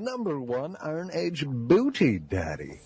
#1 Iron Age Booty Daddy.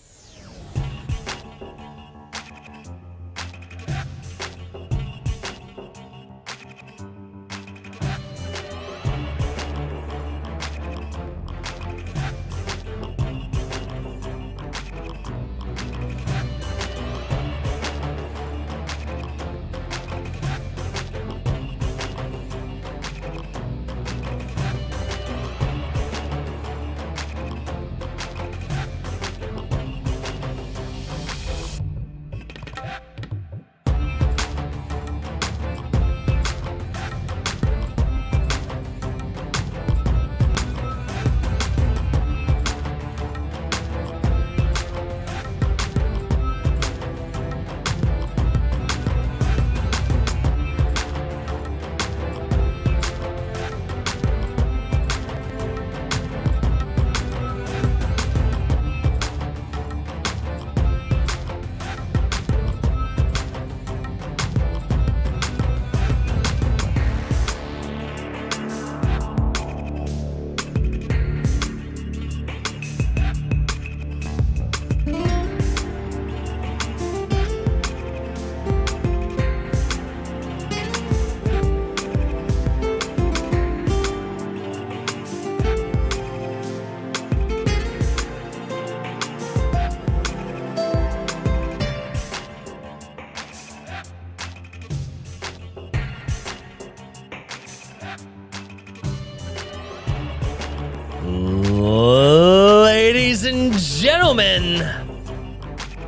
Ladies and gentlemen,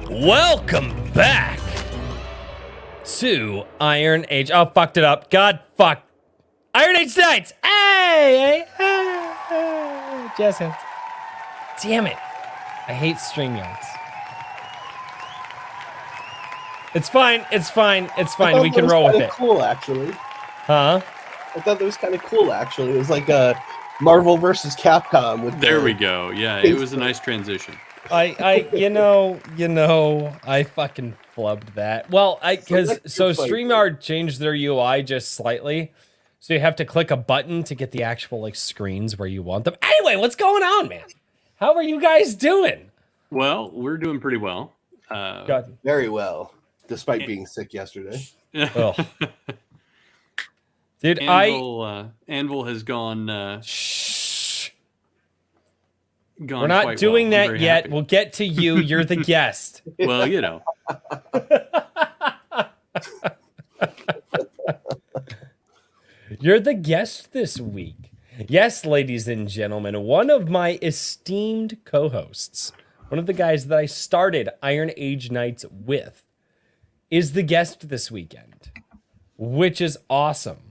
welcome back to Iron Age. Oh, fucked it up. God, fuck. Iron Age Nights. Hey, jazz hands. Damn it. I hate StreamYards. It's fine. It's fine. It's fine. We can roll with it. Cool, actually. Huh? I thought that was kind of cool, actually. It was like a Marvel versus Capcom. With there we go. Yeah, it was a nice transition. you know, I fucking flubbed that. Well, so StreamYard changed their UI just slightly, so you have to click a button to get the actual like screens where you want them. Anyway, what's going on, man? How are you guys doing? Well, we're doing pretty well. Very well, despite being sick yesterday. Oh. Dude, Anvil has gone. Shh. Gone. We're not doing that yet. Happy. We'll get to you. You're the guest. Well, you know. You're the guest this week. Yes, ladies and gentlemen, one of my esteemed co-hosts, one of the guys that I started Iron Age Nights with, is the guest this weekend, which is awesome.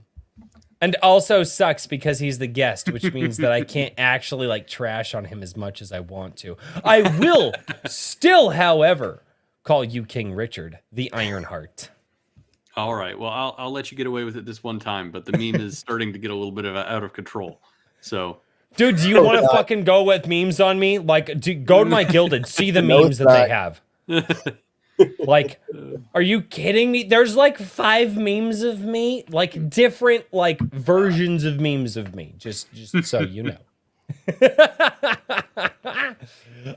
And also sucks because he's the guest, which means that I can't actually like trash on him as much as I want to. I will still, however, call you King Richard, the Ironheart. All right. Well, I'll let you get away with it this one time, but the meme is starting to get a little bit out of control. So, dude, do you want to fucking go with memes on me? Like, go to my guild and see the memes that they have. Like, are you kidding me? There's like 5 memes of me, like different like versions of memes of me. Just so you know.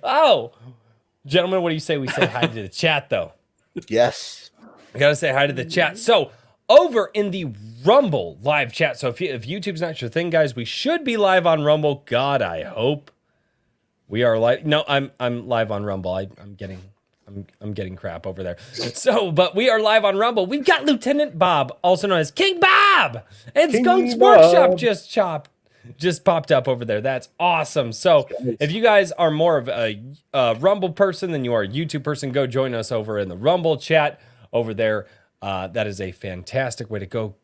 Oh, gentlemen, what do you say we say hi to the chat though? Yes, I gotta say hi to the chat. So over in the Rumble live chat. So if YouTube's not your thing, guys, we should be live on Rumble. God, I hope we are live. No, I'm live on Rumble. I'm getting crap over there. So, but we are live on Rumble. We've got Lieutenant Bob, also known as King Bob, and Skunk's Workshop just popped up over there. That's awesome. So, if you guys are more of a Rumble person than you are a YouTube person, go join us over in the Rumble chat over there. That is a fantastic way to go.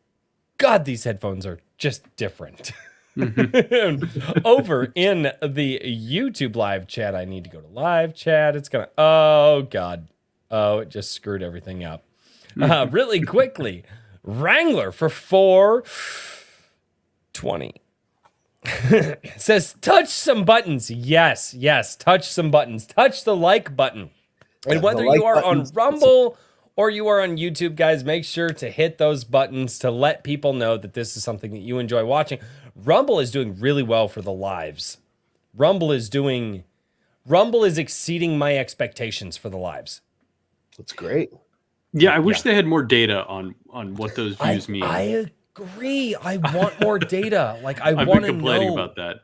God, these headphones are just different. Over in the YouTube live chat, I need to go to live chat. It's gonna, oh God. Oh, it just screwed everything up. Really quickly, Wrangler for 420 says, touch some buttons. Yes, touch some buttons. Touch the like button. And whether you are on Rumble or you are on YouTube, guys, make sure to hit those buttons to let people know that this is something that you enjoy watching. Rumble is doing really well for the lives Rumble is exceeding my expectations for the lives. That's great. Yeah, I wish they had more data on what those views mean. I agree. I want more data. Like I I've want been to complaining know. about that.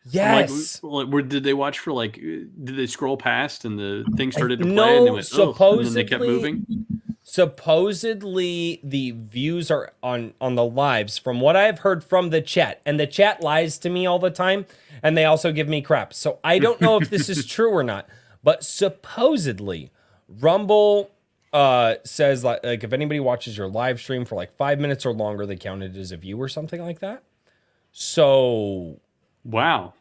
Yes. Where did they watch for did they scroll past and the thing started to play No, and they went, oh, and then they kept supposedly- moving? Supposedly the views are on the lives from what I've heard from the chat, and the chat lies to me all the time, and they also give me crap. So I don't know if this is true or not, but supposedly Rumble says like if anybody watches your live stream for like 5 minutes or longer, they count it as a view or something like that. So Wow.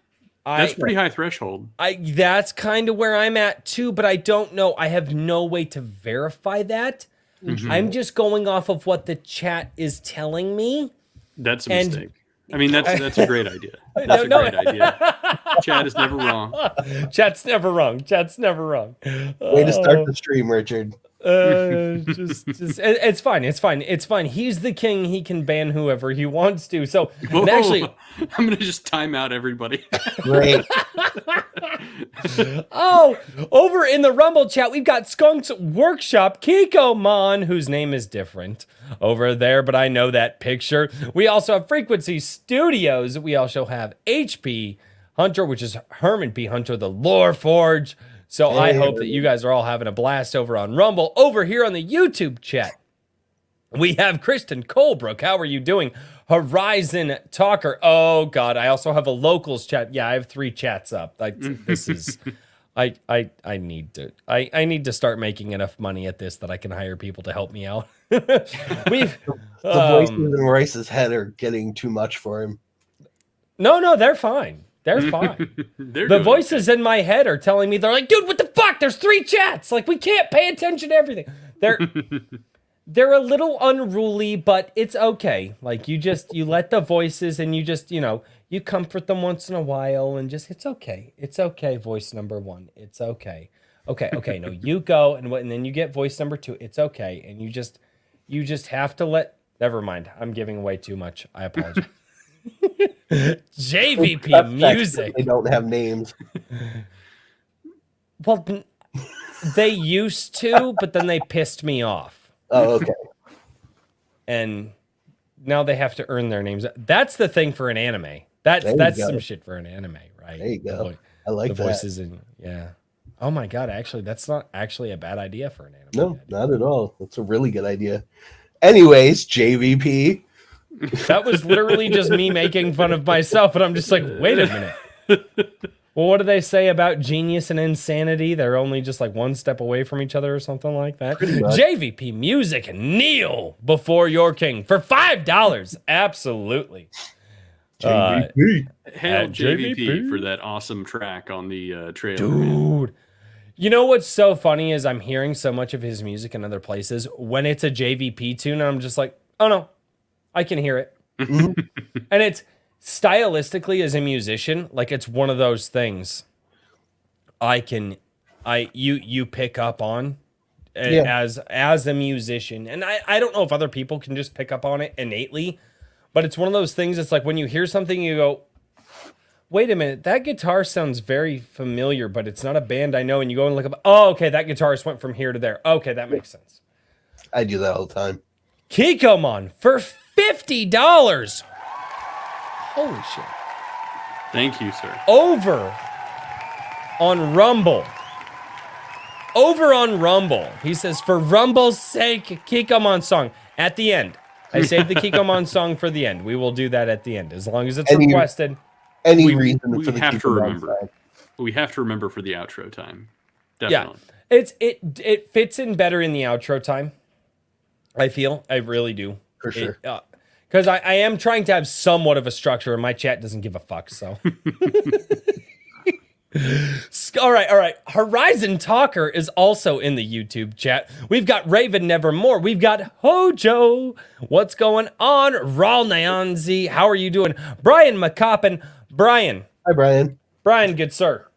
That's pretty high threshold. That's kind of where I'm at too, but I don't know. I have no way to verify that. I'm just going off of what the chat is telling me. That's a mistake. I mean, that's a great idea. That's a great idea. Chat is never wrong. Chat's never wrong. Chat's never wrong. Way to start the stream, Richard. It's fine. It's fine. It's fine. He's the king. He can ban whoever he wants to. So Whoa, actually, I'm gonna just time out everybody. Great. Oh, over in the Rumble chat, we've got Skunk's Workshop, Kikomon, whose name is different over there, but I know that picture. We also have Frequency Studios. We also have HP Hunter, which is Herman P. Hunter, the Lore Forge. So I hope that you guys are all having a blast over on Rumble. Over here on the YouTube chat, we have Kristen Colebrook. How are you doing? Horizon Talker. Oh God, I also have a locals chat. Yeah, I have 3 chats up. Like this is, I need to start making enough money at this that I can hire people to help me out. The voices in Royce's head are getting too much for him. No, they're fine. They're fine. The voices in my head are telling me, they're like, dude, what the fuck? There's 3 chats. Like, we can't pay attention to everything. They're a little unruly, but it's okay. Like, you let the voices and you just, you comfort them once in a while and just, it's okay. It's okay, voice number 1. It's okay. Okay, no, you go and then you get voice number 2. It's okay. And you just have to never mind. I'm giving away too much. I apologize. JVP music. They don't have names. Well, they used to, but then they pissed me off. Oh, okay. And now they have to earn their names. That's the thing for an anime. That's some shit for an anime, right? There you go. I like the that. voices and yeah. Oh my God, actually, that's not actually a bad idea for an anime. No, not at all. That's a really good idea. Anyways, JVP. That was literally just me making fun of myself, but I'm just like, wait a minute. Well, what do they say about genius and insanity? They're only just like one step away from each other or something like that. JVP Music, kneel before your king for $5. Absolutely. JVP. Hail JVP for that awesome track on the trailer. Dude. You know what's so funny is I'm hearing so much of his music in other places. When it's a JVP tune, I'm just like, oh no, I can hear it. And it's stylistically as a musician, like it's one of those things you pick up on as a musician. And I don't know if other people can just pick up on it innately, but it's one of those things. It's like when you hear something, you go, wait a minute, that guitar sounds very familiar, but it's not a band I know. And you go and look up, oh, okay, that guitarist went from here to there. Okay, that makes sense. I do that all the time. Kikomon for $50. Holy shit. Thank you, sir. Over on Rumble. He says, for Rumble's sake, Kikomon song. At the end. I saved the Kikomon song for the end. We will do that at the end, as long as it's requested. We have to remember. We have to remember for the outro time. Definitely. Yeah. It fits in better in the outro time. I feel. I really do. For sure. Because I am trying to have somewhat of a structure, and my chat doesn't give a fuck, so. All right. Horizon Talker is also in the YouTube chat. We've got Raven Nevermore. We've got Hojo. What's going on? Raul Nyanzi. How are you doing? Brian McCoppin. Brian. Hi, Brian. Brian, good sir.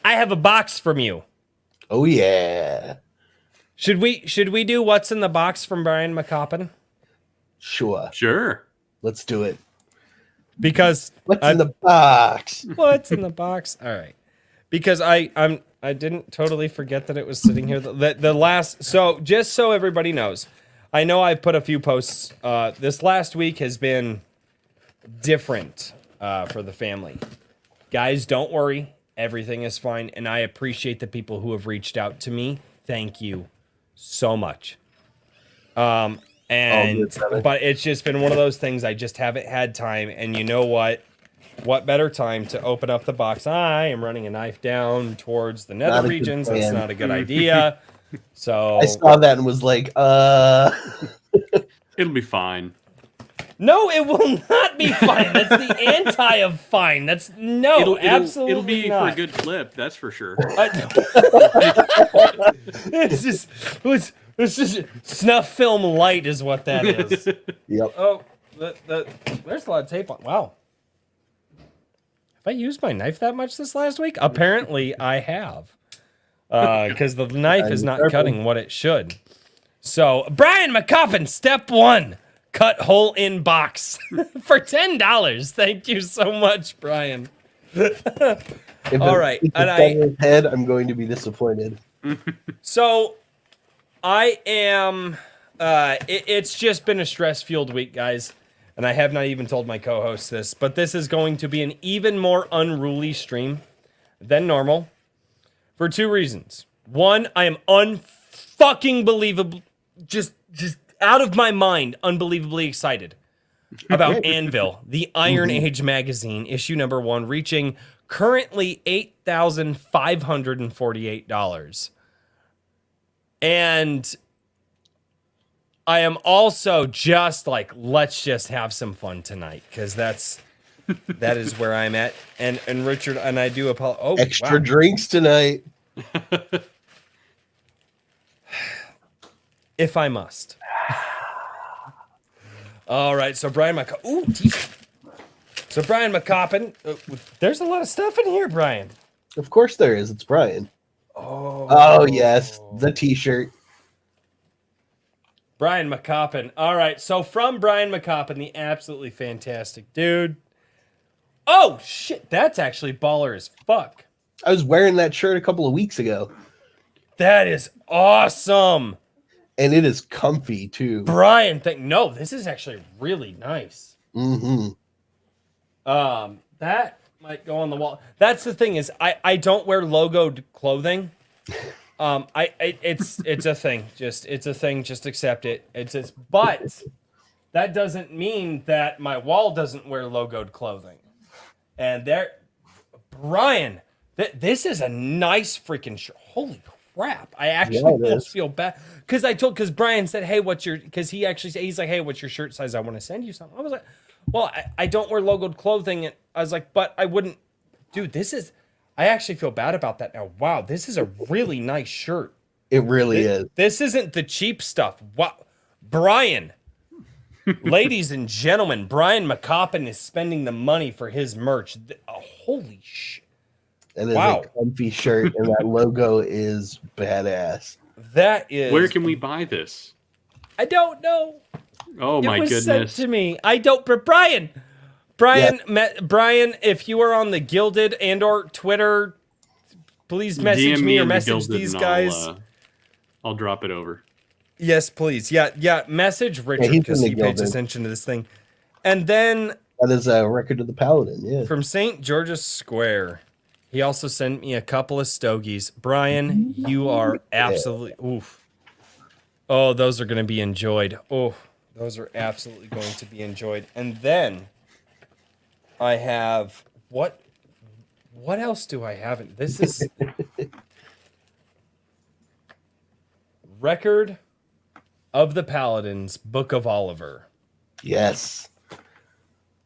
I have a box from you. Oh, yeah. Should we do what's in the box from Brian McCoppin? Sure. Sure. Let's do it. Because What's in the box? what's in the box? All right. Because I didn't totally forget that it was sitting here. The last, so just so everybody knows, I know I've put a few posts. This last week has been different for the family. Guys, don't worry. Everything is fine. And I appreciate the people who have reached out to me. Thank you so much. But it's just been one of those things. I just haven't had time. And you know what? What better time to open up the box? I am running a knife down towards the nether regions. That's not a good idea. So I saw that and was like, It'll be fine. no, it will not be fine. That's the anti of fine. That's absolutely It'll be not. for a good clip, that's for sure. It's just snuff film light is what that is. Yep. Oh, there's a lot of tape on. Wow. Have I used my knife that much this last week? Apparently, I have. Because the knife is not cutting what it should. So, Brian McCoppin, step 1. Cut hole in box for $10. Thank you so much, Brian. All right. And head, I'm going to be disappointed. So, I am... it's just been a stress-fueled week, guys. And I have not even told my co-host this, but this is going to be an even more unruly stream than normal for 2 reasons. One, I am unfucking believable, just out of my mind, unbelievably excited about Anvil, the Iron Age magazine, issue number 1, reaching currently $8,548. And I am also just like, let's just have some fun tonight, because that is where I'm at. And Richard and I do apologize. Oh, extra drinks tonight, if I must. All right, so Brian McCoppin. There's a lot of stuff in here, Brian. Of course there is. It's Brian. Oh yes, the T-shirt. Brian McCoppin. All right, so from Brian McCoppin, the absolutely fantastic dude. Oh, shit, that's actually baller as fuck. I was wearing that shirt a couple of weeks ago. That is awesome. And it is comfy, too. Brian, no, this is actually really nice. Mm-hmm. That might go on the wall. That's the thing is, I don't wear logoed clothing. It's a thing. It's a thing. Just accept it. But that doesn't mean that my wall doesn't wear logoed clothing. And Brian, this is a nice freaking shirt. Holy crap! I actually almost feel bad because Brian said, "Hey, he's like, hey, what's your shirt size? I want to send you something." I was like, "Well, I don't wear logoed clothing," and I was like, "But I wouldn't, dude. I actually feel bad about that now. Wow, this is a really nice shirt. It really is. This isn't the cheap stuff. Wow, Brian." Ladies and gentlemen, Brian McCoppin is spending the money for his merch. Holy shit. It is a comfy shirt, and that logo is badass. That is... Where can we buy this? I don't know. Oh, my goodness. It was sent to me. I don't... But Brian, if you are on the Gilded and or Twitter, please message me or message these guys. I'll drop it over. Yes, please. Yeah. Message Richard because he pays attention to this thing. And then... That is a Record of the Paladin, yeah. From St. George's Square, he also sent me a couple of stogies. Brian, you are absolutely... Oof. Oh, those are going to be enjoyed. Oh, those are absolutely going to be enjoyed. And then I have... What else do I have? This is... Record of the Paladins, Book of Oliver. Yes.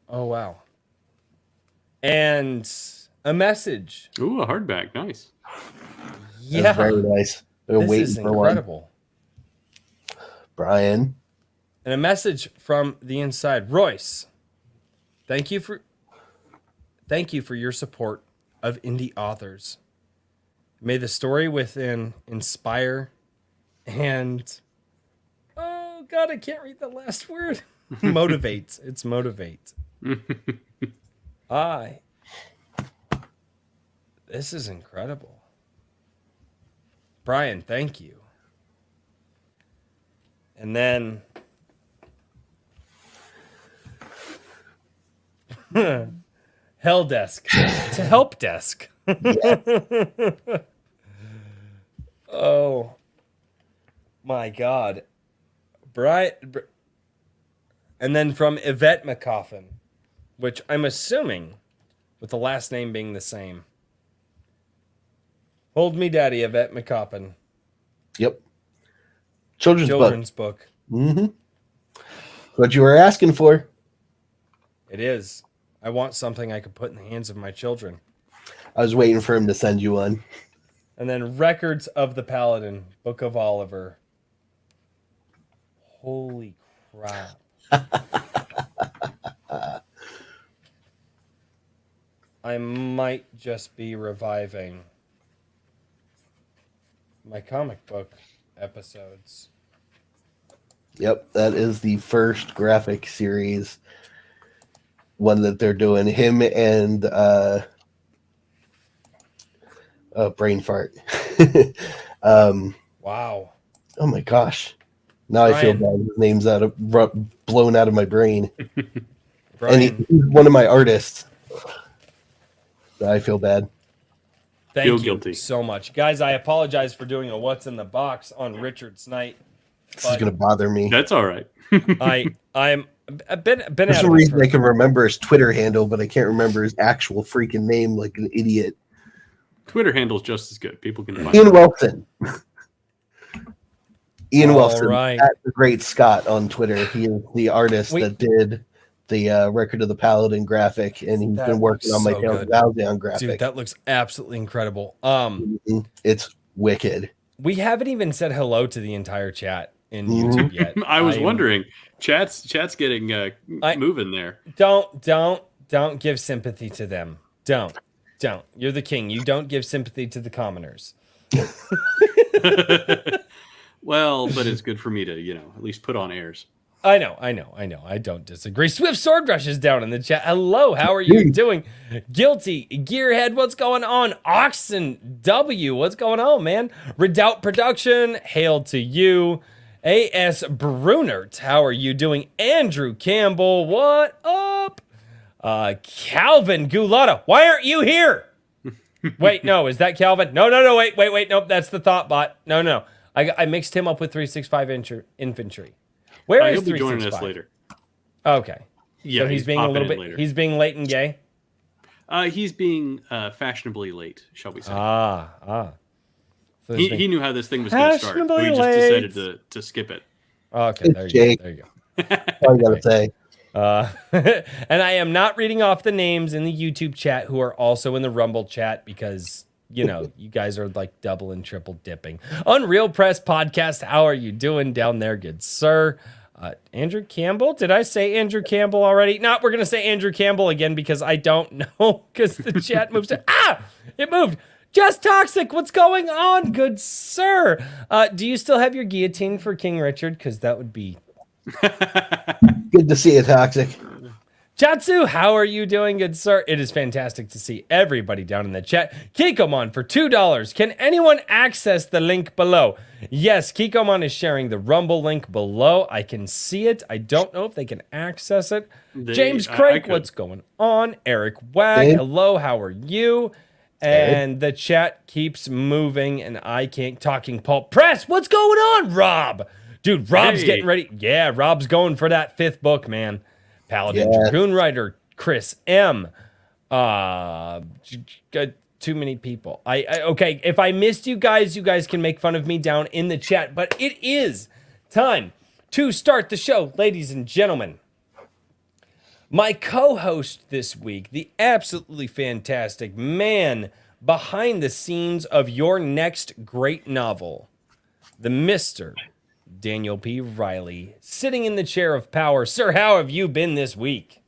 Oh, wow. And a message. Ooh, a hardback. Nice. Yeah. That's very nice. This is incredible. Brian. And a message from the inside. Royce, thank you for your support of indie authors. May the story within inspire and... Oh, God, I can't read the last word. Motivates. It's motivate. This is incredible. Brian, thank you. And then Hell Desk to Help Desk. Oh my God. Brian. And then from Yvette McCoffin, which I'm assuming with the last name being the same. Hold Me Daddy, Yvette McCoppin. Yep. Children's book. Mm-hmm. What you were asking for. It is. I want something I could put in the hands of my children. I was waiting for him to send you one. And then Records of the Paladin, Book of Oliver. Holy crap. I might just be reviving my comic book episodes. Yep, that is the first graphic series one that they're doing. Him and brain fart. Wow. Oh my gosh. Now I feel bad. His name's blown out of my brain. And he's one of my artists. I feel bad. Thank you so much. Guys, I apologize for doing a What's in the Box on Richard's night. This is going to bother me. That's all right. I'm a bit That's the reason I can remember his Twitter handle, but I can't remember his actual freaking name like an idiot. Twitter handle's just as good. People can find Ian Wilson. Ian Wilson, right. at the Great Scott on Twitter. He is the artist that did the Record of the Paladin graphic, and he's been working on my Tales of Aldeon graphic. Dude, that looks absolutely incredible. It's wicked. We haven't even said hello to the entire chat in YouTube yet. I was wondering. Chat's getting moving there. Don't give sympathy to them. Don't. You're the king. You don't give sympathy to the commoners. Well, but it's good for me to, at least put on airs. I know. I don't disagree. Swift Swordbrush is down in the chat. Hello, how are you doing? Guilty, Gearhead, what's going on? Oxen W, what's going on, man? Redoubt Production, hail to you. A.S. Brunert, how are you doing? Andrew Campbell, what up? Calvin Gulata, why aren't you here? Wait, no, is that Calvin? No, wait, nope, that's the Thoughtbot. No. I mixed him up with 365 Infantry. Where is 365? He'll be joining us later. Okay. Yeah, so he's being a little bit later. He's being late and gay? He's being fashionably late, shall we say. So he knew how this thing was going to start. We just decided to skip it. Okay, there you go. That's all you got to say. And I am not reading off the names in the YouTube chat who are also in the Rumble chat because, you guys are like double and triple dipping. Unreal Press Podcast, how are you doing down there, good sir? Andrew Campbell? Did I say Andrew Campbell already? No, we're going to say Andrew Campbell again because I don't know because the chat moves to... It moved. Just Toxic, what's going on, good sir? Do you still have your guillotine for King Richard? Because that would be... Good to see you, Toxic. Chatsu, how are you doing, good sir? It is fantastic to see everybody down in the chat. Kikomon for $2. Can anyone access the link below? Yes, Kikomon is sharing the Rumble link below. I can see it. I don't know if they can access it. James Craig, what's going on? Eric Wag, hello, how are you? And the chat keeps moving, and I can't. Talking Pulp Press, what's going on, Rob? Dude, Rob's getting ready. Yeah, Rob's going for that 5th book, man. Paladin Dragoon Rider, Chris M. Too many people. Okay, if I missed you guys can make fun of me down in the chat, but it is time to start the show, ladies and gentlemen. My co-host this week, the absolutely fantastic man behind the scenes of your next great novel, the Mr. Daniel P. Riley, sitting in the chair of power. Sir, how have you been this week?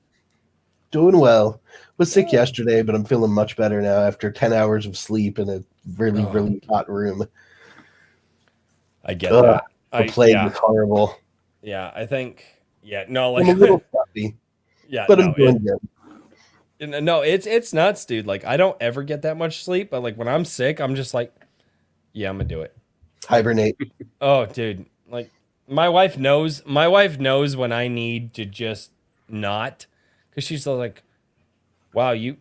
Doing well. Was sick yesterday, but I'm feeling much better now after 10 hours of sleep in a really, really hot room. I get that. The plague is horrible. Yeah, I think, I'm a little stuffy. Yeah, but I'm doing good. No, it's nuts, dude. Like I don't ever get that much sleep, but like when I'm sick, I'm just like, yeah, I'm gonna do it. Hibernate. Oh, dude. Like my wife knows when I need to just not, because she's like, wow, you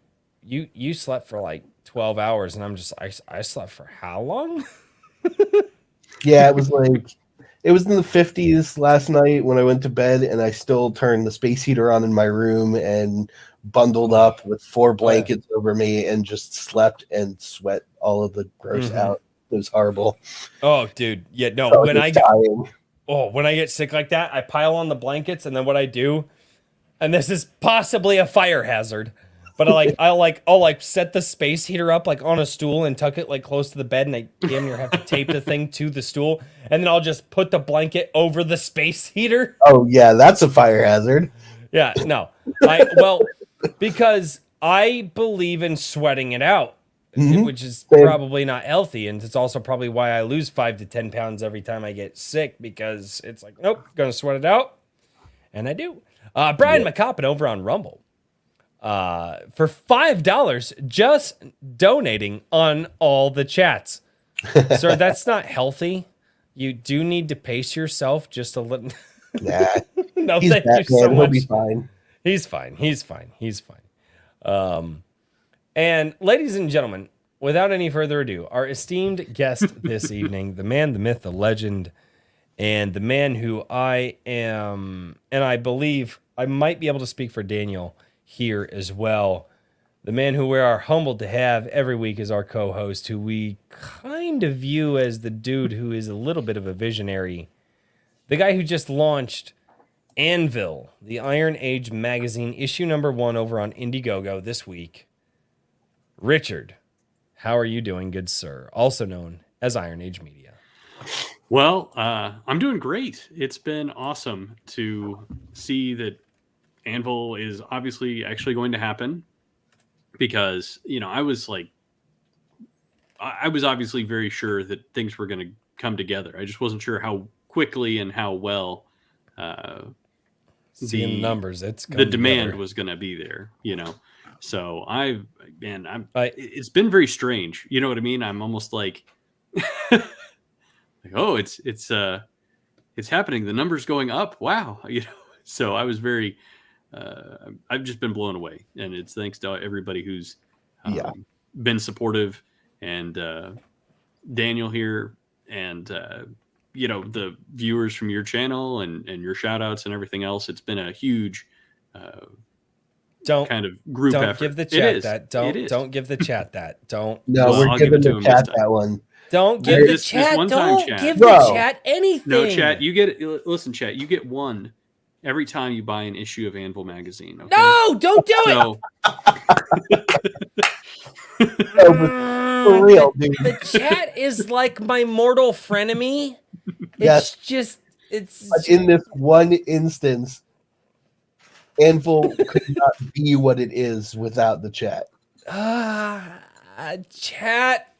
slept for like 12 hours, and I'm just I slept for how long? Yeah, it was in the 50s last night when I went to bed, and I still turned the space heater on in my room and bundled up with 4 blankets over me and just slept and sweat all of the gross out. It was horrible. Oh, dude. Yeah, no, when I get sick like that, I pile on the blankets, and then what I do, and this is possibly a fire hazard, but I'll set the space heater up like on a stool and tuck it like close to the bed, and I damn near have to tape the thing to the stool, and then I'll just put the blanket over the space heater. Oh yeah, that's a fire hazard. Yeah, no. Because I believe in sweating it out, which is probably not healthy, and it's also probably why I lose 5 to 10 pounds every time I get sick, because it's like, nope, gonna sweat it out, and I do. Brian McCoppin over on Rumble, for $5, just donating on all the chats. Sir, that's not healthy. You do need to pace yourself just a little. Nah, no, he's thank you so He'll much. be fine. He's fine. And ladies and gentlemen, without any further ado, our esteemed guest this evening, the man, the myth, the legend, and the man who I am, and I believe I might be able to speak for Daniel here as well. The man who we are humbled to have every week as our co-host, who we kind of view as the dude who is a little bit of a visionary. The guy who just launched Anvil, the Iron Age magazine, issue number 1 over on Indiegogo this week. Richard, how are you doing, good sir? Also known as Iron Age Media. Well, I'm doing great. It's been awesome to see that Anvil is obviously actually going to happen, because, I was obviously very sure that things were going to come together. I just wasn't sure how quickly and how well Seeing numbers, the demand was going to be there, So it's been very strange. You know what I mean? I'm almost like, oh, it's happening. The number's going up. Wow. So I was very, I've just been blown away, and it's thanks to everybody who's been supportive, and Daniel here, and the viewers from your channel and your shout outs and everything else. It's been a huge kind of group effort. Give the chat that. Don't give the chat that. Don't. No, we're giving the chat that one. Don't give the chat. Don't give the chat anything. No, chat. Listen, chat. You get one every time you buy an issue of Anvil magazine. Okay? No, don't do it. For real, dude. The chat is like my mortal frenemy. Yes. But in this one instance, Anvil could not be what it is without the chat. Chat.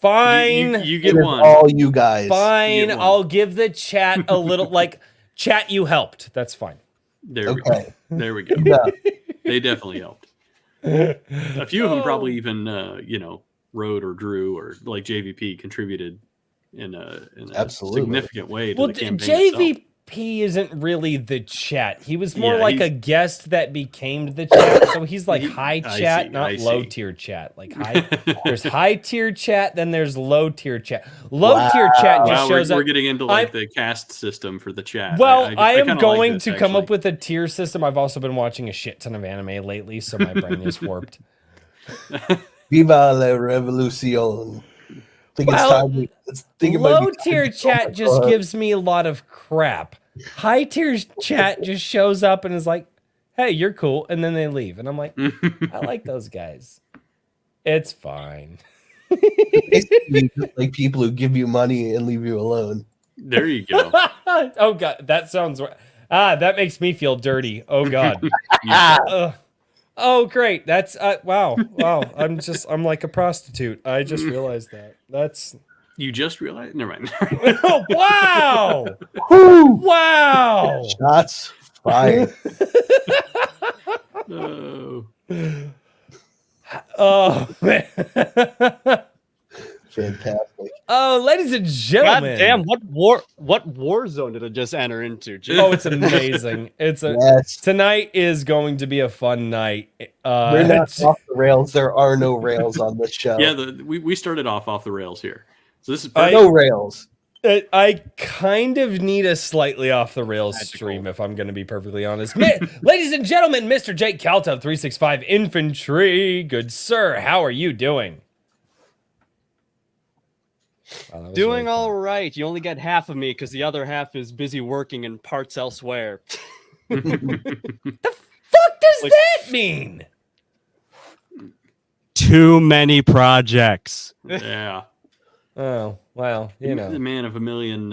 Fine. You get one. All you guys. Fine. I'll give the chat a little, chat, you helped. That's fine. There we go. Yeah. They definitely helped. A few of them probably even, wrote or drew, or like JVP contributed in a significant way to the campaign JVP isn't really the chat. He was more like a guest that became the chat. So he's like high chat, not low tier chat. Like there's high tier chat, then there's low tier chat. Low tier chat just shows up. We're getting into the caste system for the chat. Well, I am going to come up with a tier system. I've also been watching a shit ton of anime lately, so my brain is warped. Viva la revolucion. Low tier chat just gives me a lot of crap. High tier chat just shows up and is like, hey, you're cool. And then they leave. And I'm like, I like those guys. It's fine. Basically, just like people who give you money and leave you alone. There you go. Oh, God. That sounds... that makes me feel dirty. Oh, God. Oh, great. That's... wow. I'm like a prostitute. I just realized that. That's... You just realized? Never mind. Oh, wow. Woo! Wow. Shots fired. Oh. Oh man. Fantastic. Oh, ladies and God gentlemen. damn, what war zone did I just enter into? Jeez. Oh, it's amazing. Yes. Tonight is going to be a fun night. We're not off the rails. There are no rails on this show. Yeah, we started off the rails here. So this is no rails. I kind of need a slightly off the rails stream, if I'm going to be perfectly honest. Ladies and gentlemen, Mr. Jake Calta, 365 Infantry. Good sir, how are you doing? Wow, Doing really all right. You only get half of me because the other half is busy working in parts elsewhere. Fuck does that mean? Too many projects. Yeah. Oh, well, you know. The man of a million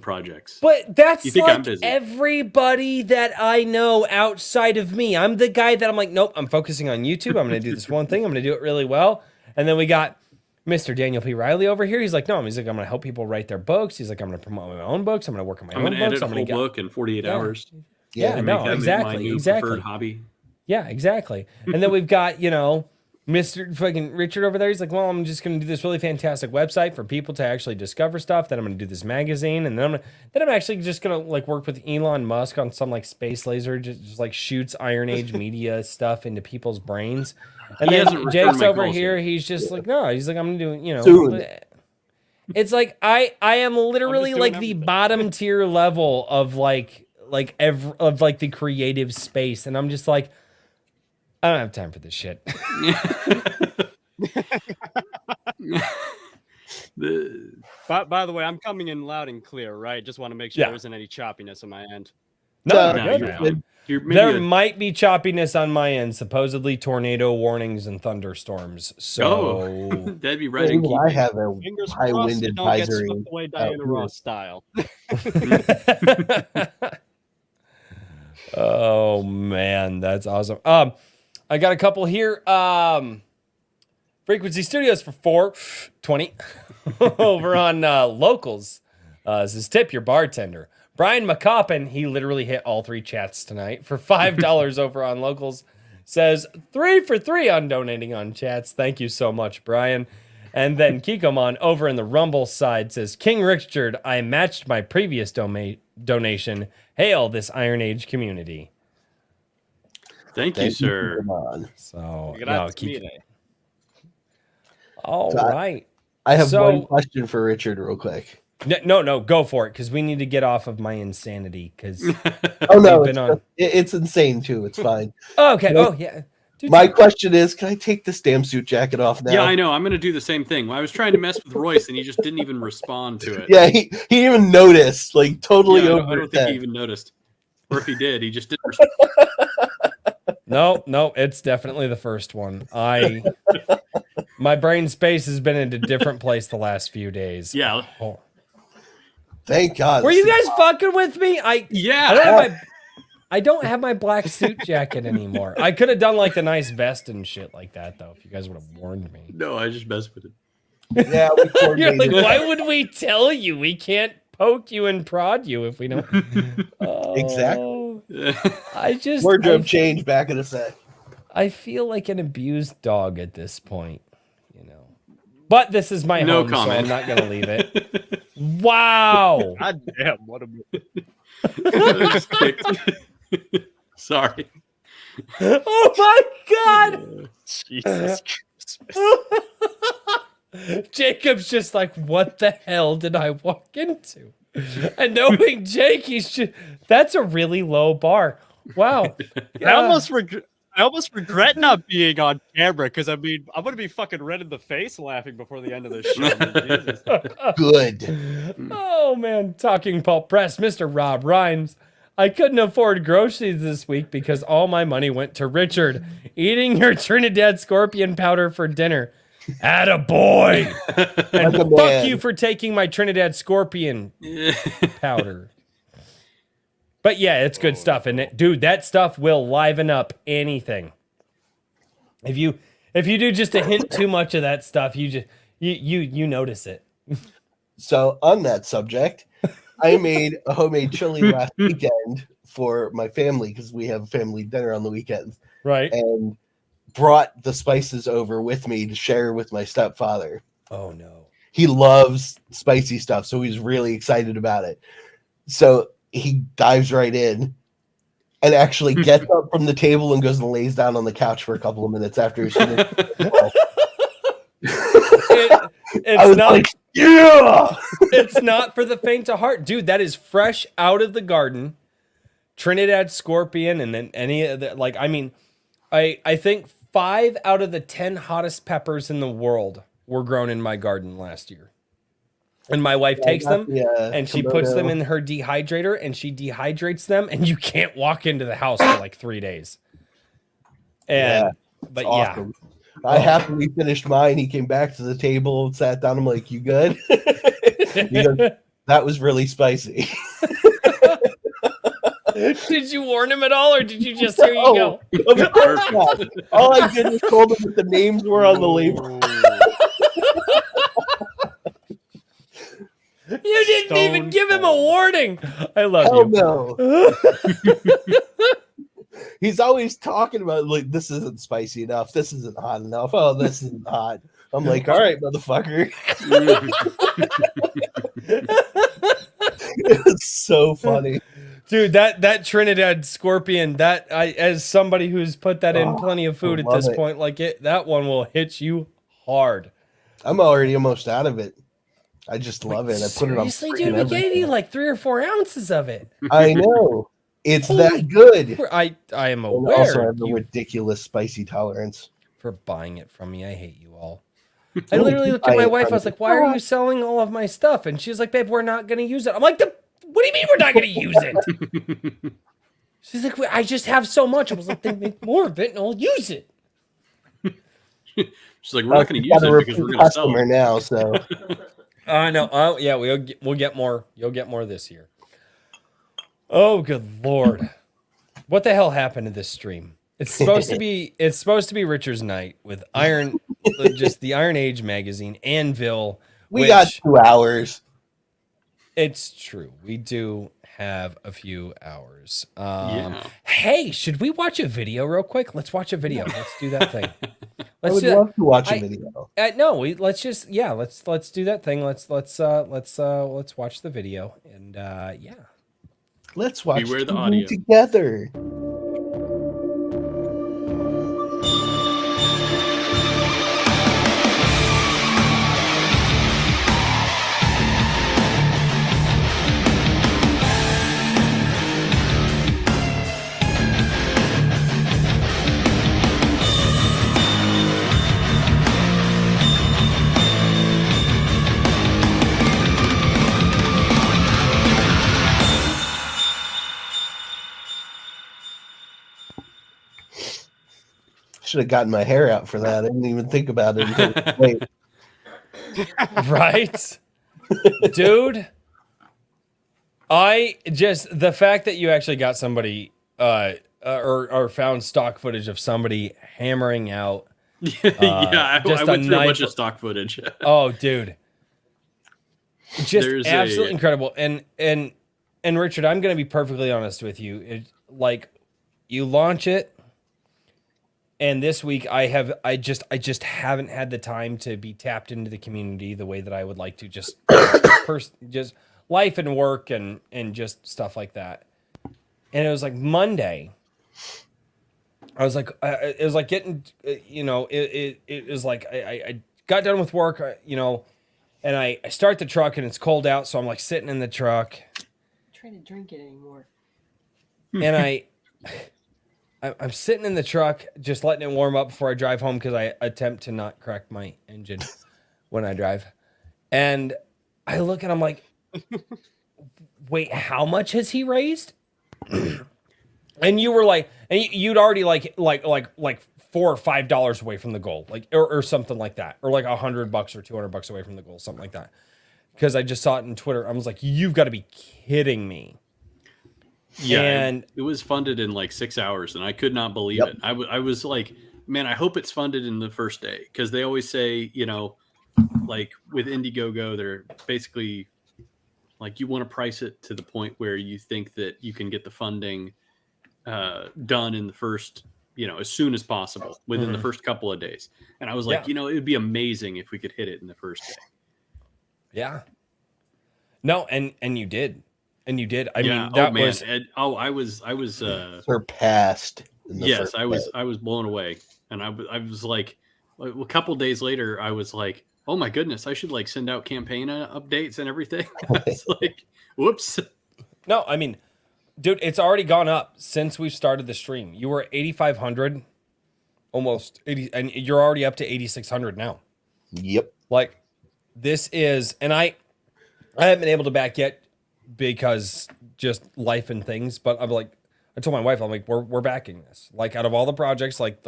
projects. But that's You think I'm like busy. everybody that I know outside of me. I'm the guy that I'm like, nope, I'm focusing on YouTube. I'm going to do this one thing. I'm going to do it really well. And then we got Mr. Daniel P. Riley over here. He's like, no, he's like, I'm going to help people write their books. He's like, I'm going to promote my own books. I'm going to work on my I'm own going to books. edit a whole book in 48 hours. Yeah, and no, make that my exactly, new exactly. preferred hobby. Yeah, exactly. And then we've got, Mr. fucking Richard over there. He's like, well, I'm just going to do this really fantastic website for people to actually discover stuff. Then I'm going to do this magazine. And then I'm actually just going to like work with Elon Musk on some like space laser, just like shoots Iron Age media stuff into people's brains. And He then hasn't returned Jake's my over calls here. yet. He's just like, no, he's like, I'm doing, Soon. It's like, I am literally doing like the everything. bottom tier level of of the creative space. And I'm just like, I don't have time for this shit. By the way, I'm coming in loud and clear, right? Just want to make sure Yeah. there isn't any choppiness on my end. No, No, good, you're man. fine. You're maybe There might be choppiness on my end, supposedly tornado warnings and thunderstorms. So that'd be right in Even I keeping. have a Fingers high crossed wind it don't get advisory. swept away Diana here. Ross style. oh man, that's awesome. I got a couple here. Frequency Studios for $4.20 over on Locals. This is tip your bartender. Brian McCoppin, he literally hit all three chats tonight for $5 over on Locals. Says 3 for 3 on donating on chats. Thank you so much, Brian. And then Kikomon over in the Rumble side says, King Richard, I matched my previous donation. Hail this Iron Age community. Thank you, sir. Come on. So, Grazie mille. all So right. I have So- one question for Richard, real quick. No, go for it, because we need to get off of my insanity, because... Oh no, We've been it's insane too. It's fine. Oh, okay. Oh, yeah. Dude, My question is, can I take this damn suit jacket off now? Yeah, I know. I'm going to do the same thing. I was trying to mess with Royce, and he just didn't even respond to it. Yeah, he didn't even noticed. Like totally Yeah, I over don't his think head. he even noticed. Or if he did, he just didn't respond. No, it's definitely the first one. My brain space has been in a different place the last few days. Yeah. Oh. Thank God. Were you guys fucking with me? Yeah. I don't have my black suit jacket anymore. I could have done like the nice vest and shit like that, though, if you guys would have warned me. No, I just messed with it. Yeah, we You're like, coordinated. why would we tell you? We can't poke you and prod you if we don't. Oh, Exactly. I just Wardrobe change back in a sec. I feel like an abused dog at this point, But this is my No home, so comment. I'm not gonna leave it. Wow. God damn, what a Sorry. Oh my God. Jesus Jacob's just like, what the hell did I walk into? And knowing Jake, that's a really low bar. Wow. I almost regret not being on camera because I mean I'm gonna be fucking red in the face laughing before the end of this show. Jesus. Good. Oh man, talking pulp press, Mr. Rob Rhymes. I couldn't afford groceries this week because all my money went to Richard eating your Trinidad scorpion powder for dinner. Attaboy! And Like a fuck man. you for taking my Trinidad scorpion powder. But yeah, it's good stuff, and dude, that stuff will liven up anything. If you do just a hint too much of that stuff, you notice it. So on that subject, I made a homemade chili last weekend for my family because we have family dinner on the weekends. Right. And brought the spices over with me to share with my stepfather. Oh no. He loves spicy stuff, so he's really excited about it. So he dives right in and actually gets up from the table and goes and lays down on the couch for a couple of minutes after he's finished. It's not like, yeah. It's not for the faint of heart, dude. That is fresh out of the garden, Trinidad scorpion, and then any of the like. I mean, I think 5 out of the 10 hottest peppers in the world were grown in my garden last year. And my wife takes them and she puts them in her dehydrator and she dehydrates them, and you can't walk into the house for like 3 days. And but awesome. I happily finished mine. He came back to the table and sat down. I'm like, "You good?" He goes, that was really spicy. Did you warn him at all, or did you just here you go? All I did was told him that the names were on the label. You didn't even give him a warning. I love Hell you. No. He's always talking about like, this isn't spicy enough. This isn't hot enough. Oh, this isn't hot. I'm like, all right, motherfucker. It's so funny. Dude, that Trinidad scorpion, that as somebody who's put that in plenty of food at this point, like that one will hit you hard. I'm already almost out of it. I just love it. I put it on. Seriously, dude, we gave you like 3 or 4 ounces of it. I know. It's that good. I am aware. And also, I have a ridiculous spicy tolerance. For buying it from me, I hate you all. I literally looked at my wife. I was like, "Why are you selling all of my stuff?" And she's like, "Babe, we're not going to use it." I'm like, "What do you mean we're not going to use it?" She's like, "I just have so much." I was like, "Then make more of it, and I'll use it." She's like, "We're not going to use it because we're going to sell it now." So, no, oh yeah, we'll get more. You'll get more this year. Oh, good Lord. What the hell happened to this stream? It's supposed to be Richard's night with just the Iron Age magazine, Anvil. We got 2 hours. It's true. We do have a few hours. Hey, should we watch a video real quick? Let's watch a video. Let's do that thing. I would love to watch a video. No, let's do that thing. Let's watch the video and yeah. Let's watch the audio together. Should have gotten my hair out for that. I didn't even think about it until late. Right? Dude, the fact that you actually got somebody or found stock footage of somebody hammering out I went through a bunch of stock footage. Oh, dude. Just absolutely incredible. And Richard, I'm going to be perfectly honest with you. You launch it, and this week I just haven't had the time to be tapped into the community the way that I would like to. Just life and work and just stuff like that. And it was like Monday. I was like, it was like getting, it was like I got done with work, and I start the truck and it's cold out, so I'm like sitting in the truck. I'm trying to drink it anymore. And I'm sitting in the truck, just letting it warm up before I drive home because I attempt to not crack my engine when I drive. And I look and I'm like, wait, how much has he raised? And you were like, and you'd already like $4 or $5 away from the goal, like or something like that, or like $100 or $200 away from the goal, something like that. Because I just saw it on Twitter. I was like, you've got to be kidding me. Yeah, and it was funded in like 6 hours, and I could not believe it. I was like, man, I hope it's funded in the first day, because they always say, like with Indiegogo, they're basically like you want to price it to the point where you think that you can get the funding done in the first, as soon as possible within the first couple of days. And I was like, it would be amazing if we could hit it in the first day. Yeah. No, and you did. And you did. I mean, that was I was surpassed. Yes, I was blown away. And I was like, a couple days later, I was like, oh my goodness, I should like send out campaign updates and everything. I was like, whoops. No, I mean, dude, it's already gone up since we've started the stream. You were 8,500, almost 80, and you're already up to 8,600 now. Yep. Like, this is, and I haven't been able to back yet because just life and things. But I'm like, I told my wife, I'm like, we're backing this. Like, out of all the projects, like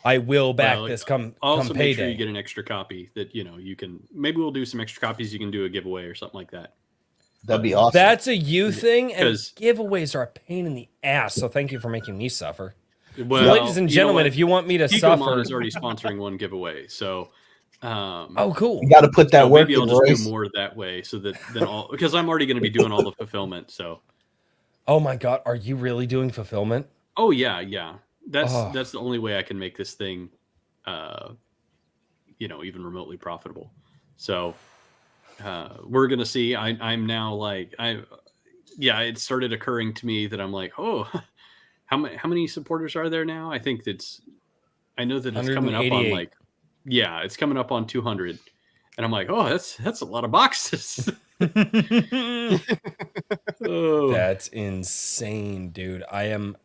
I will back this come also payday. Make sure you get an extra copy that you can. Maybe we'll do some extra copies. You can do a giveaway or something like that. That'd be awesome. That's a you thing, and giveaways are a pain in the ass. So thank you for making me suffer. Well, ladies and gentlemen, if you want me to suffer, is already sponsoring one giveaway. So, oh, cool. You got to put that work. Maybe I'll just do more that way, so that then all because I'm already going to be doing all the fulfillment. So, oh my God, are you really doing fulfillment? Oh yeah. That's the only way I can make this thing, even remotely profitable. So. We're gonna see. I'm now like it started occurring to me that I'm like, oh, how many supporters are there now? I think I know that it's coming up on it's coming up on 200, and I'm like, oh, that's a lot of boxes. Oh. That's insane, dude. I am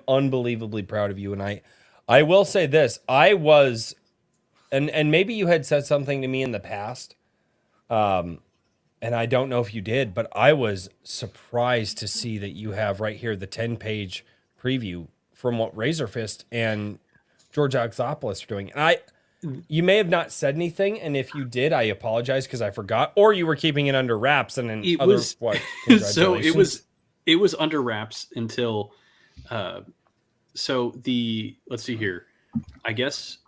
unbelievably proud of you, and I will say this: I was, and maybe you had said something to me in the past. And I don't know if you did, but I was surprised to see that you have right here the 10-page preview from what Razorfist and George Alexopoulos are doing. And you may have not said anything, and if you did, I apologize because I forgot, or you were keeping it under wraps. And then so it was under wraps until let's see here. I guess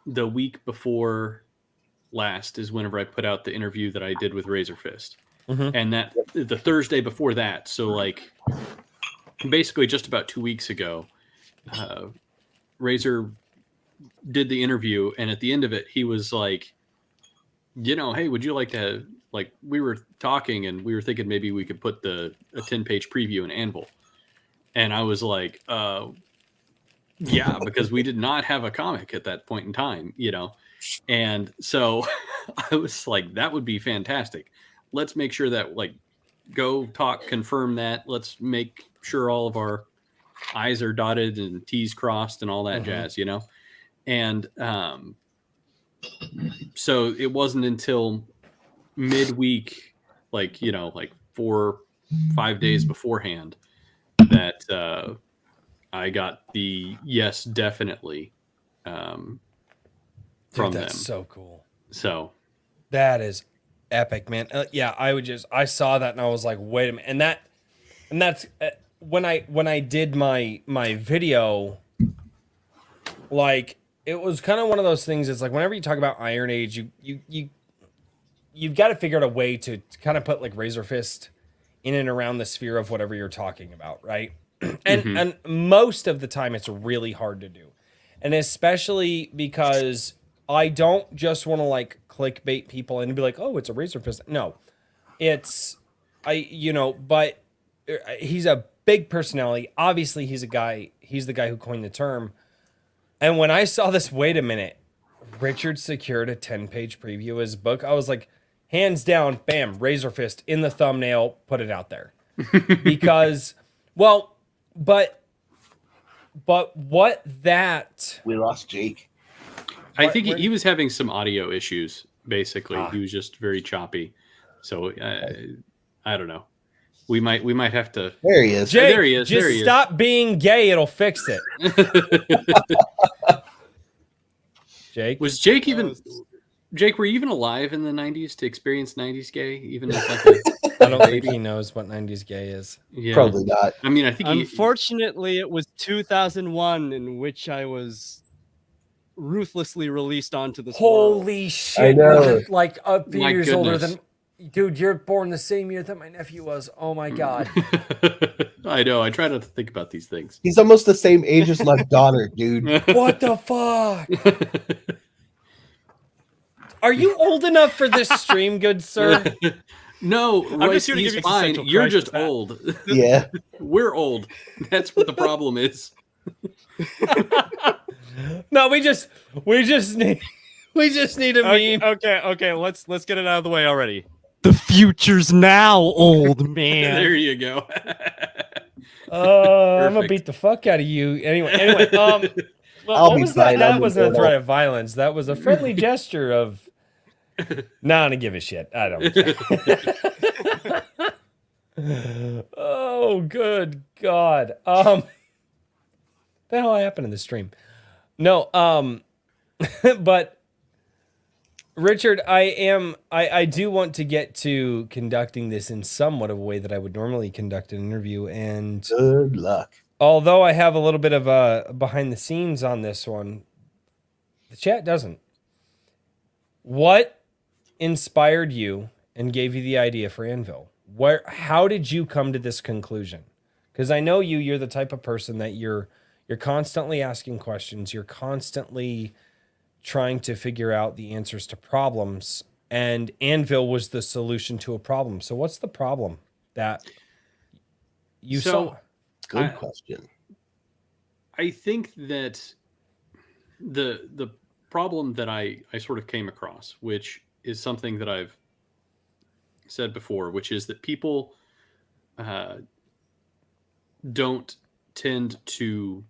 the week before last is whenever I put out the interview that I did with Razorfist, and that the Thursday before that. So like basically just about 2 weeks ago, Razor did the interview, and at the end of it, he was like, hey, would you like to we were talking and we were thinking maybe we could put a 10-page preview in Anvil. And I was like, yeah, because we did not have a comic at that point in time, And so I was like, that would be fantastic. Let's make sure that go talk, confirm that. Let's make sure all of our I's are dotted and T's crossed and all that jazz, And so it wasn't until midweek, 4-5 days beforehand that I got the yes, definitely. From that's them. So cool. So that is epic, man. I saw that and I was like, wait a minute. And that's when I did my video, it was kind of one of those things. It's like, whenever you talk about Iron Age, you've got to figure out a way to kind of put Razorfist in and around the sphere of whatever you're talking about. Right. And most of the time it's really hard to do. And especially because I don't just want to clickbait people and be like, oh, it's a Razorfist. No, but he's a big personality. Obviously he's the guy who coined the term. And when I saw this, wait a minute, Richard secured a 10-page preview of his book. I was like, hands down, bam, Razorfist in the thumbnail, put it out there. Because, but what that... We lost Jake. I think he was having some audio issues, basically. He was just very choppy. So, I don't know. We might have to... There he is. Jake, there he is. Just stop being gay. It'll fix it. Jake? Was Jake even... Jake, were you even alive in the 90s to experience 90s gay? Even as I don't think he knows what 90s gay is. Yeah. Probably not. I mean, I think Unfortunately, it was 2001 in which I was ruthlessly released onto this world. Holy shit. I know. A few years older than... Dude, you're born the same year that my nephew was. Oh my god. I know. I try not to think about these things. He's almost the same age as my daughter, dude. What the fuck? Are you old enough for this stream, good sir? No, I'm just Royce, here to give he's you fine. existential You're crisis just hat. old. Yeah. We're old. That's what the problem is. No, we just need a meme. Okay. Let's get it out of the way already. The future's now, old man. There you go. I'm gonna Perfect. beat the fuck out of you. Anyway, I'll what be was that? fine. That I'm wasn't a immortal. threat of violence. That was a friendly gesture of. Nah, I don't give a shit. I don't. Oh, good God. The hell happened in the stream? No. But Richard, I do want to get to conducting this in somewhat of a way that I would normally conduct an interview, and Good luck. although I have a little bit of a behind the scenes on this one, the chat doesn't. What inspired you and gave you the idea for Anvil? How did you come to this conclusion? Because I know you're the type of person that you're constantly asking questions, you're constantly trying to figure out the answers to problems, and Anvil was the solution to a problem. So what's the problem that you saw? Good question. I think that the problem that I sort of came across, which is something that I've said before, which is that people don't tend to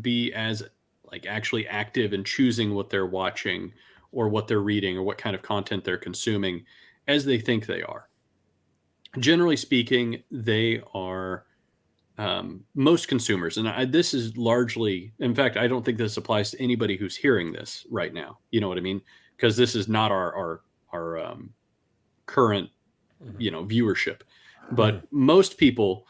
be as like actually active in choosing what they're watching or what they're reading or what kind of content they're consuming as they think they are. Generally speaking, they are most consumers, and this is largely, in fact, I don't think this applies to anybody who's hearing this right now. You know what I mean? Because this is not our current, viewership. But most people,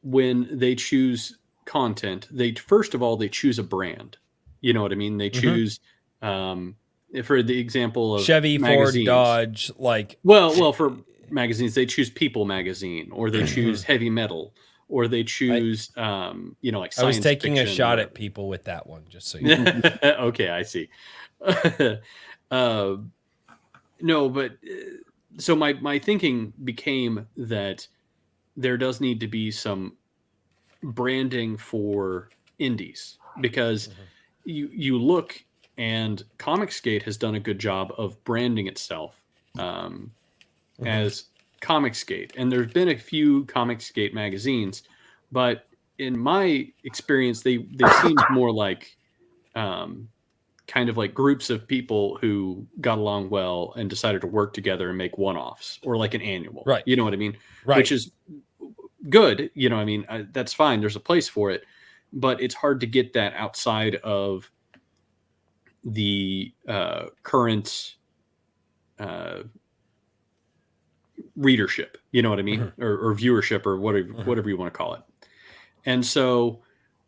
when they choose content, they first of all they choose a brand. You know what I mean? They choose, for the example of Chevy, magazines. Ford, Dodge, like Well, for magazines, they choose People magazine, or they choose Heavy Metal, or they choose, like science I was taking a fiction, shot or- at people with that one, just so you know. Okay, I see. No, but so my thinking became that there does need to be some branding for indies, because you look, and Comicsgate has done a good job of branding itself as Comicsgate, and there's been a few Comicsgate magazines, but in my experience, they seem more like kind of like groups of people who got along well and decided to work together and make one-offs, or like an annual, Right? You know what I mean? Right. Which is good. You know, I mean, that's fine. There's a place for it, but it's hard to get that outside of the current readership. You know what I mean? Or viewership, or whatever you want to call it. And so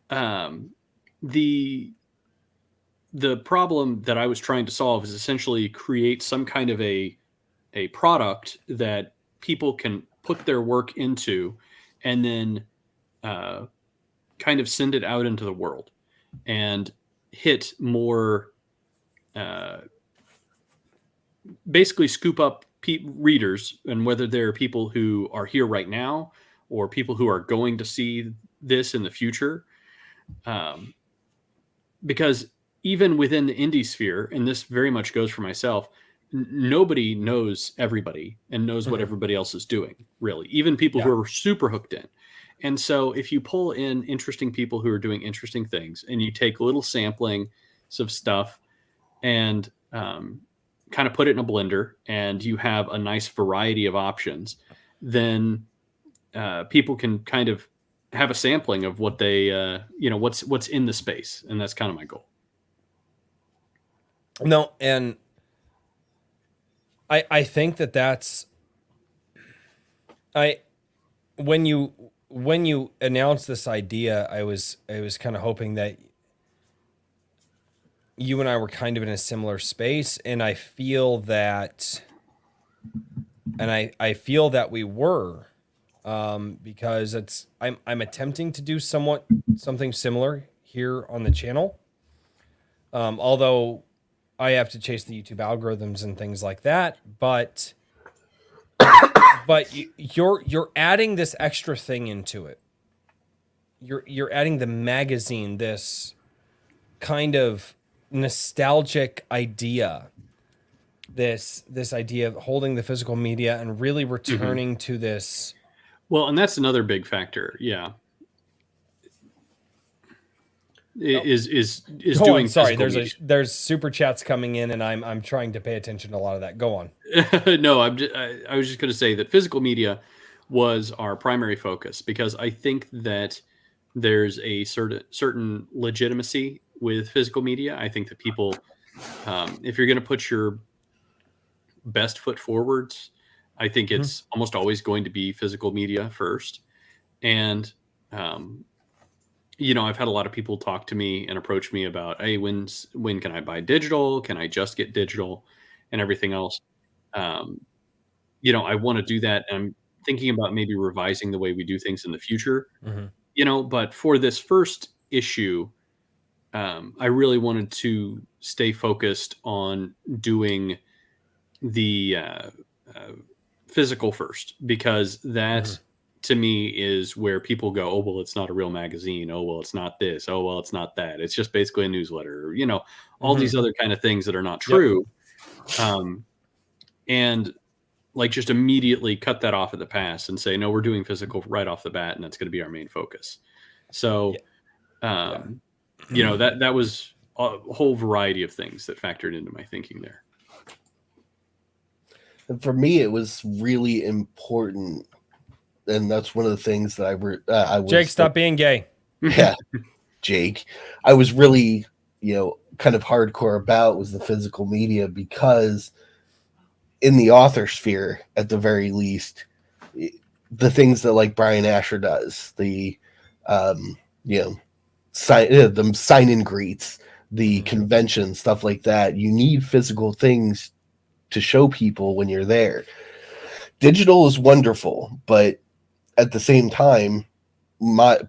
the problem that I was trying to solve is essentially create some kind of a product that people can put their work into, and then kind of send it out into the world and hit more, basically scoop up readers, and whether they're people who are here right now or people who are going to see this in the future. Because even within the indie sphere, and this very much goes for myself, nobody knows everybody and knows what everybody else is doing, really, even people who are super hooked in. And so if you pull in interesting people who are doing interesting things, and you take little samplings of stuff and kind of put it in a blender, and you have a nice variety of options, then people can kind of have a sampling of what they, what's in the space. And that's kind of my goal. No, and I think that's when you announced this idea, I was kind of hoping that you and I were kind of in a similar space, and I feel that and I feel that we were, because I'm attempting to do something similar here on the channel. Although I have to chase the YouTube algorithms and things like that, but you're adding this extra thing into it. You're adding the magazine, this kind of nostalgic idea, this idea of holding the physical media and really returning to this. Well, and that's another big factor. Yeah. Is Go doing on, sorry, physical there's super chats coming in, and I'm trying to pay attention to a lot of that. Go on. No, I was just going to say that physical media was our primary focus, because I think that there's a certain legitimacy with physical media. I think that people, if you're going to put your best foot forwards, I think it's almost always going to be physical media first. And, I've had a lot of people talk to me and approach me about, hey, when can I buy digital? Can I just get digital and everything else? I want to do that. And I'm thinking about maybe revising the way we do things in the future, but for this first issue, I really wanted to stay focused on doing the physical first, because that to me is where people go, oh, well, it's not a real magazine. Oh, well, it's not this. Oh, well, it's not that. It's just basically a newsletter, all these other kind of things that are not true. And like just immediately cut that off at the pass and say, no, we're doing physical right off the bat, and that's going to be our main focus. So, that was a whole variety of things that factored into my thinking there. And for me, it was really important, and that's one of the things that I was. Jake, stop being gay. Yeah, Jake. I was really, kind of hardcore about was the physical media, because in the author sphere, at the very least, the things that like Brian Asher does, the sign in greets, the convention, stuff like that, you need physical things to show people when you're there. Digital is wonderful, but at the same time,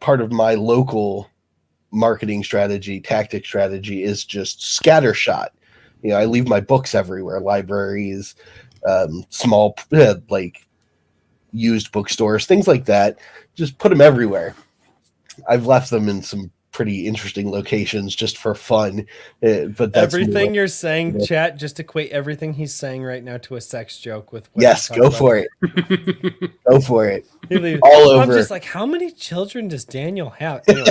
part of my local marketing tactic strategy is just scattershot. I leave my books everywhere, libraries, small, like used bookstores, things like that. Just put them everywhere. I've left them in some pretty interesting locations just for fun. But that's everything you're saying, chat, just equate everything he's saying right now to a sex joke with. Yes, go for it. Go for it. All over. I'm just like, how many children does Daniel have? Anyway,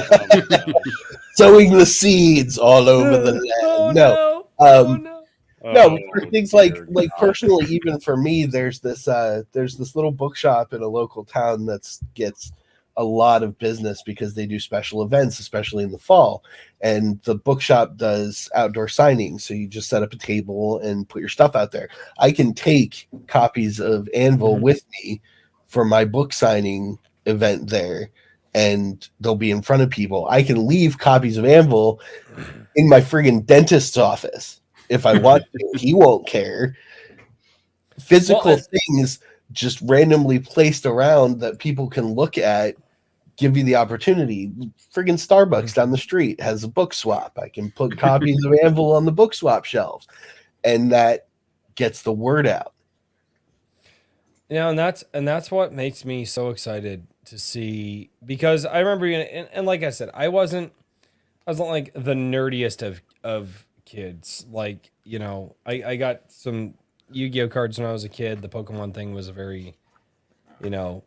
sowing the seeds all over the land. No, for things like personally, even for me, there's this little bookshop in a local town that gets a lot of business because they do special events, especially in the fall. And the bookshop does outdoor signings. So you just set up a table and put your stuff out there. I can take copies of Anvil with me for my book signing event there, and they'll be in front of people. I can leave copies of Anvil in my friggin' dentist's office if I want to. He won't care. Physical things just randomly placed around that people can look at give you the opportunity. Friggin' Starbucks down the street has a book swap. I can put copies of Anvil on the book swap shelves, and that gets the word out. And that's what makes me so excited to see, because I remember, and like I said, I wasn't like the nerdiest of kids. Like, I got some Yu-Gi-Oh cards when I was a kid. The Pokemon thing was a very, gotta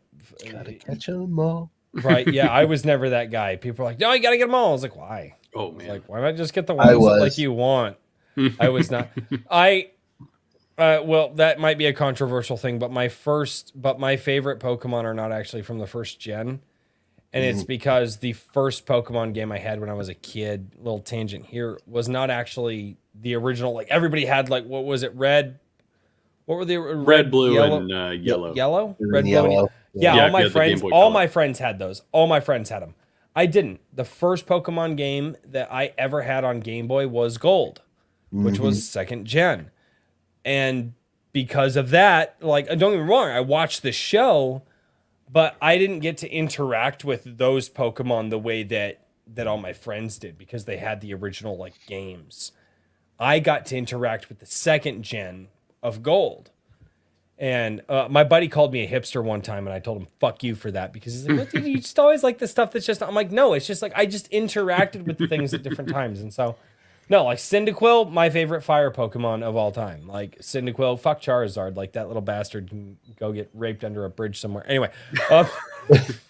catch them all. Right. Yeah. I was never that guy. People are like, no, you got to get them all. I was like, why? Oh, man. Like, why not just get the ones that like you want? I was not. Well, that might be a controversial thing, but my favorite Pokemon are not actually from the first gen. And it's because the first Pokemon game I had when I was a kid, little tangent here, was not actually the original. Like, everybody had, like, what was it? Red. What were the red, blue, yellow? And yellow. Yellow? Red, blue, yellow. Yeah, all my friends had those. All my friends had them. I didn't. The first Pokemon game that I ever had on Game Boy was Gold, which was second gen. And because of that, like, don't get me wrong, I watched the show, but I didn't get to interact with those Pokemon the way that all my friends did because they had the original like games. I got to interact with the second gen of Gold. And my buddy called me a hipster one time, and I told him, fuck you for that, because he's like, what, dude, you just always like the stuff that's just, I'm like, no, it's just like, I just interacted with the things at different times. And so, no, like Cyndaquil, my favorite fire Pokemon of all time. Like Cyndaquil, fuck Charizard, like that little bastard can go get raped under a bridge somewhere. Anyway.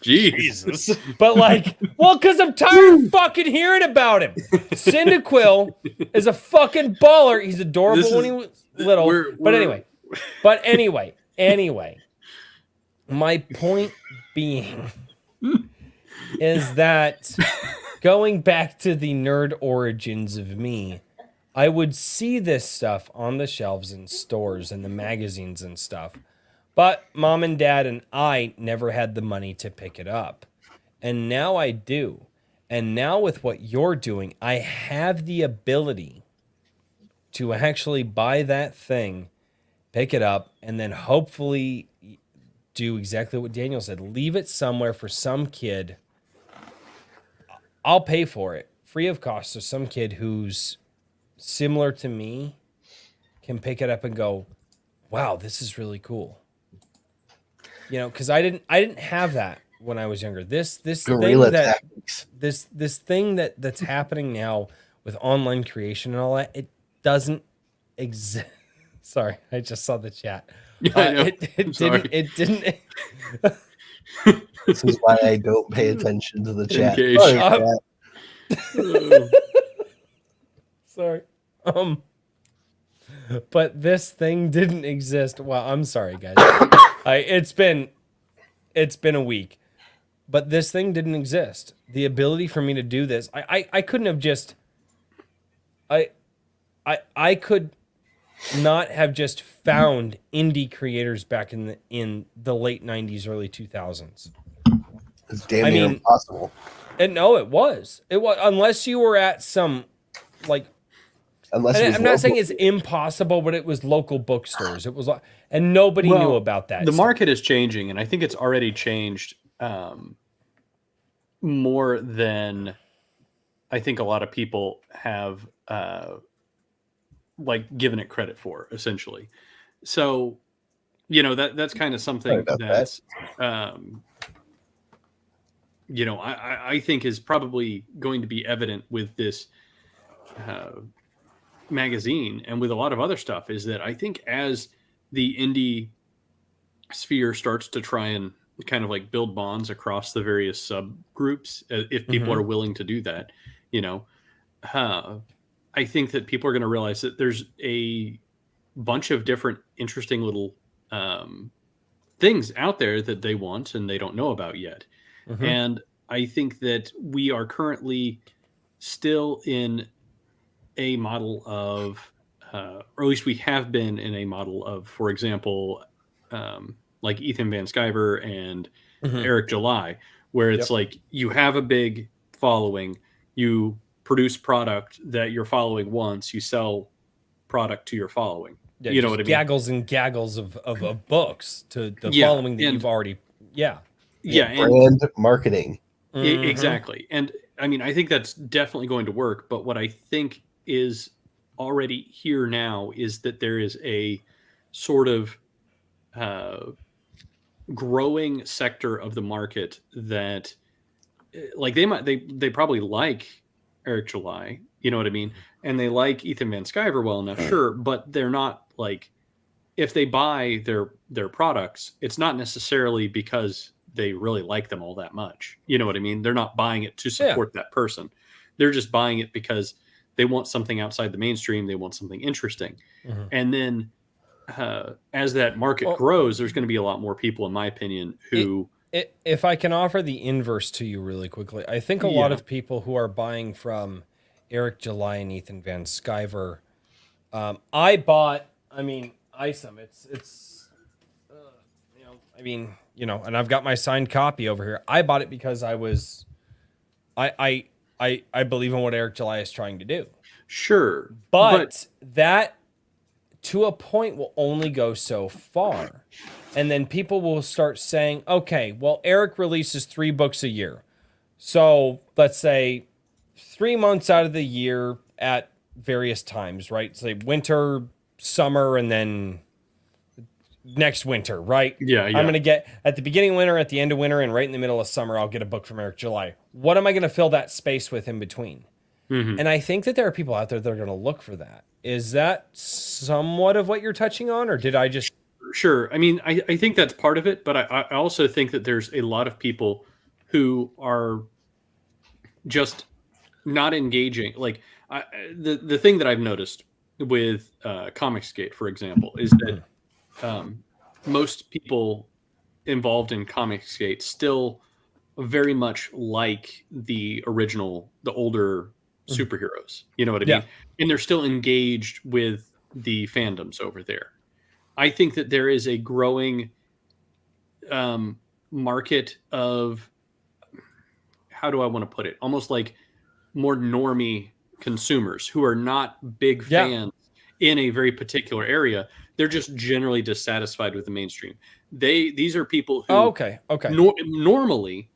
Jesus. But like, well, because I'm tired of fucking hearing about him. Cyndaquil is a fucking baller. He's adorable when he was little. But anyway, my point being is that going back to the nerd origins of me, I would see this stuff on the shelves in stores and the magazines and stuff. But mom and dad and I never had the money to pick it up. And now I do. And now with what you're doing, I have the ability to actually buy that thing, pick it up, and then hopefully do exactly what Daniel said. Leave it somewhere for some kid. I'll pay for it, free of cost. So some kid who's similar to me can pick it up and go, wow, this is really cool. You know, because I didn't have that when I was younger. This Guerrilla thing that tactics. this thing that's happening now with online creation and all that, it doesn't exist. Sorry, I just saw the chat. Yeah, I know. It didn't. This is why I don't pay attention to the chat. Engage. Sorry, Sorry. But this thing didn't exist. Well, I'm sorry, guys. It's been a week, but this thing didn't exist. The ability for me to do this, I couldn't have just. I could not have just found indie creators back in the late 90s, early 2000s. It's damn near impossible. And no, it was unless you were at some like. Unless I'm not saying it's impossible, but it was local bookstores. It was, and nobody knew about that. The market is changing, and I think it's already changed more than I think a lot of people have like given it credit for, essentially. So, you know, that's kind of something that's you know, I think is probably going to be evident with this magazine and with a lot of other stuff, is that I think as the indie sphere starts to try and kind of like build bonds across the various subgroups, if people are willing to do that, you know, I think that people are going to realize that there's a bunch of different interesting little things out there that they want and they don't know about yet. And I think that we are currently still in a model of, or at least we have been in a model of, for example, like Ethan Van Sciver and Eric July, where it's like you have a big following, you produce product that your following wants, you sell product to your following. Yeah, you know what I mean? Gaggles and gaggles of books to the following that you've already, brand marketing. Exactly. And I mean, I think that's definitely going to work. But what I think is already here now is that there is a sort of growing sector of the market that, like, they probably like Eric July, you know what I mean? And they like Ethan Van Sciver well enough, sure, but they're not like, if they buy their products, it's not necessarily because they really like them all that much. You know what I mean? They're not buying it to support that person. They're just buying it because they want something outside the mainstream. They want something interesting. And then as that market grows, there's going to be a lot more people, in my opinion, who... If I can offer the inverse to you really quickly, I think a lot of people who are buying from Eric July and Ethan Van Sciver, I bought, I mean, ISOM, it's you know, I mean, you know, and I've got my signed copy over here. I bought it because I believe in what Eric July is trying to do. Sure. But that to a point will only go so far. And then people will start saying, okay, well, Eric releases 3 books a year. So let's say 3 months out of the year at various times, right? Say winter, summer, and then next winter, right? Yeah. I'm going to get at the beginning of winter, at the end of winter, and right in the middle of summer, I'll get a book from Eric July. What am I going to fill that space with in between? Mm-hmm. And I think that there are people out there that are going to look for that. Is that somewhat of what you're touching on, or did I just... Sure. I mean, I think that's part of it, but I also think that there's a lot of people who are just not engaging. Like the thing that I've noticed with Comicsgate, for example, is that most people involved in Comicsgate still very much like the older superheroes. You know what I mean? And they're still engaged with the fandoms over there. I think that there is a growing market of, how do I want to put it? Almost like more normie consumers who are not big fans in a very particular area. They're just generally dissatisfied with the mainstream. These are people who normally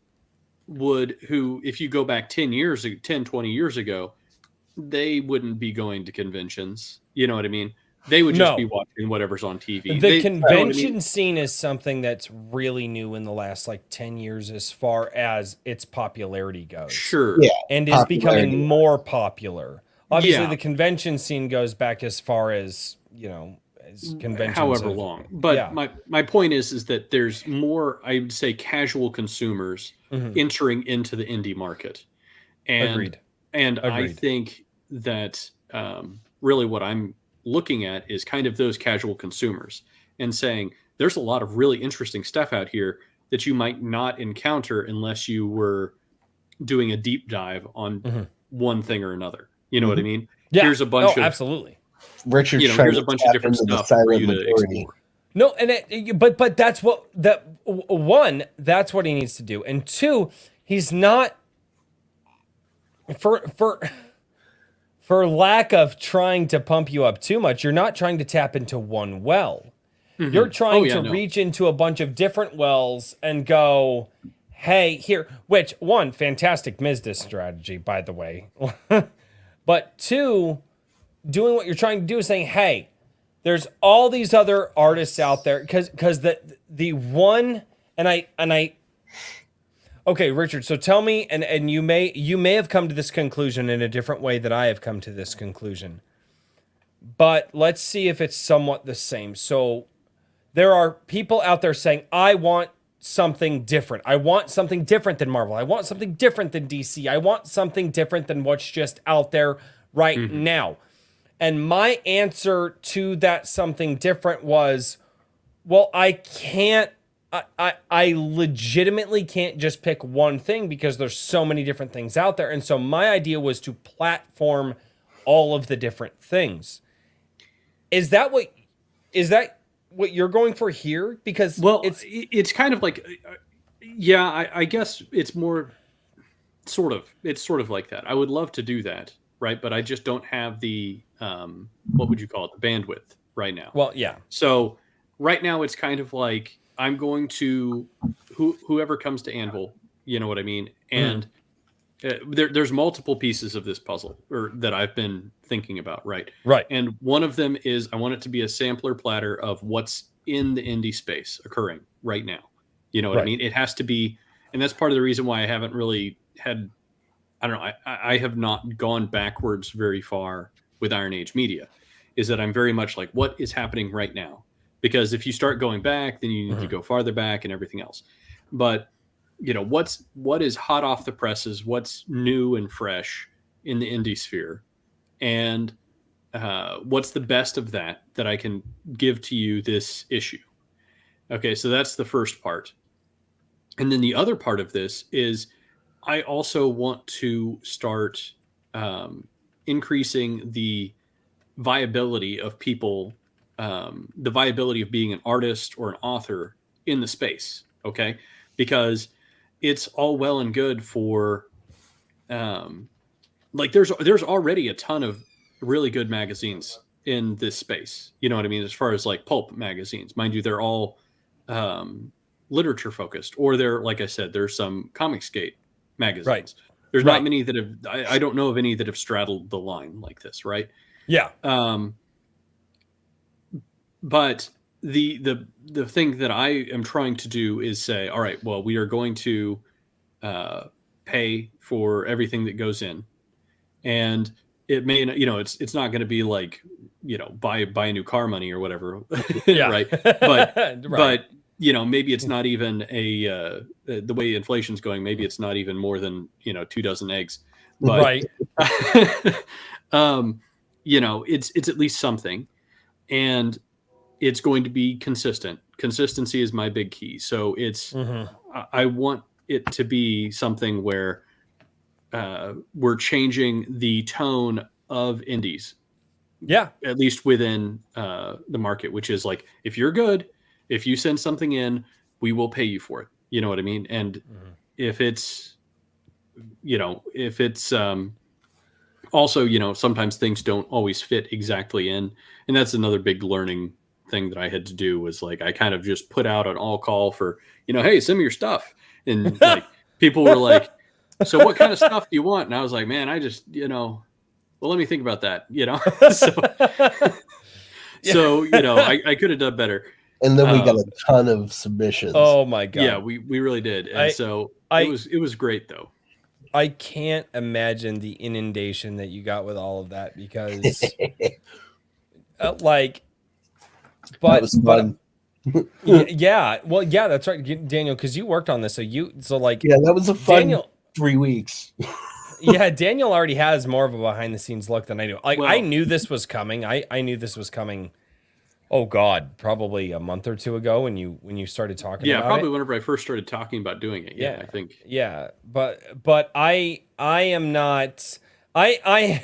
would, who, if you go back 10, 20 years ago, they wouldn't be going to conventions. You know what I mean? They would just be watching whatever's on TV. The convention scene is something that's really new in the last like 10 years as far as its popularity goes. Sure. Yeah. And is becoming more popular. Obviously, the convention scene goes back as far as, as conventions. However long. But my point is that there's more, I would say, casual consumers entering into the indie market. And, Agreed. I think that really what I'm looking at is kind of those casual consumers and saying there's a lot of really interesting stuff out here that you might not encounter unless you were doing a deep dive on one thing or another. You know what I mean? Yeah. Here's a bunch of absolutely. Richard's here's a bunch of different stuff for you to explore. No, and but that's what one, that's what he needs to do, and two, he's not for lack of trying to pump you up too much, you're not trying to tap into one well. You're trying to reach into a bunch of different wells and go, hey, here, which one, fantastic Mizda strategy, by the way. But two, doing what you're trying to do is saying, hey, there's all these other artists out there, because the one, and I okay, Richard, so tell me, and you may have come to this conclusion in a different way that I have come to this conclusion, but let's see if it's somewhat the same. So there are people out there saying, I want something different. I want something different than Marvel. I want something different than DC. I want something different than what's just out there right now. And my answer to that something different was, well, I can't, I legitimately can't just pick one thing because there's so many different things out there. And so my idea was to platform all of the different things. Is that what you're going for here? Because it's kind of like, I guess it's more it's sort of like that. I would love to do that. Right. But I just don't have the, what would you call it? The bandwidth right now. Well, yeah. So right now it's kind of like, I'm going to whoever comes to Anvil, you know what I mean? And there's multiple pieces of this puzzle that I've been thinking about. Right. Right. And one of them is I want it to be a sampler platter of what's in the indie space occurring right now. You know what I mean? It has to be. And that's part of the reason why I haven't really had, I don't know, I have not gone backwards very far with Iron Age Media, is that I'm very much like, what is happening right now? Because if you start going back, then you need to go farther back and everything else. But, what is hot off the presses, what's new and fresh in the indie sphere, and what's the best of that I can give to you this issue? Okay, so that's the first part. And then the other part of this is I also want to start increasing the viability of people, the viability of being an artist or an author in the space. Okay. Because it's all well and good for, there's already a ton of really good magazines in this space. You know what I mean? As far as like pulp magazines, mind you, they're all literature focused, or they're, like I said, there's some Comicsgate magazines. Right. There's not many that have. I don't know of any that have straddled the line like this, right? Yeah. But the thing that I am trying to do is say, all right, well, we are going to pay for everything that goes in, and it may, it's not going to be like, buy a new car money or whatever, right? But maybe it's not even the way inflation's going. Maybe it's not even more than 2 dozen eggs, but it's at least something, and it's going to be consistent. Consistency is my big key. So it's I want it to be something where we're changing the tone of indies. Yeah. At least within the market, which is like, if you're good, if you send something in, we will pay you for it. You know what I mean? And if it's, also, sometimes things don't always fit exactly in. And that's another big learning thing that I had to do, was like, I kind of just put out an all call for, hey, send me your stuff. And like, people were like, so what kind of stuff do you want? And I was like, man, I just, well, let me think about that, so I could have done better. And then we got a ton of submissions. Oh my God. Yeah, we really did. And it was great though. I can't imagine the inundation that you got with all of that, because that was fun. Yeah, well, yeah, that's right, Daniel, because you worked on this. So that was a fun 3 weeks. Yeah, Daniel already has more of a behind the scenes look than I do. I knew this was coming. I knew this was coming. Oh God, probably a month or two ago when you started talking. Yeah, about probably it. Whenever I first started talking about doing it. Yeah, I think. Yeah, but I am not. I'm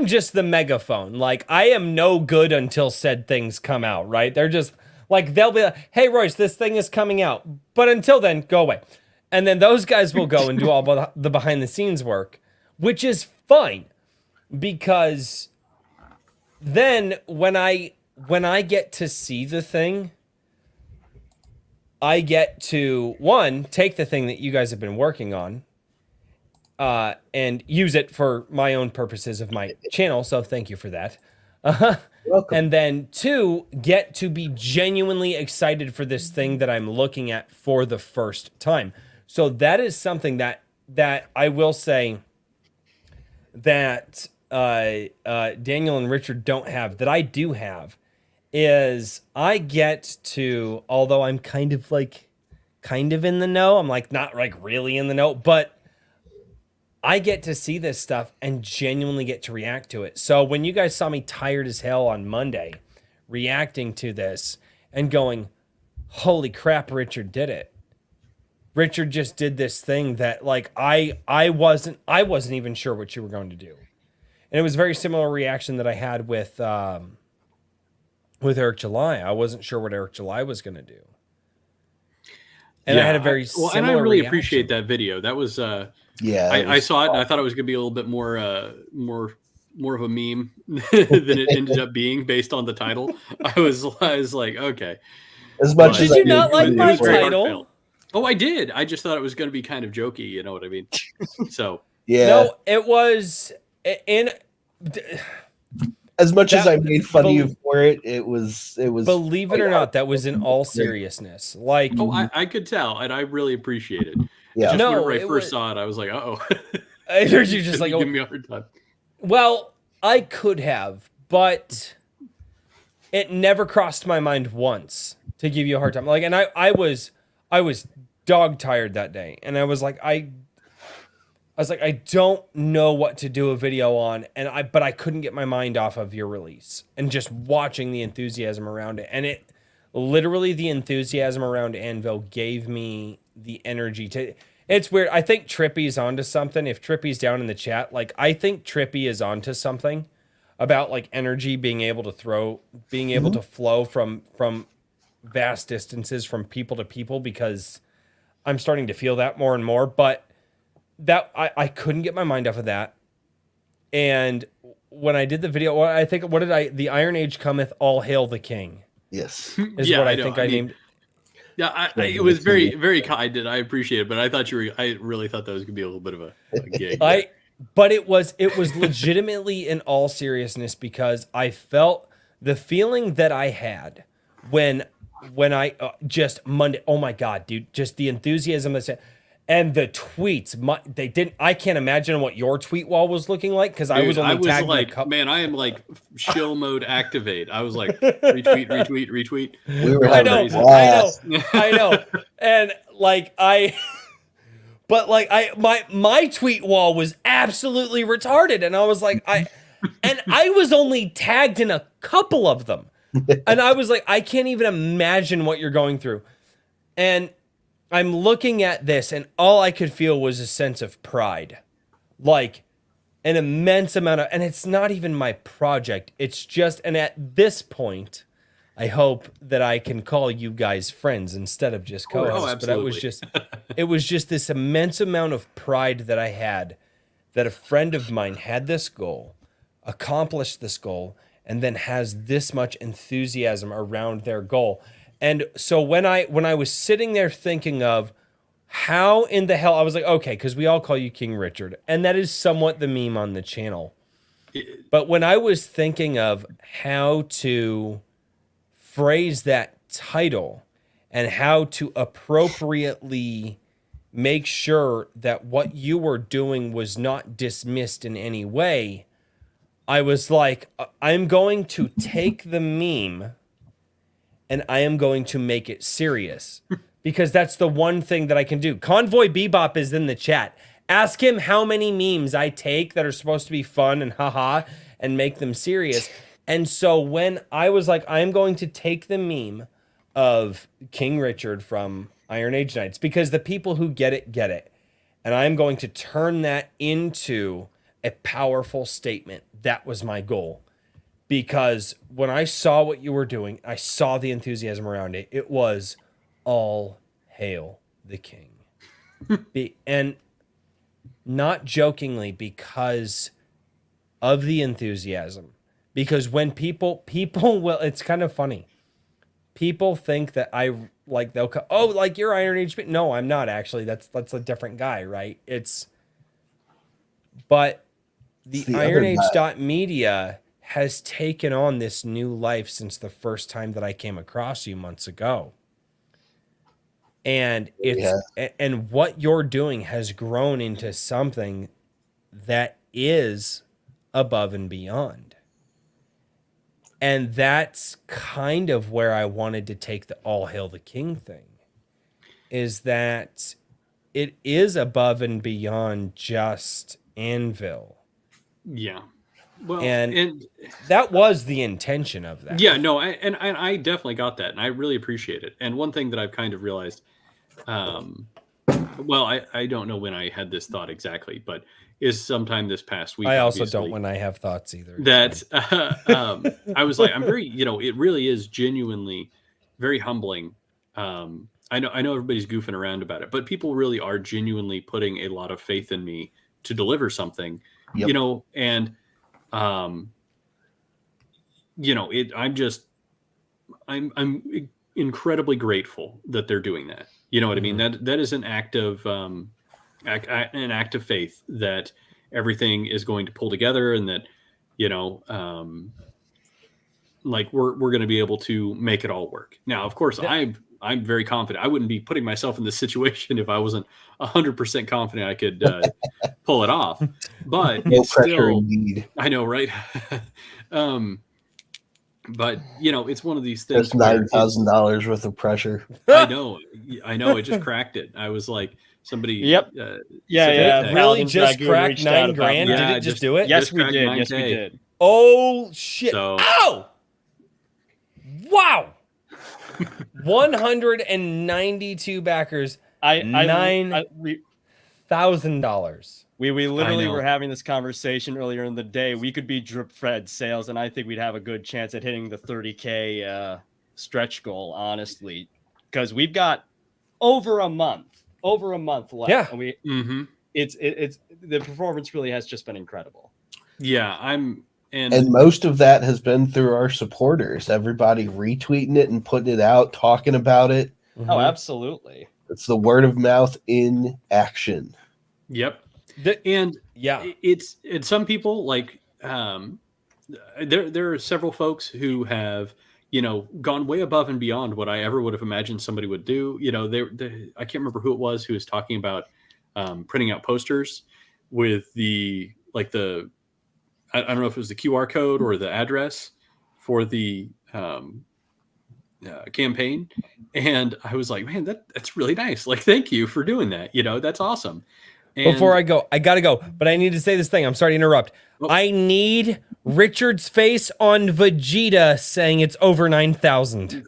just the megaphone. Like, I am no good until said things come out. Right? They're just like, they'll be like, "Hey Royce, this thing is coming out," but until then, go away. And then those guys will go and do all the behind the scenes work, which is fine, because then when I get to see the thing, I get to, one, take the thing that you guys have been working on and use it for my own purposes of my channel. So thank you for that. Welcome. And then two, get to be genuinely excited for this thing that I'm looking at for the first time. So that is something that I will say that Daniel and Richard don't have, that I do have, is I get to, although I'm kind of in the know, I'm like not like really in the know, but I get to see this stuff and genuinely get to react to it. So when you guys saw me tired as hell on Monday reacting to this and going, holy crap, Richard did it. Richard just did this thing that, like, I wasn't even sure what you were going to do. And it was a very similar reaction that I had with Eric July. I wasn't sure what Eric July was going to do. And I had a very similar and I really reaction. appreciate that video. That was I saw it and I thought it was going to be a little bit more of a meme than it ended up being based on the title. I was like, okay. As much as did you not like my title? Oh, I did. I just thought it was going to be kind of jokey. You know what I mean? So yeah. No, it was in. As much as I made fun of you for it, it was. Believe it or not, that was in all seriousness. Like, oh, I could tell, and I really appreciate it. Yeah. Just whenever I first saw it, I was like, "Uh-oh." I heard you just like, give me a hard time. Well, I could have, but it never crossed my mind once to give you a hard time. Like, and I was dog tired that day, and I was like, I don't know what to do a video on, but I couldn't get my mind off of your release and just watching the enthusiasm around it. And it literally, the enthusiasm around Anvil gave me the energy to. It's weird. I think Trippy's onto something. If Trippy's down in the chat, like, I think Trippy is onto something about, like, energy being able to flow from vast distances, from people to people, because I'm starting to feel that more and more. But that I couldn't get my mind off of that. And when I did the video, well, I think what did I? The Iron Age cometh, all hail the king. Yes. Is what I think I named. Yeah, it was very, very kind, and I appreciate it. But I thought I really thought that was gonna be a little bit of a gig. But it was legitimately in all seriousness, because I felt the feeling that I had when I just Monday. Oh my God, dude! Just the enthusiasm and the tweets. They didn't. I can't imagine what your tweet wall was looking like, because I was only tagged like, in a couple. man, I am like shill mode activate. I was like retweet. We were having a blast. I know, and like but like my tweet wall was absolutely retarded, and I was like I was only tagged in a couple of them, and I was like, I can't even imagine what you're going through, and I'm looking at this, and all I could feel was a sense of pride, like an immense amount of, and it's not even my project, it's just, and at this point, I hope that I can call you guys friends instead of just co-hosts. But it was just this immense amount of pride that I had, that a friend of mine had this goal, accomplished this goal, and then has this much enthusiasm around their goal. And so when I was sitting there thinking of how in the hell, I was like, okay, because we all call you King Richard, and that is somewhat the meme on the channel. But when I was thinking of how to phrase that title and how to appropriately make sure that what you were doing was not dismissed in any way, I was like, I'm going to take the meme and I am going to make it serious, because that's the one thing that I can do. Convoy Bebop is in the chat. Ask him how many memes I take that are supposed to be fun and haha and make them serious. And so when I was like, I'm going to take the meme of King Richard from Iron Age Knights, because the people who get it. And I'm going to turn that into a powerful statement. That was my goal. Because when I saw what you were doing, I saw the enthusiasm around it. It was all hail the king. And not jokingly, because of the enthusiasm. Because when people will, it's kind of funny. People think that they'll come, oh, like you're Iron Age. No, I'm not actually. That's a different guy, right? But the Iron Age Media has taken on this new life since the first time that I came across you months ago. And and what you're doing has grown into something that is above and beyond. And that's kind of where I wanted to take the all hail the king thing, is that it is above and beyond just Anvil. Yeah. Well, and that was the intention of that. Yeah, no, I definitely got that, and I really appreciate it. And one thing that I've kind of realized, well, I don't know when I had this thought exactly, but is sometime this past week. I also don't when I have thoughts either. That I was like, I'm very, it really is genuinely very humbling. I know everybody's goofing around about it, but people really are genuinely putting a lot of faith in me to deliver something, and I'm incredibly grateful that they're doing that. You know what I mean? That is an act of faith that everything is going to pull together, and that like we're going to be able to make it all work. Now, of course, I'm very confident. I wouldn't be putting myself in this situation if I wasn't 100% confident I could pull it off. But no it's pressure still, indeed. I know, right? But it's one of these things. That's $9,000 worth of pressure. I know. It just cracked it. I was like, somebody. Yep. Really, just cracked $9,000? Did it just do it? Yes, we did. Yes, we did. Oh shit! Ow! Wow. 192 backers. $9,000. We literally were having this conversation earlier in the day. We could be drip fed sales, and I think we'd have a good chance at hitting the 30K stretch goal, honestly, because we've got over a month left. Yeah, and it's the performance really has just been incredible. Yeah, I'm And most of that has been through our supporters. Everybody retweeting it and putting it out, talking about it. Oh, absolutely. It's the word of mouth in action. Yep. Yeah. It's some people like there are several folks who have, you know, gone way above and beyond what I ever would have imagined somebody would do. You know, I can't remember who it was who was talking about printing out posters with the I don't know if it was the QR code or the address for the campaign. And I was like, man, that's really nice. Like, thank you for doing that. You know, that's awesome. And before I go, I gotta go, but I need to say this thing. I'm sorry to interrupt. I need Richard's face on Vegeta saying it's over 9,000.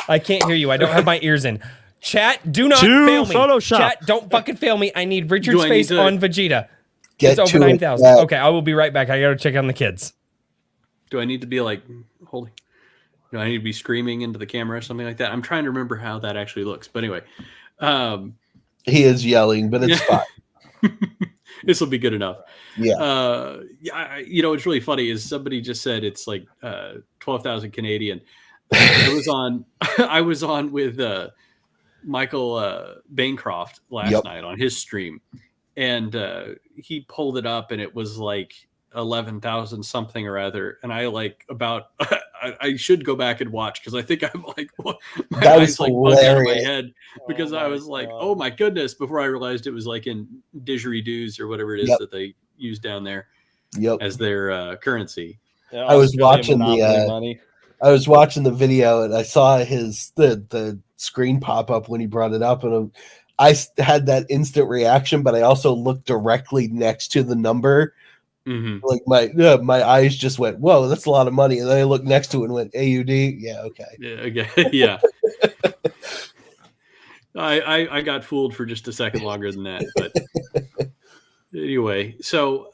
I can't hear you. I don't have my ears in. Chat, do not fail me. Photoshop. Chat, don't fucking fail me. I need Richard's face on Vegeta. It's over 9,000. Okay, I will be right back. I gotta check on the kids. Do I need to be like holding? Do I need to be screaming into the camera or something like that? I'm trying to remember how that actually looks. But anyway, he is yelling, but it's fine. This will be good enough. Yeah. You know, what's really funny is somebody just said it's like 12,000 Canadian. I was on with Michael Bancroft last night on his stream, and he pulled it up, and it was like 11,000 something or other. And I should go back and watch because I think I'm like, my eyes like bugged out of my head because I was like, oh my goodness, before I realized it was like in didgeridoos or whatever it is that they use down there as their currency. I was watching I was watching the video and I saw the screen pop up when he brought it up, and I had that instant reaction, but I also looked directly next to the number. Mm-hmm. Like my eyes just went, whoa, that's a lot of money. And then I looked next to it and went, AUD? Yeah, okay. Yeah. I got fooled for just a second longer than that. But anyway, so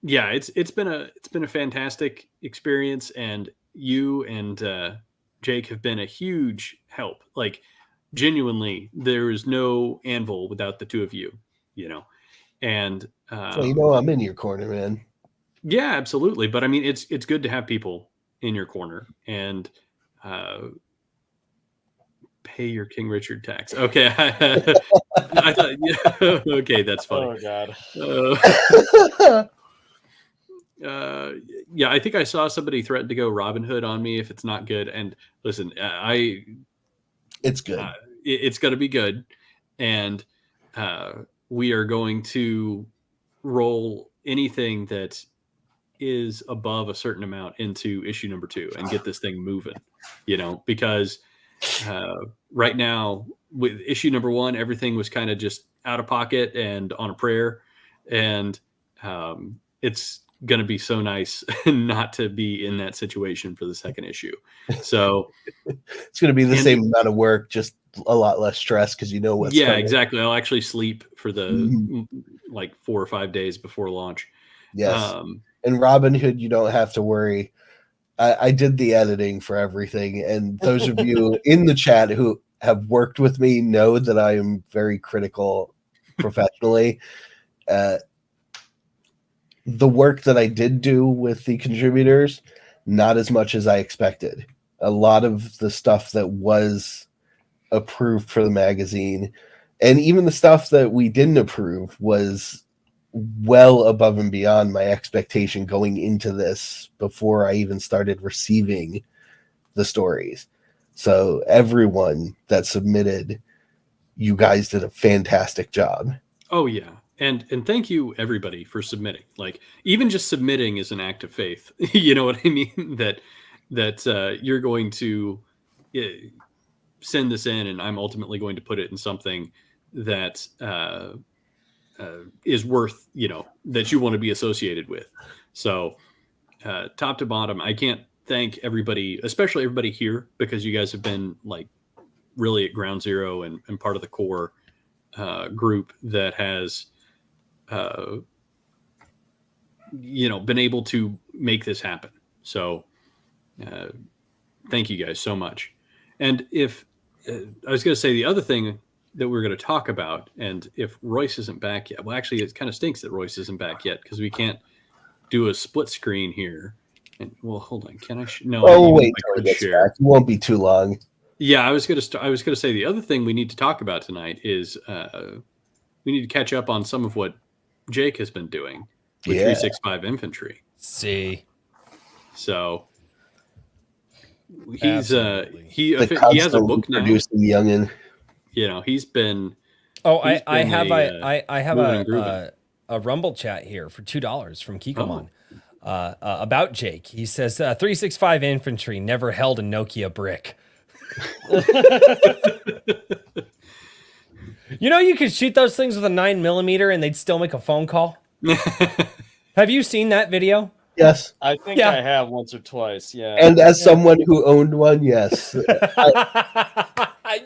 yeah, it's been a fantastic experience, and you and Jake have been a huge help. Like, genuinely, there is no Anvil without the two of you, you know. And well, you know, I'm in your corner, man. Yeah, absolutely. But I mean, it's good to have people in your corner and pay your King Richard tax. Okay. I thought, yeah, okay, that's funny. Oh God. Yeah, I think I saw somebody threaten to go Robin Hood on me if it's not good. And listen, it's good. It's going to be good, and we are going to roll anything that is above a certain amount into issue number 2 and get this thing moving, you know, because right now with issue number 1, everything was kind of just out of pocket and on a prayer. And it's going to be so nice not to be in that situation for the second issue. So it's going to be the same amount of work, just a lot less stress because you know what's coming. Exactly. I'll actually sleep for the like 4 or 5 days before launch. Yes. And Robin Hood, you don't have to worry. I did the editing for everything, and those of you in the chat who have worked with me know that I am very critical professionally. The work that I did do with the contributors, not as much as I expected. A lot of the stuff that was approved for the magazine, and even the stuff that we didn't approve, was well above and beyond my expectation going into this before I even started receiving the stories. So everyone that submitted, you guys did a fantastic job. Oh yeah. And thank you everybody for submitting. Like, even just submitting is an act of faith. You know what I mean? That you're going to send this in, and I'm ultimately going to put it in something that is worth, you know, that you want to be associated with. So top to bottom, I can't thank everybody, especially everybody here, because you guys have been like really at ground zero and part of the core group that has you know, been able to make this happen. So thank you guys so much. And if I was going to say the other thing that we're going to talk about, and if Royce isn't back yet, well, actually, it kind of stinks that Royce isn't back yet because we can't do a split screen here. And well, hold on. Can I? No. Oh, even wait if I till he could gets share. back. It won't be too long. Yeah, I was gonna say the other thing we need to talk about tonight is we need to catch up on some of what Jake has been doing with 365 Infantry. See, so he's Absolutely. he has a book now. Producing youngin. You know, he's been. Oh, he's I been have moving and grooving. a Rumble chat here for $2 from Kikomon about Jake. He says 365 Infantry never held a Nokia brick. You know, you could shoot those things with a 9mm and they'd still make a phone call. Have you seen that video? Yes. I think I have once or twice. Yeah. And as someone who owned one, yes.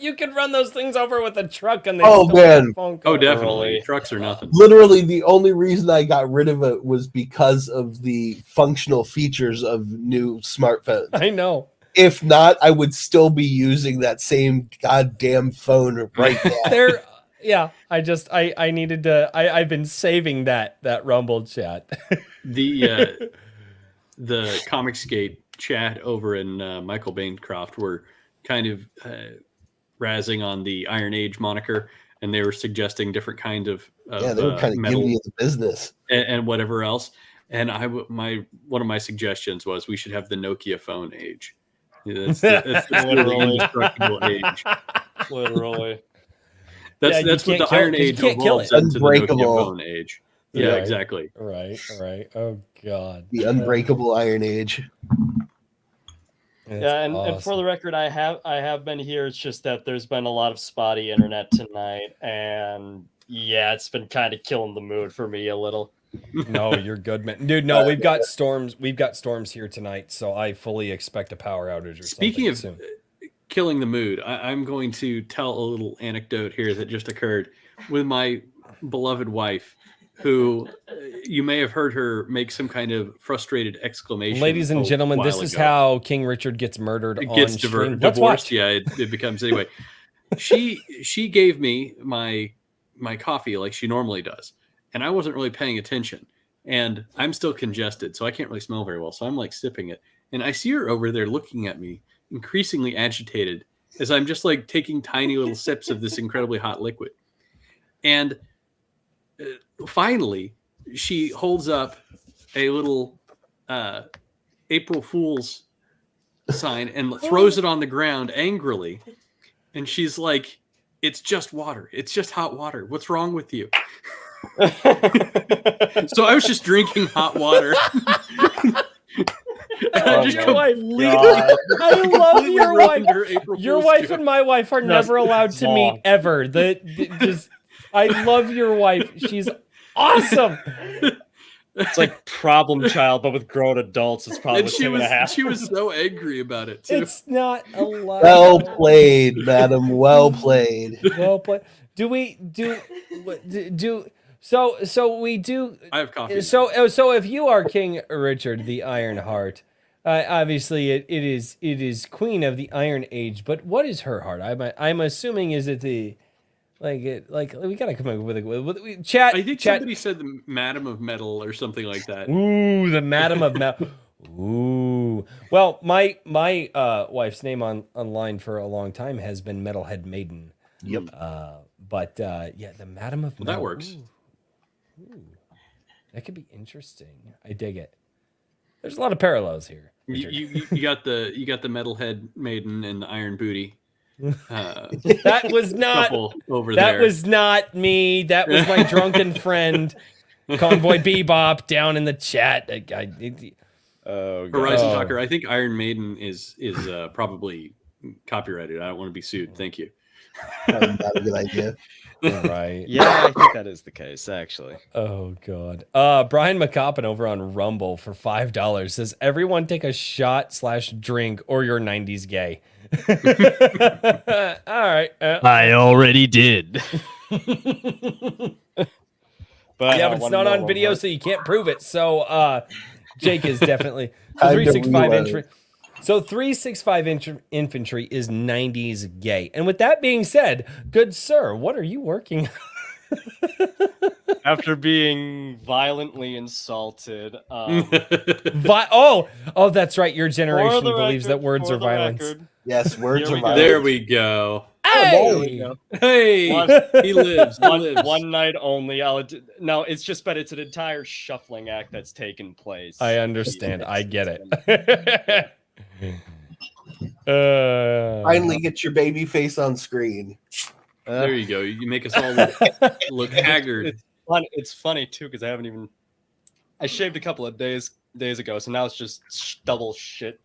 You could run those things over with a truck and they Oh, still man. make a phone call. Oh, definitely. Trucks are nothing. Literally, the only reason I got rid of it was because of the functional features of new smartphones. I know. If not, I would still be using that same goddamn phone right now. I needed to. I've been saving that Rumble chat. The Comicsgate chat over in Michael Bancroft were kind of razzing on the Iron Age moniker, and they were suggesting different kinds of they were kind of giving you the business and whatever else. And one of my suggestions was we should have the Nokia phone age. That's the indestructible age. Literally. That's what the Iron Age evolves into the Nokia phone age. Yeah, right. Exactly. Right. Oh God. The unbreakable Iron Age. That's and for the record, I have been here. It's just that there's been a lot of spotty internet tonight, and it's been kind of killing the mood for me a little. No, you're good, man. Dude, no, we've got storms. We've got storms here tonight, so I fully expect a power outage. Speaking of soon. killing the mood, I'm going to tell a little anecdote here that just occurred with my beloved wife, who you may have heard her make some kind of frustrated exclamation. Ladies and gentlemen, this is how King Richard gets murdered. Gets divorced. Yeah, it becomes anyway. She gave me my coffee like she normally does. And I wasn't really paying attention, and I'm still congested, so I can't really smell very well. So I'm like sipping it, and I see her over there looking at me, increasingly agitated, as I'm just like taking tiny little sips of this incredibly hot liquid. And finally, she holds up a little April Fool's sign and throws it on the ground angrily. And she's like, "It's just water. It's just hot water. What's wrong with you?" So I was just drinking hot water. I love your wife. Your wife and my wife are never allowed to meet ever. I love your wife. She's awesome. It's like Problem Child, but with grown adults. It's probably she was so angry about it too. It's not allowed. Well played, madam. Well played. Well played. So we do. I have coffee. So if you are King Richard the Iron Heart, obviously it is Queen of the Iron Age. But what is her heart? I'm assuming is it the like we gotta come up with chat. I think somebody said the Madam of Metal or something like that. Ooh, the Madam of Metal. Ooh. Well, my wife's name online for a long time has been Metalhead Maiden. Yep. But the Madam of Metal. That works. Ooh. That could be interesting. I dig it. There's a lot of parallels here. You got the Metalhead Maiden and the Iron Booty. That was not over that there. was not me. That was my drunken friend, Convoy Bebop, down in the chat. Horizon Talker. I think Iron Maiden is probably copyrighted. I don't want to be sued. Thank you. Not a good idea. Right. Yeah, I think that is the case, actually. Oh God. Brian McCoppin over on Rumble for $5 says, "Everyone take a shot/drink or you're 90s gay." All right. I already did. But it's not on video, so you can't prove it. So Jake is definitely 365 infantry. So 365 infantry is 90s gay. And with that being said, good sir, what are you working After being violently insulted, Oh, that's right. Your generation believes that words are violence. Yes, words Here are we go. violence. There we go. There we go. Hey, he lives. He lives. One night only. No, it's just, but it's an entire shuffling act that's taken place. I understand. I get it. Finally get your baby face on screen. There you go. You make us all look haggard. It's funny too because I shaved a couple of days ago, so now it's just double shit.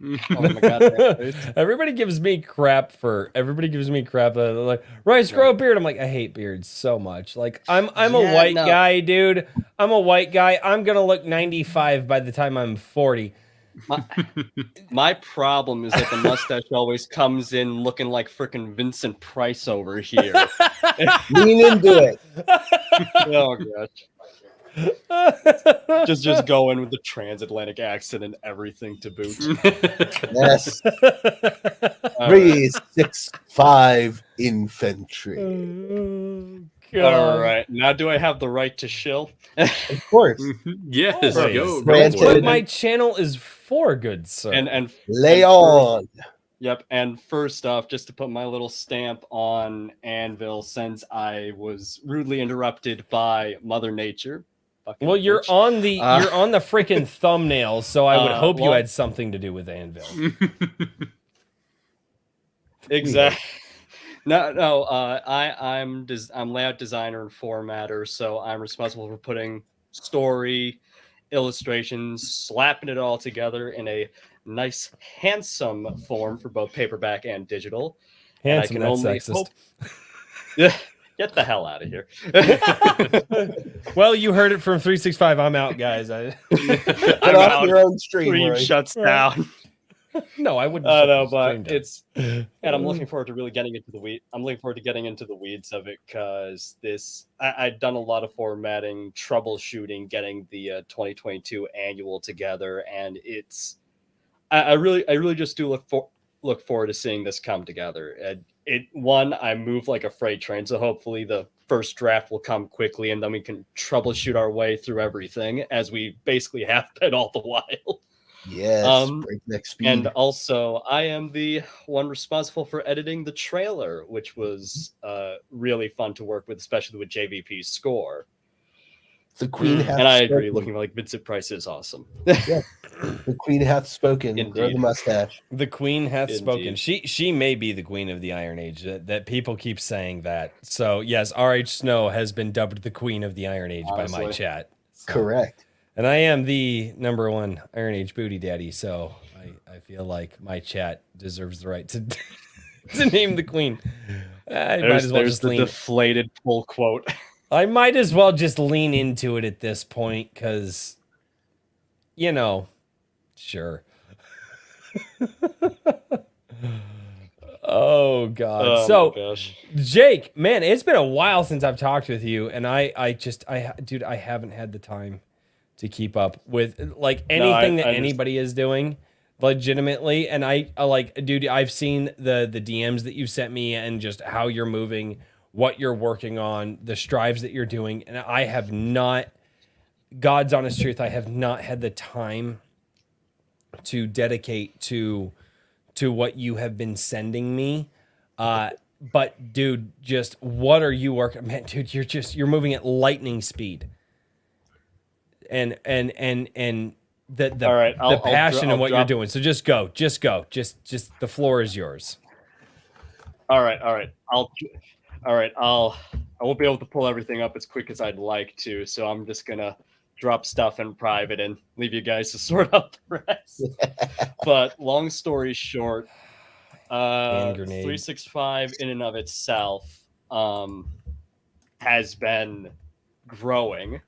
Oh my god! Everybody gives me crap. Like, Rice, grow a beard. I'm like, I hate beards so much. Like, I'm a white guy, dude. I'm a white guy. I'm gonna look 95 by the time I'm 40. My problem is that the mustache always comes in looking like freaking Vincent Price over here. Lean into it. Oh gosh. just go in with the transatlantic accent and everything to boot. Yes. 365 infantry. All right. Now, do I have the right to shill? Of course. Yes. Right. Go. Granted. For What it. my channel is for, good sir. And Lay on. Yep. And first off, just to put my little stamp on Anvil, since I was rudely interrupted by Mother Nature. Well, you're on the freaking thumbnail, so I would hope you well- had something to do with Anvil. Exactly. No. I'm layout designer and formatter, so I'm responsible for putting story, illustrations, slapping it all together in a nice, handsome form for both paperback and digital. Handsome, and I can that's only sexist. Get the hell out of here. Well, you heard it from 365. I'm out, guys. Get off your own stream. Stream Roy. shuts down. No, I wouldn't. I shut know, the but stream down. it's, and I'm looking forward to really getting into the weed. I'm looking forward to getting into the weeds of it because I'd done a lot of formatting, troubleshooting, getting the 2022 annual together, and I really just do look forward to seeing this come together. I move like a freight train, so hopefully the first draft will come quickly, and then we can troubleshoot our way through everything as we basically have been all the while. Yes, breakneck speed. And also, I am the one responsible for editing the trailer, which was really fun to work with, especially with JVP's score. The Queen hath And I agree, spoken. looking like Vincent Price is awesome. The Queen hath spoken. Grow the Indeed. mustache. The queen hath Indeed. spoken. She may be the queen of the Iron Age. That people keep saying that. So yes, R.H. Snow has been dubbed the queen of the Iron Age by my Honestly. chat. So- Correct. And I am the #1 Iron Age booty daddy. So I feel like my chat deserves the right to to name the queen. I might as well There's just the lean. deflated pull quote. I might as well just lean into it at this point because, sure. Oh God! Oh, So, my gosh. Jake, man, it's been a while since I've talked with you, and I haven't had the time to keep up with like anything that I just- anybody is doing, legitimately. And dude, I've seen the DMs that you've sent me and just how you're moving, what you're working on, the strives that you're doing, and I have not. God's honest truth, I have not had the time to dedicate to what you have been sending me. But dude, just what are you working? Man, dude, you're moving at lightning speed. And the All right, the passion I'll in what you're drop- doing. So just go. Just the floor is yours. All right. I won't be able to pull everything up as quick as I'd like to, so I'm just gonna drop stuff in private and leave you guys to sort out the rest. But long story short, Hand grenade. 365 in and of itself has been growing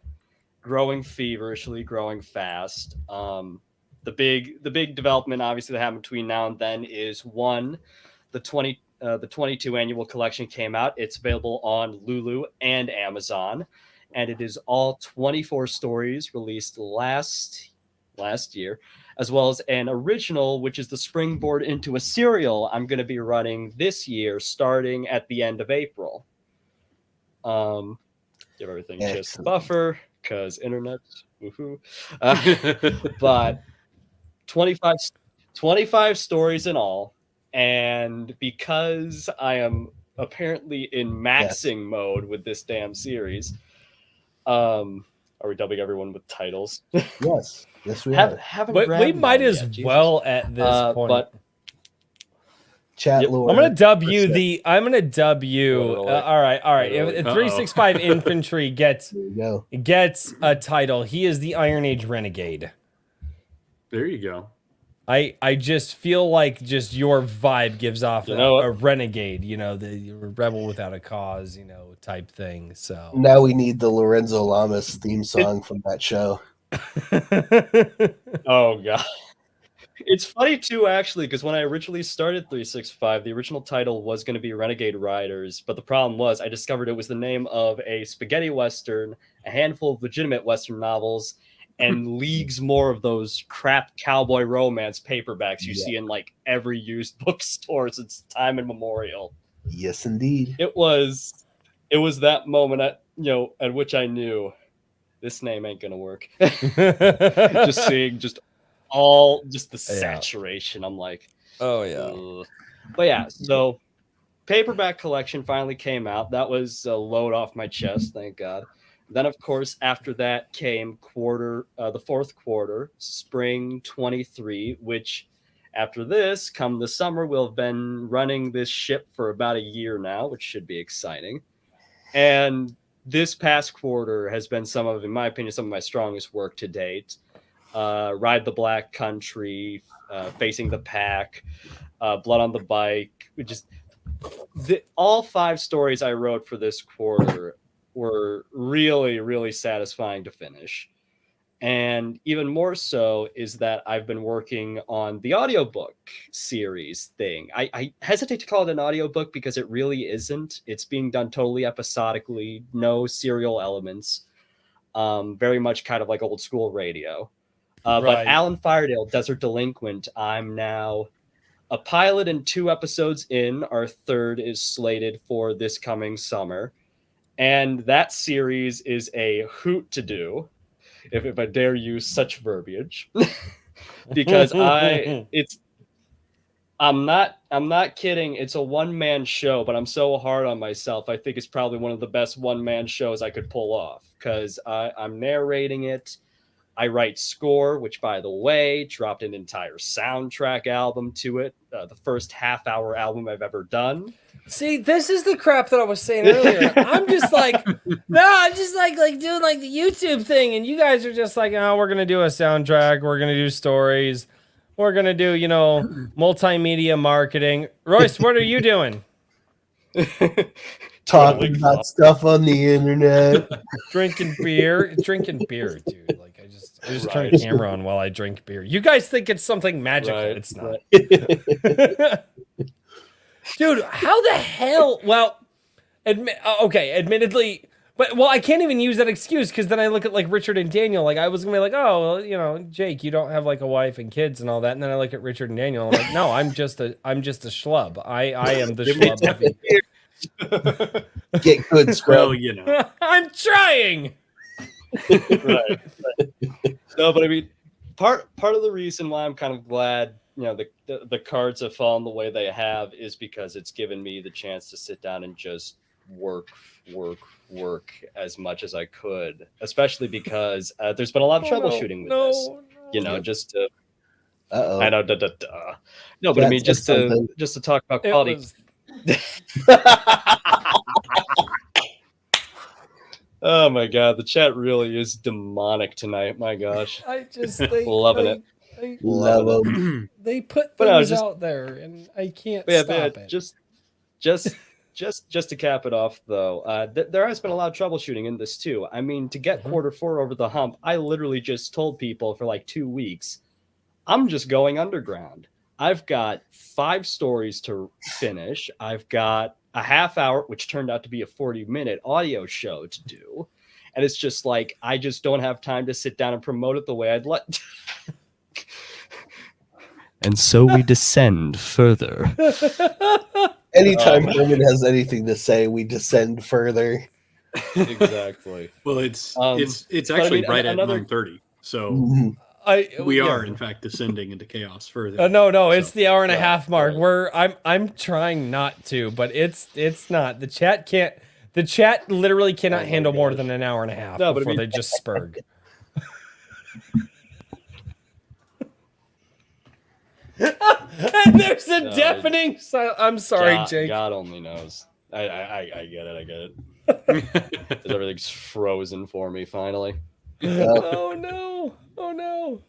feverishly, growing fast. The big development, obviously, that happened between now and then is one, the 22 annual collection came out. It's available on Lulu and Amazon, and it is all 24 stories released last year, as well as an original, which is the springboard into a serial I'm going to be running this year, starting at the end of April. Give everything Excellent. just a buffer because internet. Woohoo. But 25 stories in all. And because I am apparently in maxing mode with this damn series, are we dubbing everyone with titles? Yes, we are. Haven't But we grabbed might mine as yet, Jesus. well at this point. But Chat Yep. lore. I'm gonna dub you the. I'm gonna dub you. Literally. All right. Literally. If 365 Infantry There you go. gets a title, he is the Iron Age Renegade. There you go. I just feel like just your vibe gives off You know what? a renegade, the rebel without a cause, type thing. So Now we need the Lorenzo Lamas theme song from that show. oh god. It's funny too, actually, because when I originally started 365, the original title was going to be Renegade Riders, but the problem was I discovered it was the name of a spaghetti western, a handful of legitimate western novels, and leagues more of those crap cowboy romance paperbacks you see in like every used bookstore since time immemorial. Yes, indeed. It was that moment at which I knew this name ain't gonna work. Just seeing the saturation. I'm like, oh yeah. ugh. But yeah, so paperback collection finally came out. That was a load off my chest, thank God. Then, of course, after that came the fourth quarter, spring 23, which after this, come the summer, we'll have been running this ship for about a year now, which should be exciting. And this past quarter has been in my opinion, some of my strongest work to date. Ride the Black Country, Facing the Pack, Blood on the Bike. All 5 stories I wrote for this quarter were really, really satisfying to finish. And even more so is that I've been working on the audiobook series thing. I hesitate to call it an audiobook because it really isn't. It's being done totally episodically, no serial elements. Very much kind of like old school radio. But Alan Firedale, Desert Delinquent, I'm now a pilot and 2 episodes in. Our 3rd is slated for this coming summer. And that series is a hoot to do, if I dare use such verbiage. Because I'm not kidding. It's a one-man show, but I'm so hard on myself. I think it's probably one of the best one-man shows I could pull off because I'm narrating it. I write score, which, by the way, dropped an entire soundtrack album to it. The first half-hour album I've ever done. See, this is the crap that I was saying earlier. I'm just like, no, I'm just like doing like the YouTube thing, and you guys are just like, oh, we're gonna do a soundtrack, we're gonna do stories, we're gonna do, multimedia marketing. Royce, what are you doing? Talking about stuff on the internet. Drinking beer, dude. Like I just turn the camera on while I drink beer. You guys think it's something magical? Right, it's not. Dude, how the hell? Well, admittedly, but I can't even use that excuse because then I look at like Richard and Daniel. Like I was gonna be like, oh, well, Jake, you don't have like a wife and kids and all that. And then I look at Richard and Daniel. And I'm like, no, I'm just a schlub. I am the schlub. Get good, scrub. Well, I'm trying. Right. No, but I mean, part of the reason why I'm kind of glad the cards have fallen the way they have is because it's given me the chance to sit down and just work as much as I could, especially because there's been a lot of troubleshooting with this. Just to I know no, but I mean just to talk about quality. Oh my god, the chat really is demonic tonight. My gosh. I just loving it. Love them. They put things out there, and I can't stop it. Just to cap it off, though, there has been a lot of troubleshooting in this too. I mean, to get quarter 4 over the hump, I literally just told people for like 2 weeks, I'm just going underground. I've got 5 stories to finish. I've got a half hour, which turned out to be a 40-minute audio show to do. And it's just like, I just don't have time to sit down and promote it the way I'd like. And so we descend further. Anytime Herman has anything to say, we descend further. Exactly. Well, it's but I actually mean, right at another 9:30, so Mhm. we yeah. are in fact descending into chaos further. No, it's So, the hour and a Right, half mark. right. Where I'm trying not to, but it's not. The chat can't. The chat literally cannot Oh my handle more gosh. than an hour and a half No, but I before mean- they just spurg. And there's a No, deafening. I'm sorry, God, Jake. God only knows. I get it. I get it. 'Cause everything's frozen for me finally. Oh no! Oh no!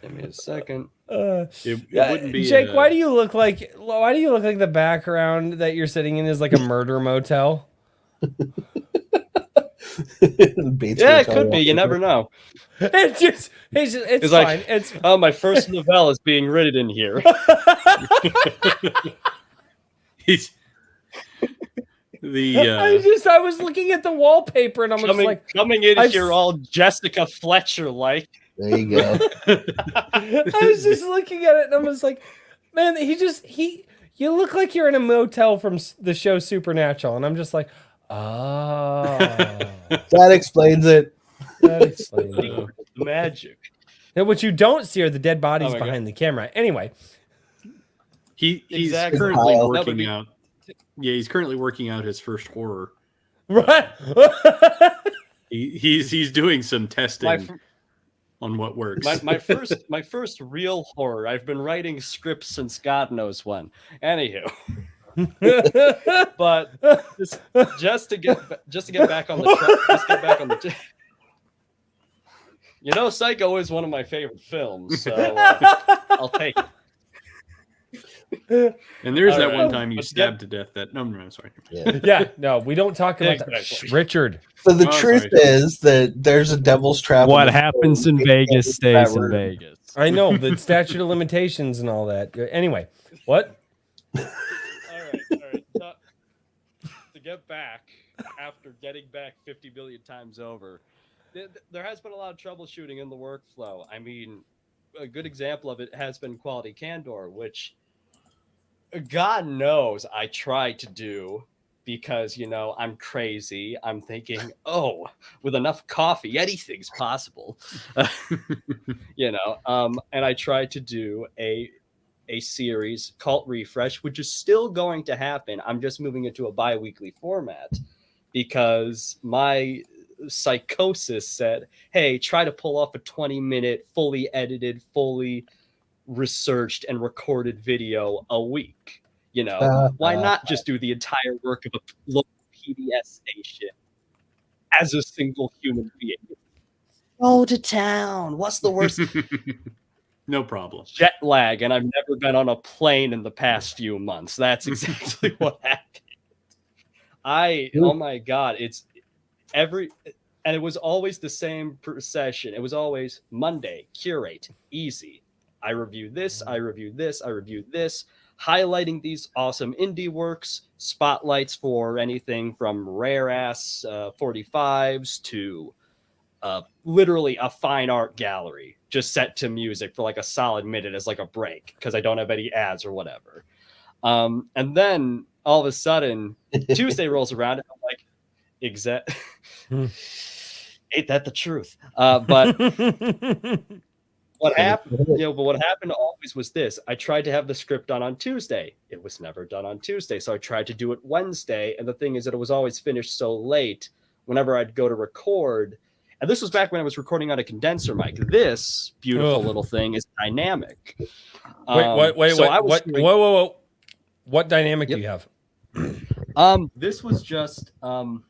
Give me a second. it wouldn't be Jake, why do you look like the background that you're sitting in is like a murder motel? Bates Yeah, it Motel could be. You never know. It's It's fine. like- It's Oh, my first novella is being written in here. He's the I was looking at the wallpaper and I'm just like, coming in I've here s- all Jessica Fletcher like. There you go. I was just looking at it and I was like, man, you look like you're in a motel from the show Supernatural, and I'm just like, oh, That explains it. that explains it. Magic. And what you don't see are the dead bodies Oh my behind the camera. Anyway, he's Exactly. currently Kyle. working That would be- out. Yeah, he's currently working out his first horror. right? He's doing some testing My, fir- on what works. my first real horror. I've been writing scripts since God knows when. Anywho, but just to get back on the you know, Psycho is one of my favorite films, so I'll take it. And there's All that right. one time you Let's stabbed to death that no, sorry. Yeah. Yeah, no, we don't talk about that. Exactly. Shh, Richard. So the Oh, truth sorry. is that there's a devil's trap. What the happens in film. Vegas That stays in word. Vegas. I know the statute of limitations and all that. Anyway, what? All right. To get back, after getting back 50 billion times over, there has been a lot of troubleshooting in the workflow. I mean, a good example of it has been quality candor, which God knows I tried to do because, you know, I'm crazy. I'm thinking, oh, with enough coffee, anything's possible. You know, and I tried to do a series, Cult Refresh, which is still going to happen. I'm just moving it to a bi-weekly format because my psychosis said, hey, try to pull off a 20-minute, fully edited, fully researched and recorded video a week. You know, why not just do the entire work of a local PBS station as a single human being? Go to town. What's the worst? No problem. Jet lag, and I've never been on a plane in the past few months. That's exactly what happened. Oh my God, it's and it was always the same procession. It was always Monday, curate, easy. I review this, I review this, I review this, highlighting these awesome indie works, spotlights for anything from rare ass 45s to literally a fine art gallery just set to music for like a solid minute as like a break because I don't have any ads or whatever. And then all of a sudden Tuesday rolls around and I'm like, ain't that the truth? But what happened, but what happened always was this. I tried to have the script done on Tuesday. It was never done on Tuesday. So I tried to do it Wednesday. And the thing is that it was always finished so late whenever I'd go to record. And this was back when I was recording on a condenser mic. This beautiful little thing is dynamic. Wait. Whoa. What dynamic do you have? This was just the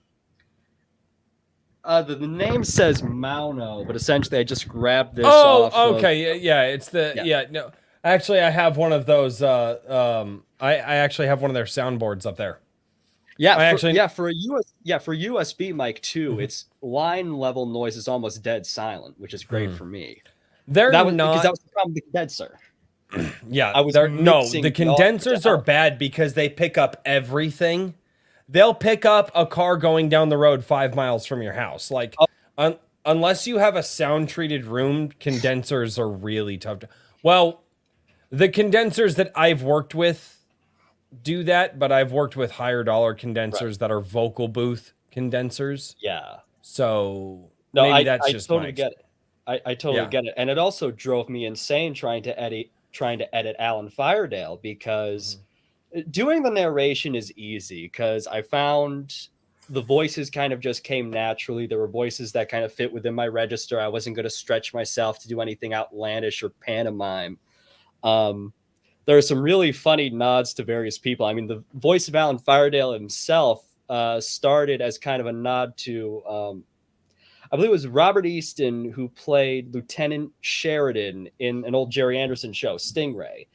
name says Mauno, but essentially I just grabbed this. Okay, yeah. It's no. Actually, I have one of those. I actually have one of their soundboards up there. Yeah, for USB mic too, its line level noise is almost dead silent, which is great for me. Because that was the problem with the condenser. Yeah, the the condensers are bad because they pick up everything. They'll pick up a car going down the road 5 miles from your house. Like, unless you have a sound treated room, condensers are really tough. Well, the condensers that I've worked with do that, but I've worked with higher dollar condensers that are vocal booth condensers. Yeah. So No, maybe that's I just totally my get it. I totally get it. And it also drove me insane trying to edit Alan Firedale because doing the narration is easy because I found the voices kind of just came naturally. There were voices that kind of fit within my register. I wasn't going to stretch myself to do anything outlandish or pantomime. There are some really funny nods to various people. I mean, the voice of Alan Firedale himself started as kind of a nod to, I believe it was Robert Easton who played Lieutenant Sheridan in an old Jerry Anderson show, Stingray.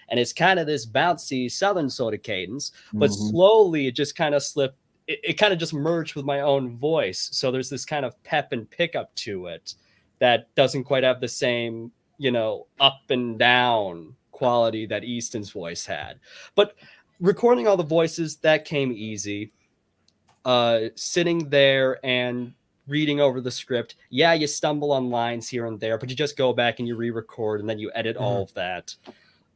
And it's kind of this bouncy Southern sort of cadence, but slowly it just kind of slipped. It kind of just merged with my own voice. So there's this kind of pep and pickup to it that doesn't quite have the same, up and down quality that Easton's voice had. But recording all the voices, that came easy. Sitting there and reading over the script, yeah, you stumble on lines here and there, but you just go back and you re-record and then you edit all of that.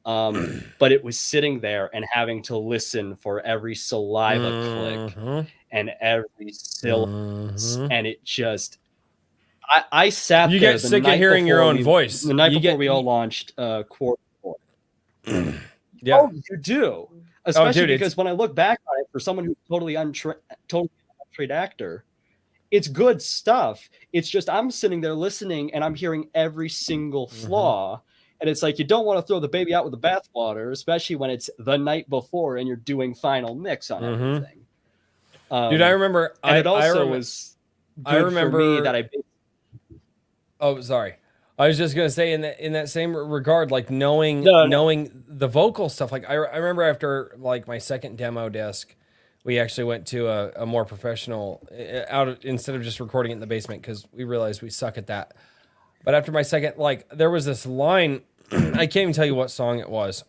But it was sitting there and having to listen for every saliva click and every syllable, and it just I sat you there get sick of hearing your own voice the night before we all launched Quarter. Yeah. Oh, you do. Especially because when I look back on it, for someone who's totally untrained actor, it's good stuff. It's just I'm sitting there listening and I'm hearing every single flaw. And it's like you don't want to throw the baby out with the bathwater, especially when it's the night before and you're doing final mix on everything. Dude, I remember. And it also was good for me that I. Oh, sorry. I was just gonna say in that same regard, like knowing the vocal stuff. Like I remember after like my second demo disc, we actually went to a more professional instead of just recording it in the basement because we realized we suck at that. But after my second, like there was this line, I can't even tell you what song it was.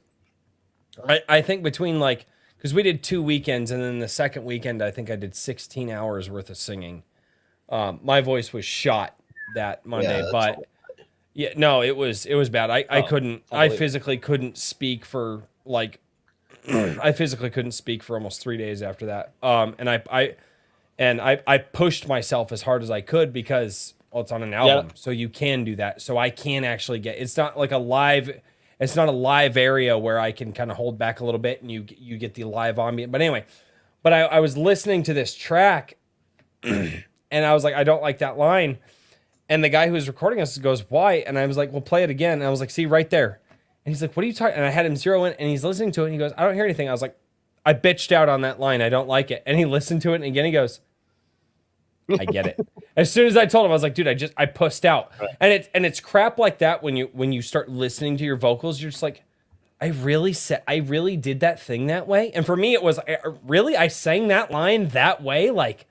I think between like because we did 2 weekends and then the second weekend I think I did 16 hours worth of singing. My voice was shot that Monday, but. Yeah, no, it was bad. I couldn't. I physically couldn't speak for like. I physically couldn't speak for almost 3 days after that. And I pushed myself as hard as I could because it's on an album, so you can do that. So I can actually get. It's not like a live. It's not a live area where I can kind of hold back a little bit and you get the live ambient. But anyway, I was listening to this track, and I was like, I don't like that line. And the guy who was recording us goes, why? And I was like, well, play it again. And I was like, see, right there. And he's like, what are you talking? And I had him zero in, and he's listening to it, and he goes, I don't hear anything. I was like, I bitched out on that line. I don't like it. And he listened to it, and again, he goes, I get it. As soon as I told him, I was like, dude, I pussed out. Right. And it's crap like that when you start listening to your vocals, you're just like, I really did that thing that way. And for me, it was, really? I sang that line that way? Like,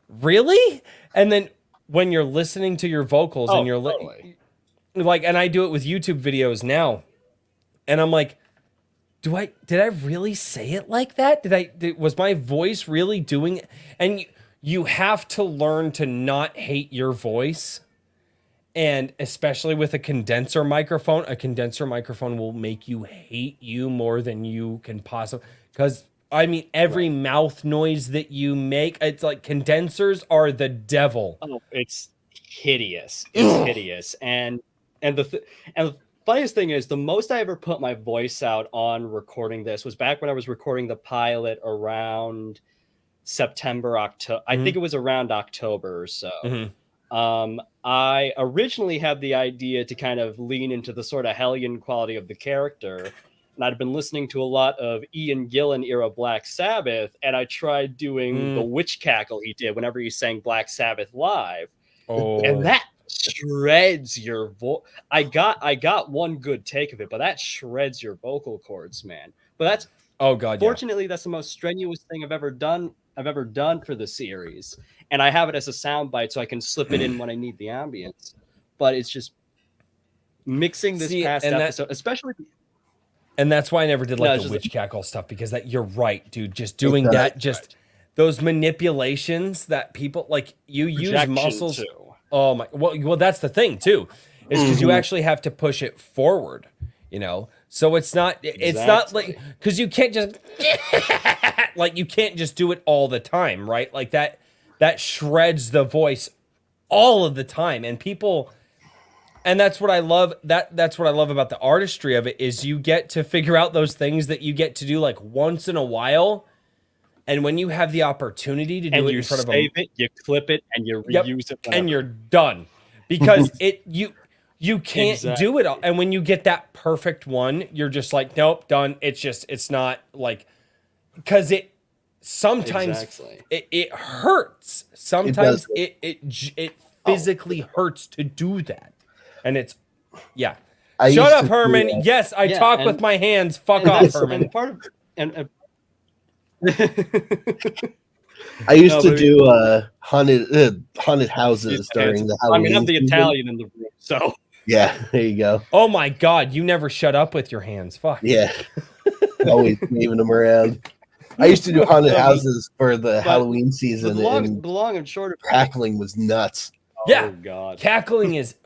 really? And then when you're listening to your vocals and you're like, and I do it with YouTube videos now, and I'm like, did I really say it like that? Was my voice really doing it? And you have to learn to not hate your voice. And especially with a condenser microphone will make you hate you more than you can possibly, because I mean, every mouth noise that you make, it's like condensers are the devil. Oh, it's hideous. It's hideous. And the funniest thing is the most I ever put my voice out on recording this was back when I was recording the pilot around September, October. I think it was around October or so. I originally had the idea to kind of lean into the sort of hellion quality of the character. And I'd been listening to a lot of Ian Gillan era Black Sabbath, and I tried doing the witch cackle he did whenever he sang Black Sabbath live. Oh. And that shreds your voice. I got one good take of it, but that shreds your vocal cords, man. But that's fortunately that's the most strenuous thing I've ever done for the series. And I have it as a soundbite so I can slip it in when I need the ambience. But it's just mixing this past episode, especially. And that's why I never did like the witch cackle stuff, because you're right, dude. Just doing that, those manipulations that people like, you use muscles. Too. Oh my, well, that's the thing too, is because you actually have to push it forward, So it's not like, because you can't just like, you can't just do it all the time, right? Like that that shreds the voice all of the time. And people, and that's what I love. That's what I love about the artistry of it, is you get to figure out those things that you get to do like once in a while. And when you have the opportunity to do it in front of save it, you clip it, and you reuse it, and you're done, because you can't do it all. And when you get that perfect one, you're just like, nope, done. It's not like, because it sometimes it hurts. Sometimes it physically hurts to do that, and it's Shut up, Herman. Yes, I talk with my hands. Fuck off, Herman. And part of I used to do haunted houses during the Halloween. I'm the Italian in the room, so yeah, there you go. Oh my God, you never shut up with your hands. Fuck. Yeah, always waving them around. I used to do haunted houses for the Halloween season. The long and short of cackling was nuts. Yeah, oh God, cackling is,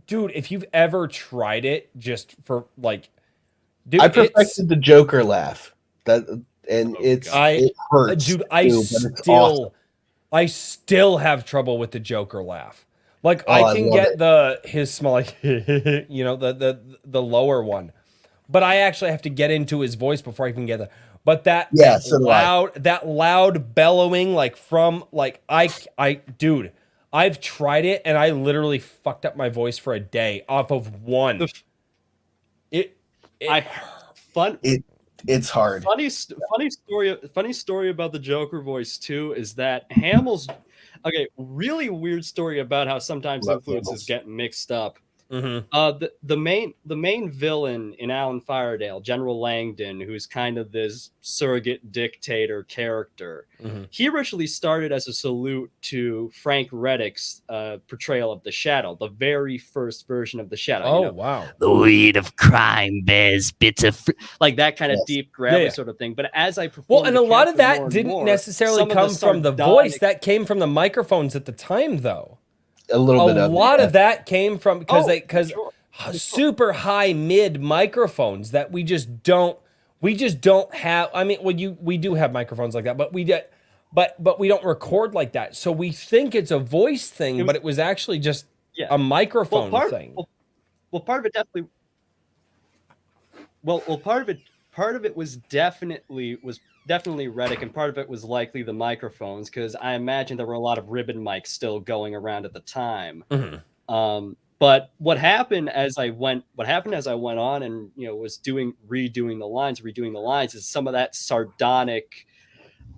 dude. If you've ever tried it, just for like, dude, I perfected the Joker laugh. It hurts, dude. awesome. I still have trouble with the Joker laugh. Like I can get his small, like, you know, the lower one, but I actually have to get into his voice before I can get that. But that loud bellowing, like from like dude, I've tried it and I literally fucked up my voice for a day off of one. It's hard. Funny story about the Joker voice too is that Hamill's really weird story about how sometimes influences get mixed up. Mm-hmm. The main villain in Alan Fairdale, General Langdon, who's kind of this surrogate dictator character, he originally started as a salute to Frank Reddick's portrayal of the Shadow, the very first version of the Shadow. Oh, wow. The weed of crime bears bits of like that kind of deep gravelly sort of thing. But as I performed, and a lot of that didn't necessarily come from the voice. That came from the microphones at the time, though. A lot of that came from because super high mid microphones that we just don't have. I mean, we do have microphones like that, but we don't record like that. So we think it's a voice thing, but it was actually just a microphone thing. Part of it definitely. Part of it was definitely Reddick, and part of it was likely the microphones, because I imagine there were a lot of ribbon mics still going around at the time. But what hamill as I went on and was redoing the lines is some of that sardonic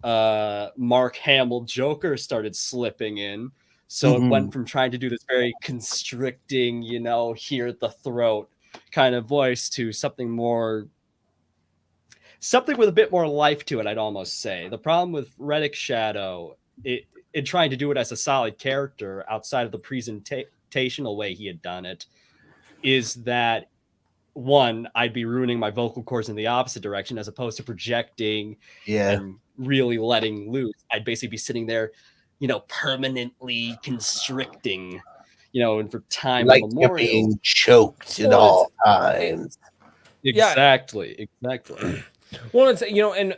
Mark Hamill Joker started slipping in. So it went from trying to do this very constricting, here at the throat kind of voice to something with a bit more life to it, I'd almost say. The problem with Reddick's Shadow, in trying to do it as a solid character outside of the presentational way he had done it, is that, one, I'd be ruining my vocal cords in the opposite direction as opposed to projecting and really letting loose. I'd basically be sitting there, permanently constricting, and for time like immemorial. You're being choked at all times. Exactly. Well, it's and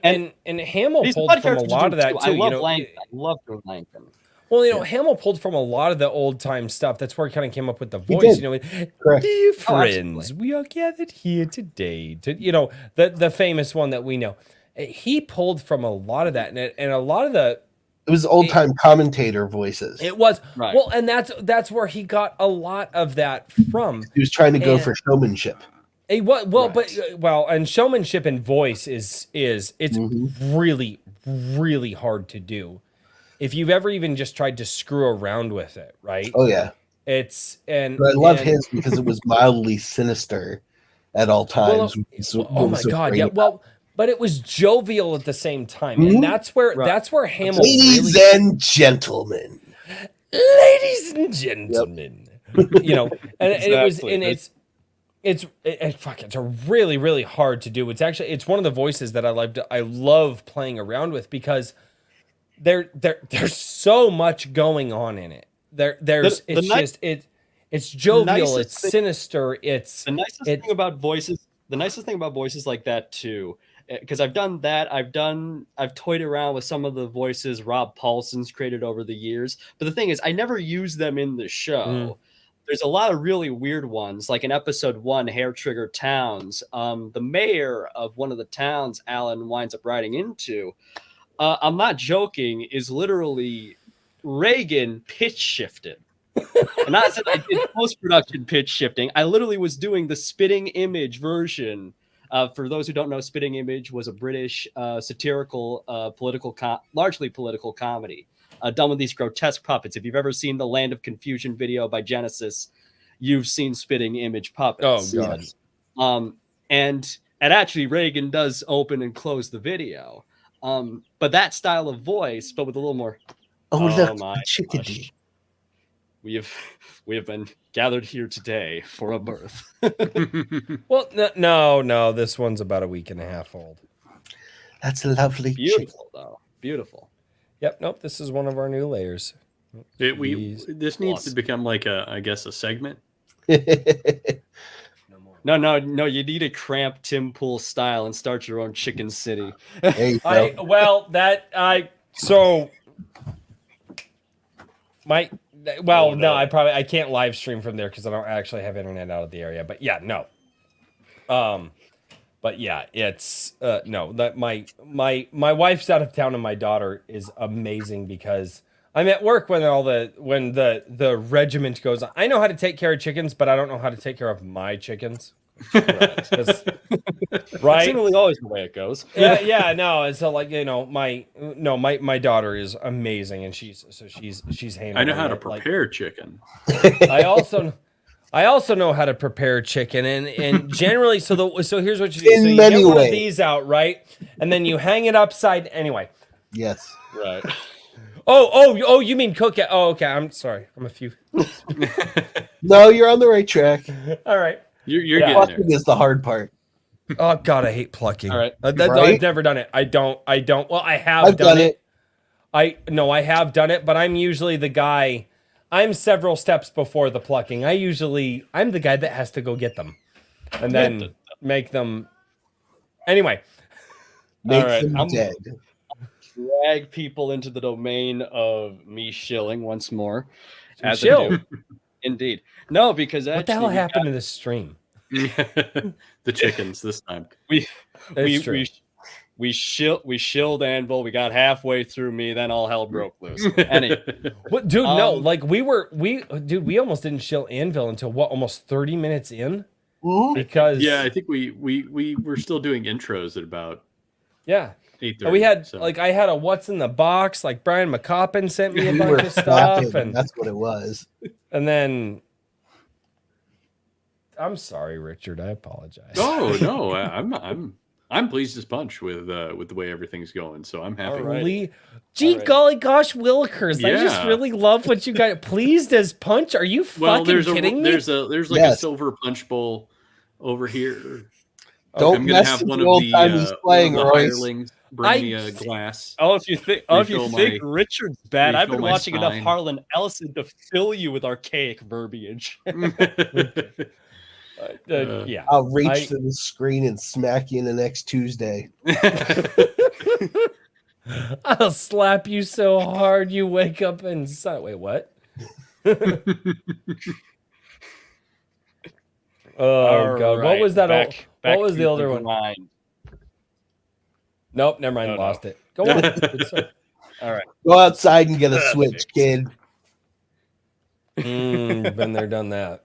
Hamill pulled from a lot of that too. I love Langdon. I love Langdon. Well, Hamill pulled from a lot of the old time stuff. That's where he kind of came up with the voice. Dear friends, we are gathered here today to the famous one that we know. He pulled from a lot of that, and a lot of the. It was old time commentator voices. It was well, and that's where he got a lot of that from. He was trying to go for showmanship. And showmanship and voice is really, really hard to do. If you've ever even just tried to screw around with it, right? Oh yeah, but I love his because it was mildly sinister at all times. Oh my God, yeah. Well, but it was jovial at the same time, and that's where Hamill. Ladies and gentlemen, and it was, and it's a really, really hard to do. It's one of the voices that I love playing around with, because there's so much going on in it. It's jovial, it's sinister, it's the nicest thing about voices like that too. because I've done that. I've toyed around with some of the voices Rob Paulson's created over the years. But the thing is, I never use them in the show. There's a lot of really weird ones, like in episode 1, Hair Trigger Towns. The mayor of one of the towns Alan winds up riding into, I'm not joking, is literally Reagan pitch shifted. And not that I did post-production pitch shifting. I literally was doing the Spitting Image version. For those who don't know, Spitting Image was a British satirical, largely political comedy done with these grotesque puppets. If you've ever seen the Land of Confusion video by Genesis, you've seen Spitting Image puppets. Oh, God. And actually, Reagan does open and close the video. But that style of voice, but with a little more, look, my chickadee. We have been gathered here today for a birth. Well, no, this one's about a week and a half old. That's a lovely Beautiful, though. Beautiful. Yep, nope, this is one of our new layers. This needs to become like a segment. No, you need to cramp Tim Pool style and start your own chicken city. I can't live stream from there because I don't actually have internet out of the area. But yeah, no. But yeah, it's my wife's out of town and my daughter is amazing because I'm at work when the regiment goes on. I know how to take care of chickens, but I don't know how to take care of my chickens. Right? Right? Seemingly always the way it goes. Yeah, no. And so my daughter is amazing, and she's handling. I know how to prepare chicken. I also know how to prepare chicken, and generally, so here's what you do. So you get one of these out, right, and then you hang it upside. Anyway. Yes. Right. Oh, you mean cook it? Oh, okay. I'm sorry. I'm a few. No, you're on the right track. All right. You're plucking getting there. is the hard part. Oh God, I hate plucking. All right. I've never done it. I don't. Well, I have I've done it. I have done it, but I'm usually the guy. I'm several steps before the plucking. I'm the guy that has to go get them, and then make them. Anyway. Make them dead. Drag people into the domain of me shilling once more. As shill. Indeed. No, because what the hell happened to this stream? The chickens this time. We shilled Anvil. We got halfway through me, then all hell broke loose. Anyway. What, dude? No, like we almost didn't shill Anvil until almost 30 minutes in. Because I think we were still doing intros at about 8:30. We had I had a what's in the box. Like Brian McCoppin sent me a bunch of stuff, and that's what it was. And then, I'm sorry, Richard. I apologize. Oh no, I'm pleased as punch with the way everything's going. So I'm happy. Right. Golly gosh, Willikers! I just really love what you got. Pleased as punch? Are you fucking kidding me? There's a silver punch bowl over here. Don't I'm gonna have one of the hirelings bring me a glass. If you think Richard's bad, I've been watching enough Harlan Ellison to fill you with archaic verbiage. I'll reach for the screen and smack you in the next Tuesday. I'll slap you so hard you wake up and wait, what? Oh God! What was that? What was the older one? Nope, never mind. Lost it. Go on. All right. Go outside and get a Switch, kid. Been there, done that.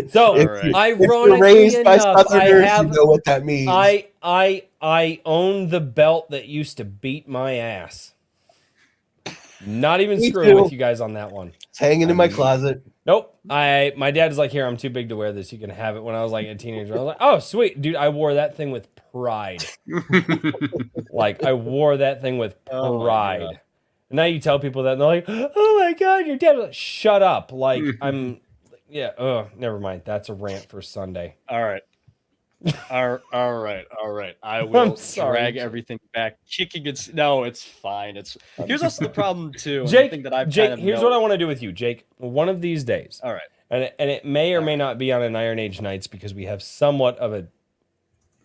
So, ironically if you're raised by enough, Southerners, you know what that means. I own the belt that used to beat my ass. Not even screwing with you guys on that one. It's hanging in my closet. Nope. My dad is like, here, I'm too big to wear this. You can have it. When I was like a teenager, I was like, oh, sweet. Dude, I wore that thing with pride. I wore that thing with pride. And now you tell people that, and they're like, oh my God, your dad. Like, shut up. Never mind. That's a rant for Sunday. All right. All right. I will drag everything back. Kicking it. No, it's fine. Here's also the problem too. Jake, here's what I want to do with you, Jake. One of these days. All right. And it may or may not be on an Iron Age Nights because we have somewhat of a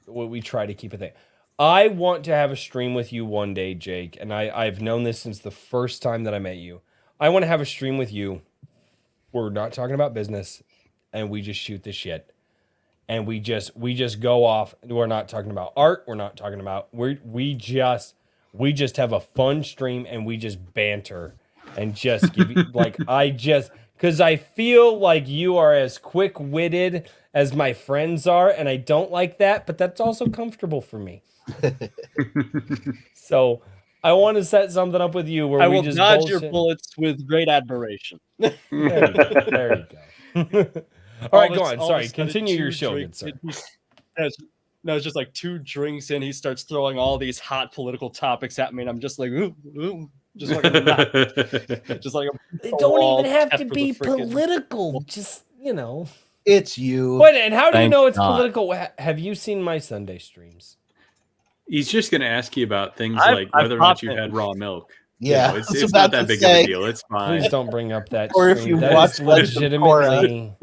we try to keep a thing. I want to have a stream with you one day, Jake, and I've known this since the first time that I met you. I want to have a stream with you. We're not talking about business, and we just shoot the shit, and we just go off. We're not talking about art. We're not talking about we just have a fun stream, and we just banter and just give you like because I feel like you are as quick-witted as my friends are, and I don't like that, but that's also comfortable for me. So I want to set something up with you where I we will just dodge bullshit. your bullets with great admiration. There you go. All right, go on. Sorry, continue your show, good sir. No, it's just like 2 drinks in. He starts throwing all these hot political topics at me, and I'm just like, ooh, just like I'm not, just like It don't even have to be political. Just It's you. Wait, and how do you Thank know it's God. political? Have you seen my Sunday streams? He's just going to ask you about things I've whether or not popped you've in. had raw milk. Yeah, You know, I was it's about not that to big say. of a deal. It's fine. Please don't bring up that. Or if stream. you That watch is Legends of Korra. legitimately.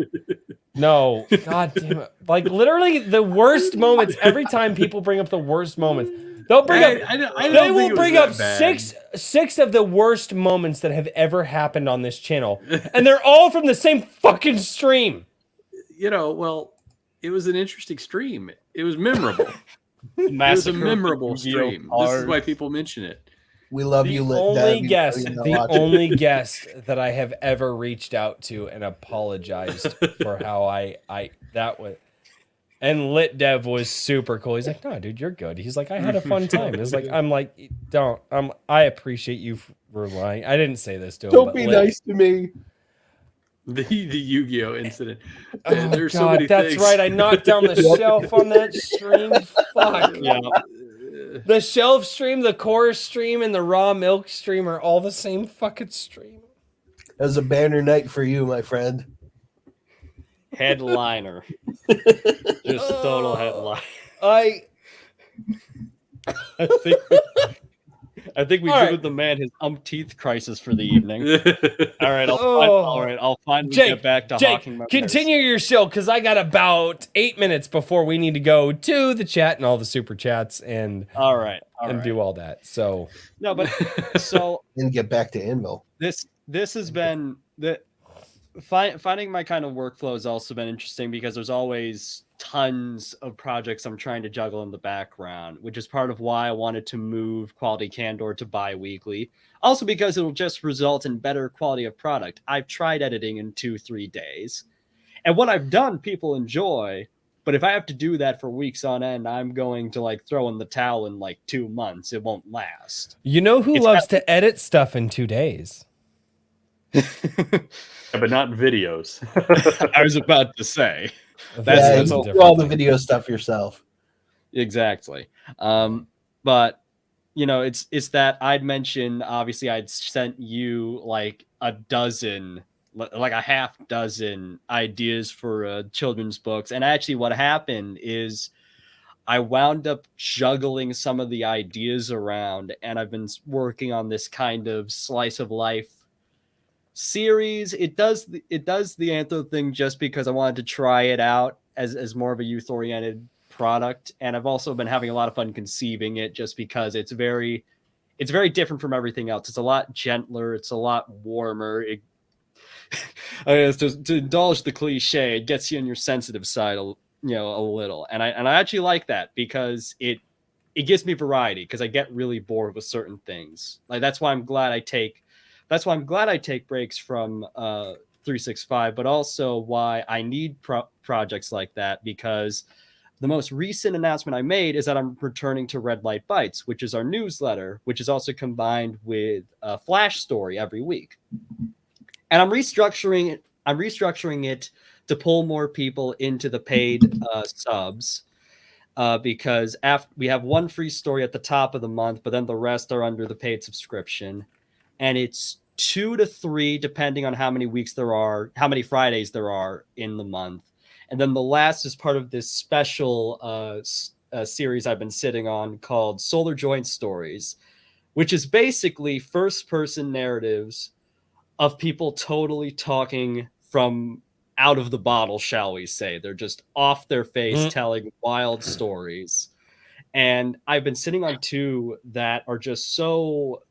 No, god damn it! Like literally the worst moments. Every time people bring up the worst moments, they'll bring up. I don't They think will it was bring that up bad. six of the worst moments that have ever happened on this channel, and they're all from the same fucking stream. Well, it was an interesting stream. It was memorable. It was a Massacre memorable of Yu-Gi-Oh stream. This is why people mention it. We love The you, Lit only Dad. We guest, know you're not the watching. only guest that I have ever reached out to and apologized for how I that was. And Lit Dev was super cool. He's like, "No, dude, you're good." He's like, "I had a fun time." It's like, I'm like, "Don't." I appreciate you for lying. I didn't say this to him. Don't but be Lit- nice to me. The Yu-Gi-Oh incident. Oh, Man, there's God, so many that's things. right. I knocked down the shelf on that stream. Fuck. Yeah. The shelf stream, the chorus stream, and the raw milk stream are all the same fucking stream. That was a banner night for you, my friend. Headliner. Just total headline. I I think we've All right. given the man his umpteenth crisis for the evening. All right, Oh. I'll finally Jake, get back to Jake, hawking my continue your show because I got about 8 minutes before we need to go to the chat and all the super chats and All right. do all that. So No, but so And get back to Anvil. this has been finding my kind of workflow has also been interesting because there's always tons of projects I'm trying to juggle in the background, which is part of why I wanted to move Quality Candor to bi-weekly. Also because it'll just result in better quality of product. I've tried editing in 2-3 days, and what I've done people enjoy, but if I have to do that for weeks on end, I'm going to like throw in the towel in like 2 months. It won't last. you know who It's loves to edit stuff in 2 days? But not videos. I was about to say. Yeah, that's you all do all the video stuff yourself. Exactly. But it's that I'd mentioned, obviously I'd sent you like a half dozen ideas for children's books. And actually what happened is I wound up juggling some of the ideas around, and I've been working on this kind of slice of life series. It does the Antho thing just because I wanted to try it out as more of a youth oriented product, and I've also been having a lot of fun conceiving it just because it's very different from everything else. It's a lot gentler, it's a lot warmer. I guess to indulge the cliche, it gets you on your sensitive side a little, and I actually like that because it gives me variety, because I get really bored with certain things. Like that's why I'm glad I take breaks from 365, but also why I need projects like that, because the most recent announcement I made is that I'm returning to Red Light Bites, which is our newsletter, which is also combined with a flash story every week. And I'm restructuring it to pull more people into the paid subs, because we have one free story at the top of the month, but then the rest are under the paid subscription. And it's 2 to 3, depending on how many Fridays there are in the month. And then the last is part of this special series I've been sitting on called Solar Joint Stories, which is basically first-person narratives of people totally talking from out of the bottle, shall we say. They're just off their face telling wild stories. And I've been sitting on two that are just so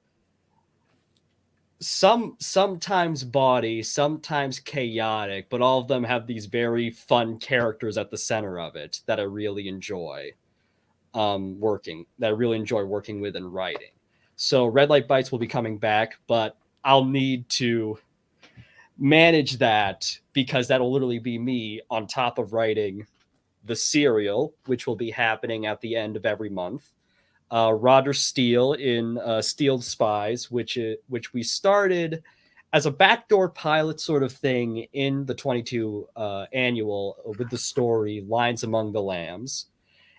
sometimes bawdy, sometimes chaotic, but all of them have these very fun characters at the center of it that I really enjoy working with and writing. So Red Light Bites will be coming back, but I'll need to manage that because that'll literally be me on top of writing the serial, which will be happening at the end of every month. Roger Steele in Steeled Spies, which we started as a backdoor pilot sort of thing in the 22 annual with the story Lines Among the Lambs.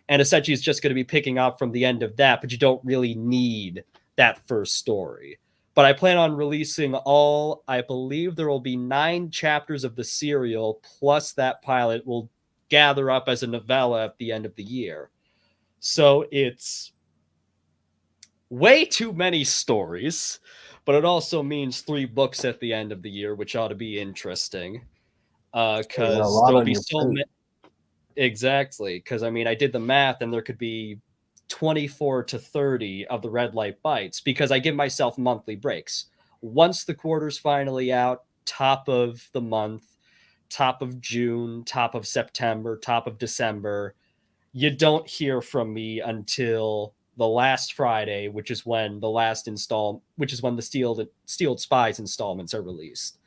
And essentially it's just going to be picking up from the end of that, but you don't really need that first story. But I plan on releasing I believe there will be 9 chapters of the serial, plus that pilot will gather up as a novella at the end of the year. So it's way too many stories, but it also means 3 books at the end of the year, which ought to be interesting. Because there'll be so many. Exactly. Because I mean, I did the math, and there could be 24 to 30 of the Red Light Bites because I give myself monthly breaks. Once the quarter's finally out, top of the month, top of June, top of September, top of December, you don't hear from me until the last Friday, which is when the Steeled Spies installments are released.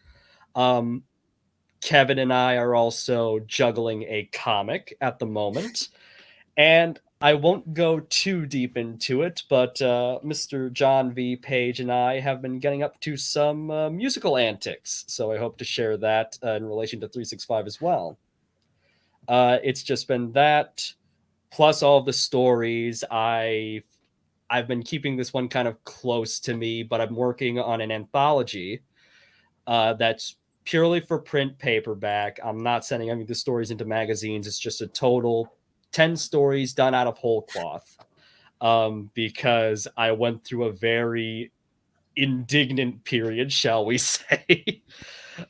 Kevin and I are also juggling a comic at the moment, and I won't go too deep into it, but Mr. John V. Page and I have been getting up to some musical antics, so I hope to share that in relation to 365 as well. It's just been that, plus all of the stories. I've been keeping this one kind of close to me, but I'm working on an anthology that's purely for print paperback. I'm not sending any of the stories into magazines. It's just a total 10 stories done out of whole cloth. Because I went through a very indignant period, shall we say,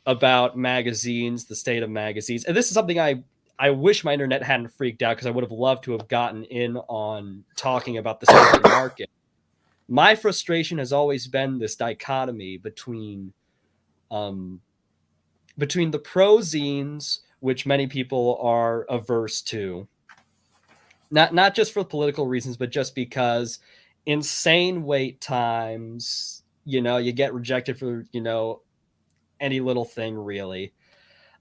about magazines, the state of magazines. And this is something I wish my internet hadn't freaked out, because I would have loved to have gotten in on talking about the state of the market. My frustration has always been this dichotomy between the prozines, which many people are averse to, not just for political reasons, but just because insane wait times, you get rejected for, any little thing really.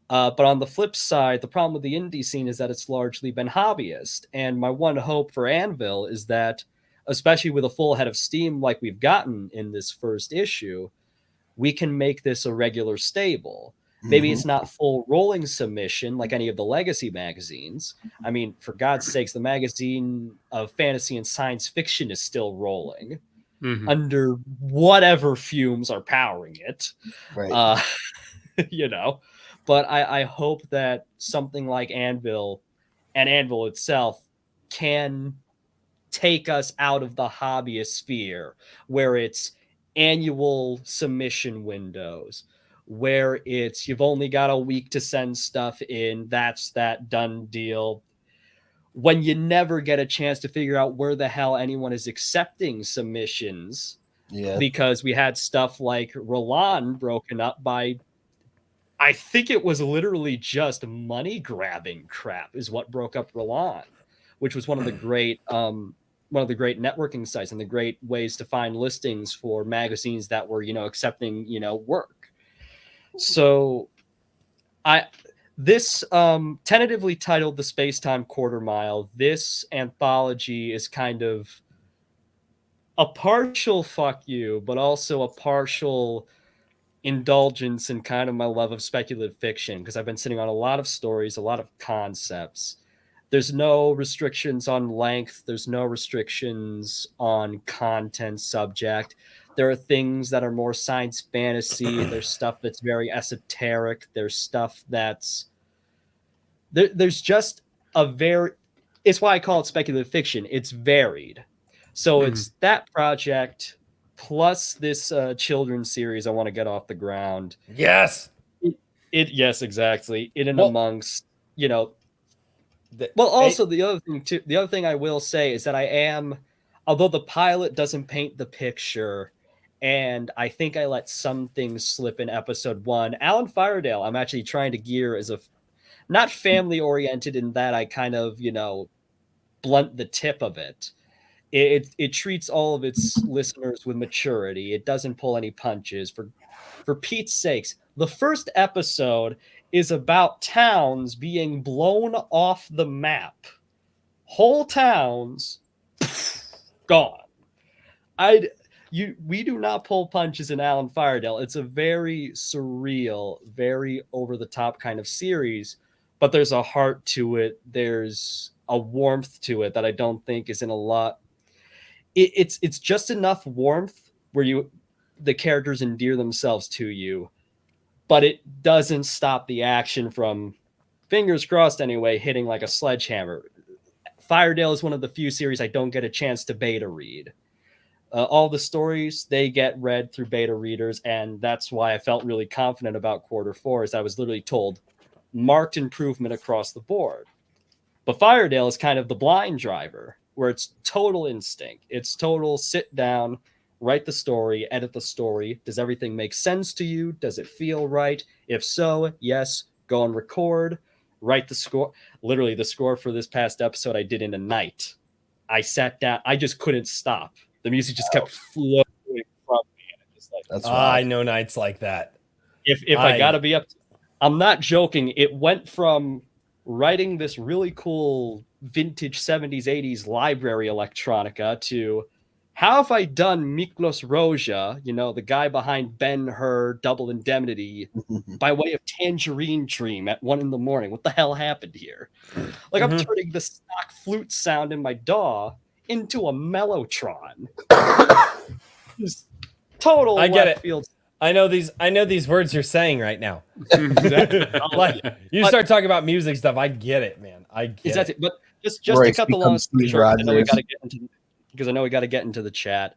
But on the flip side, the problem with the indie scene is that it's largely been hobbyist. And my one hope for Anvil is that, especially with a full head of steam like we've gotten in this first issue, we can make this a regular stable. Maybe it's not full rolling submission like any of the legacy magazines. I mean, for God's sakes, the magazine of fantasy and science fiction is still rolling under whatever fumes are powering it. Right. But I hope that something like Anvil and Anvil itself can take us out of the hobbyist sphere, where it's annual submission windows, where it's you've only got a week to send stuff in, that's that done deal, when you never get a chance to figure out where the hell anyone is accepting submissions. Because we had stuff like Roland broken up by, I think it was literally just money grabbing crap is what broke up Roland, which was one of the great networking sites and the great ways to find listings for magazines that were, accepting, work. So this tentatively titled The Space-Time Quarter Mile, this anthology is kind of a partial fuck you, but also a partial indulgence in kind of my love of speculative fiction, because I've been sitting on a lot of stories, a lot of concepts. There's no restrictions on length. There's no restrictions on content subject. There are things that are more science fantasy. There's stuff that's very esoteric. There's stuff that's there's just it's why I call it speculative fiction. It's varied. So it's that project plus this children's series I want to get off the ground. Yes. Yes, exactly. In and Well, amongst, Well, also the other thing too. The other thing I will say is that I am, although the pilot doesn't paint the picture, and I think I let some things slip in episode 1. Alan Firedale, I'm actually trying to gear as a not family oriented in that I kind of blunt the tip of it. It treats all of its listeners with maturity. It doesn't pull any punches. For Pete's sakes, the first episode is about towns being blown off the map. Whole towns gone. We do not pull punches in Alan Firedale. It's a very surreal, very over the top kind of series, but there's a heart to it. There's a warmth to it that I don't think is in a lot. It's just enough warmth where the characters endear themselves to you, but it doesn't stop the action from, fingers crossed anyway, hitting like a sledgehammer. Firedale is one of the few series I don't get a chance to beta read. All the stories, they get read through beta readers, and that's why I felt really confident about quarter 4, is I was literally told marked improvement across the board. But Firedale is kind of the blind driver, where it's total instinct. It's total sit down, write the story, edit the story. Does everything make sense to you? Does it feel right? If so, yes, go and record, write the score. Literally, the score for this past episode I did in a night. I sat down. I just couldn't stop. The music just kept flowing from me. And it just That's I know nights like that. If I gotta be up, I'm not joking. It went from writing this really cool vintage 70s, 80s library electronica to how have I done Miklos Roja, the guy behind Ben-Hur, Double Indemnity, by way of Tangerine Dream at 1 a.m. What the hell happened here? Like, I'm turning the stock flute sound in my DAW into a mellotron. Just total I get left it. field. I know these words you're saying right now. Exactly. Like, you start talking about music stuff, I get it, man. I get it. But just Royce to cut the long story becomes short, Steve I know we Rogers. got to get into, because I know we got to get into the chat.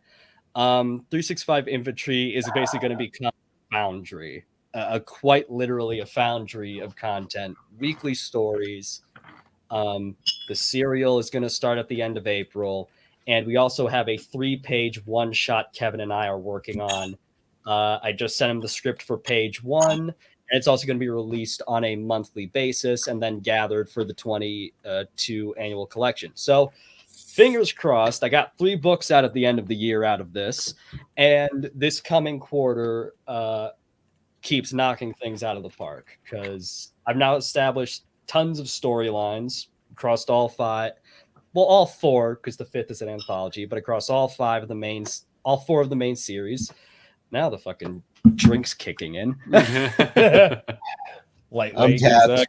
365 Infantry is basically going to become a foundry, quite literally a foundry of content, weekly stories. The serial is going to start at the end of April, and we also have a 3-page one-shot Kevin and I are working on. I just sent him the script for page 1, and it's also going to be released on a monthly basis and then gathered for the 22 annual collection. So fingers crossed, I got 3 books out at the end of the year out of this, and this coming quarter keeps knocking things out of the park, because I've now established tons of storylines across all 5, well, all 4, because the 5th is an anthology, but across all 4 of the main series. Now the fucking drink's kicking in. Lightweight. tapped.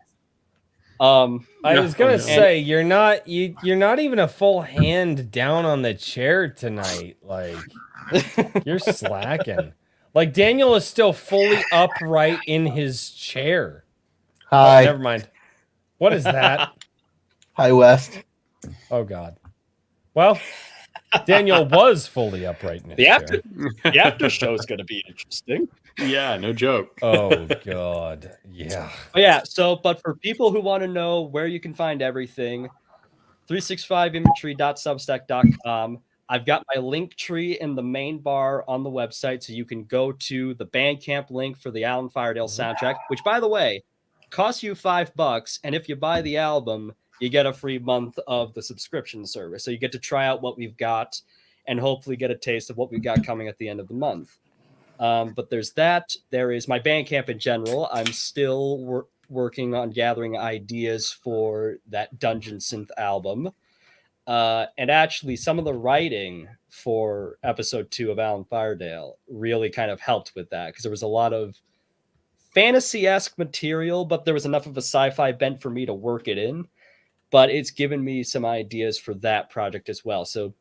I was gonna say you're not even a full hand down on the chair tonight. Like, you're slacking. Like, Daniel is still fully upright in his chair. Hi. Oh, never mind. What is that? Hi, West. Oh God. Well, Daniel was fully upright in his chair. The after show is going to be interesting. Yeah, no joke. Oh God. Yeah. But for people who want to know where you can find everything, 365inventory.substack.com. I've got my link tree in the main bar on the website, so you can go to the Bandcamp link for the Alan Firedale soundtrack, which, by the way, costs you $5, and if you buy the album, you get a free month of the subscription service. So you get to try out what we've got and hopefully get a taste of what we've got coming at the end of the month. But there's that. There is my Bandcamp in general. I'm still working on gathering ideas for that Dungeon Synth album. And actually, some of the writing for episode 2 of Alan Firedale really kind of helped with that, because there was a lot of fantasy-esque material, but there was enough of a sci-fi bent for me to work it in. But it's given me some ideas for that project as well. So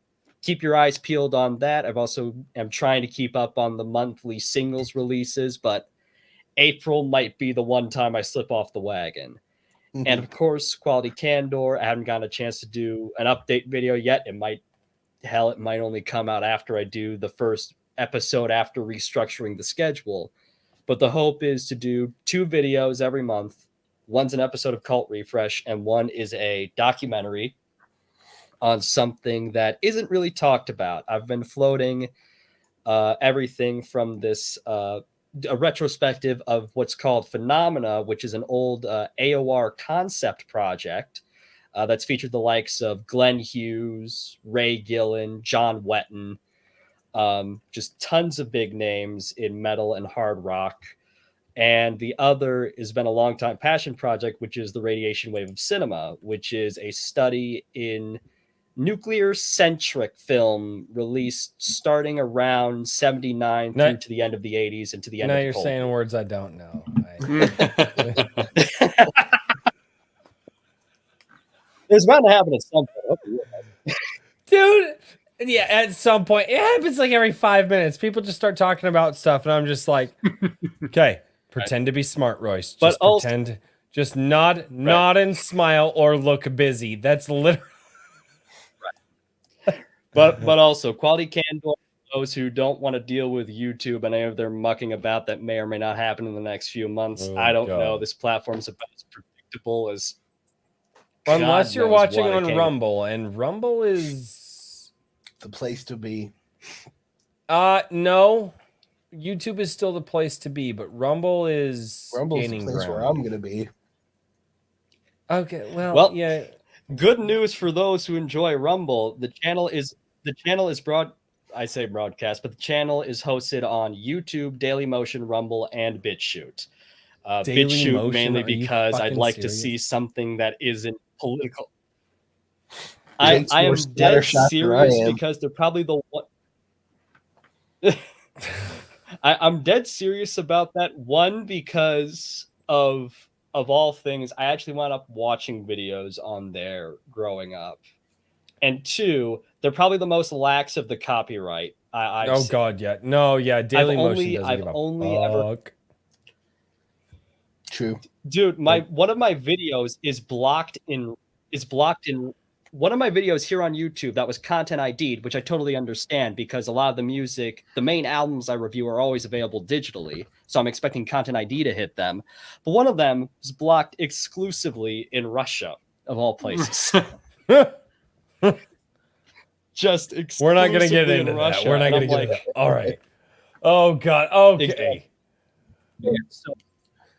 keep your eyes peeled on that. I've also am trying to keep up on the monthly singles releases, but April might be the one time I slip off the wagon. Mm-hmm. And of course, Quality Candor. I haven't gotten a chance to do an update video yet. It might only come out after I do the first episode after restructuring the schedule. But the hope is to do 2 videos every month. One's an episode of Cult Refresh, and one is a documentary on something that isn't really talked about. I've been floating everything from this a retrospective of what's called Phenomena, which is an old AOR concept project that's featured the likes of Glenn Hughes, Ray Gillen, John Wetton, just tons of big names in metal and hard rock. And the other has been a long time passion project, which is the Radiation Wave of Cinema, which is a study in nuclear-centric film released starting around 79 through to the end of the 80s and to the end of the Now you're Cold saying War. words I don't know. It's bound to happen at some point. Dude, yeah, at some point. It happens like every 5 minutes. People just start talking about stuff, and I'm just like, okay, pretend to be smart, Royce. Just But also- pretend. Just nod and smile or look busy. That's literally... But also, quality candor for those who don't want to deal with YouTube and any of their mucking about that may or may not happen in the next few months. Oh, I don't God. know. This platform's about as predictable as Unless God you're knows watching what. on Rumble, and Rumble is... The place to be. No. YouTube is still the place to be, but Rumble is Rumble's the gaining place where ground. I'm gonna be. Okay, Well, yeah. Good news for those who enjoy Rumble. The channel is broadcast, but the channel is hosted on YouTube, Dailymotion, Rumble, and BitChute. BitChute Dailymotion? mainly Are you because I'd fucking like to serious? see something that isn't political. Jake's I more am dead scattershot than I serious am. because they're probably the one. I'm dead serious about that. One, because of all things, I actually wound up watching videos on there growing up, and 2, they're probably the most lax of the copyright. I've seen. God, yeah, no, yeah. Dailymotion I've only ever, True. dude. One of my videos is blocked in. One of my videos here on YouTube that was content ID'd, which I totally understand because a lot of the music, the main albums I review are always available digitally. So I'm expecting content ID to hit them. But one of them was blocked exclusively in Russia, of all places. Just exclusively We're not gonna get into in Russia. that. We're not And gonna I'm get like, into that. All right. Oh God. Okay. Exactly. So,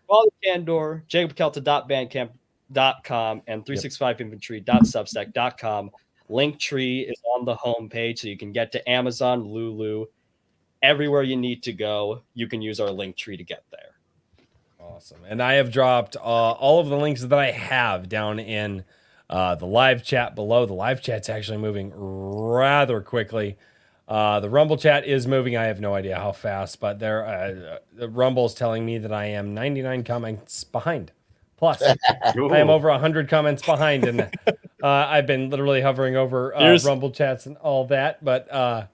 Quality Candor, jacobkelta.bandcamp.com and 365infantry.substack.com. Linktree is on the homepage, so you can get to Amazon, Lulu, everywhere you need to go. You can use our Linktree to get there. Awesome. And I have dropped all of the links that I have down in the live chat below. The live chat's actually moving rather quickly. The Rumble chat is moving. I have no idea how fast, but the Rumble's telling me that I am 99 comments behind. Plus, I am over 100 comments behind, and I've been literally hovering over Rumble chats and all that. But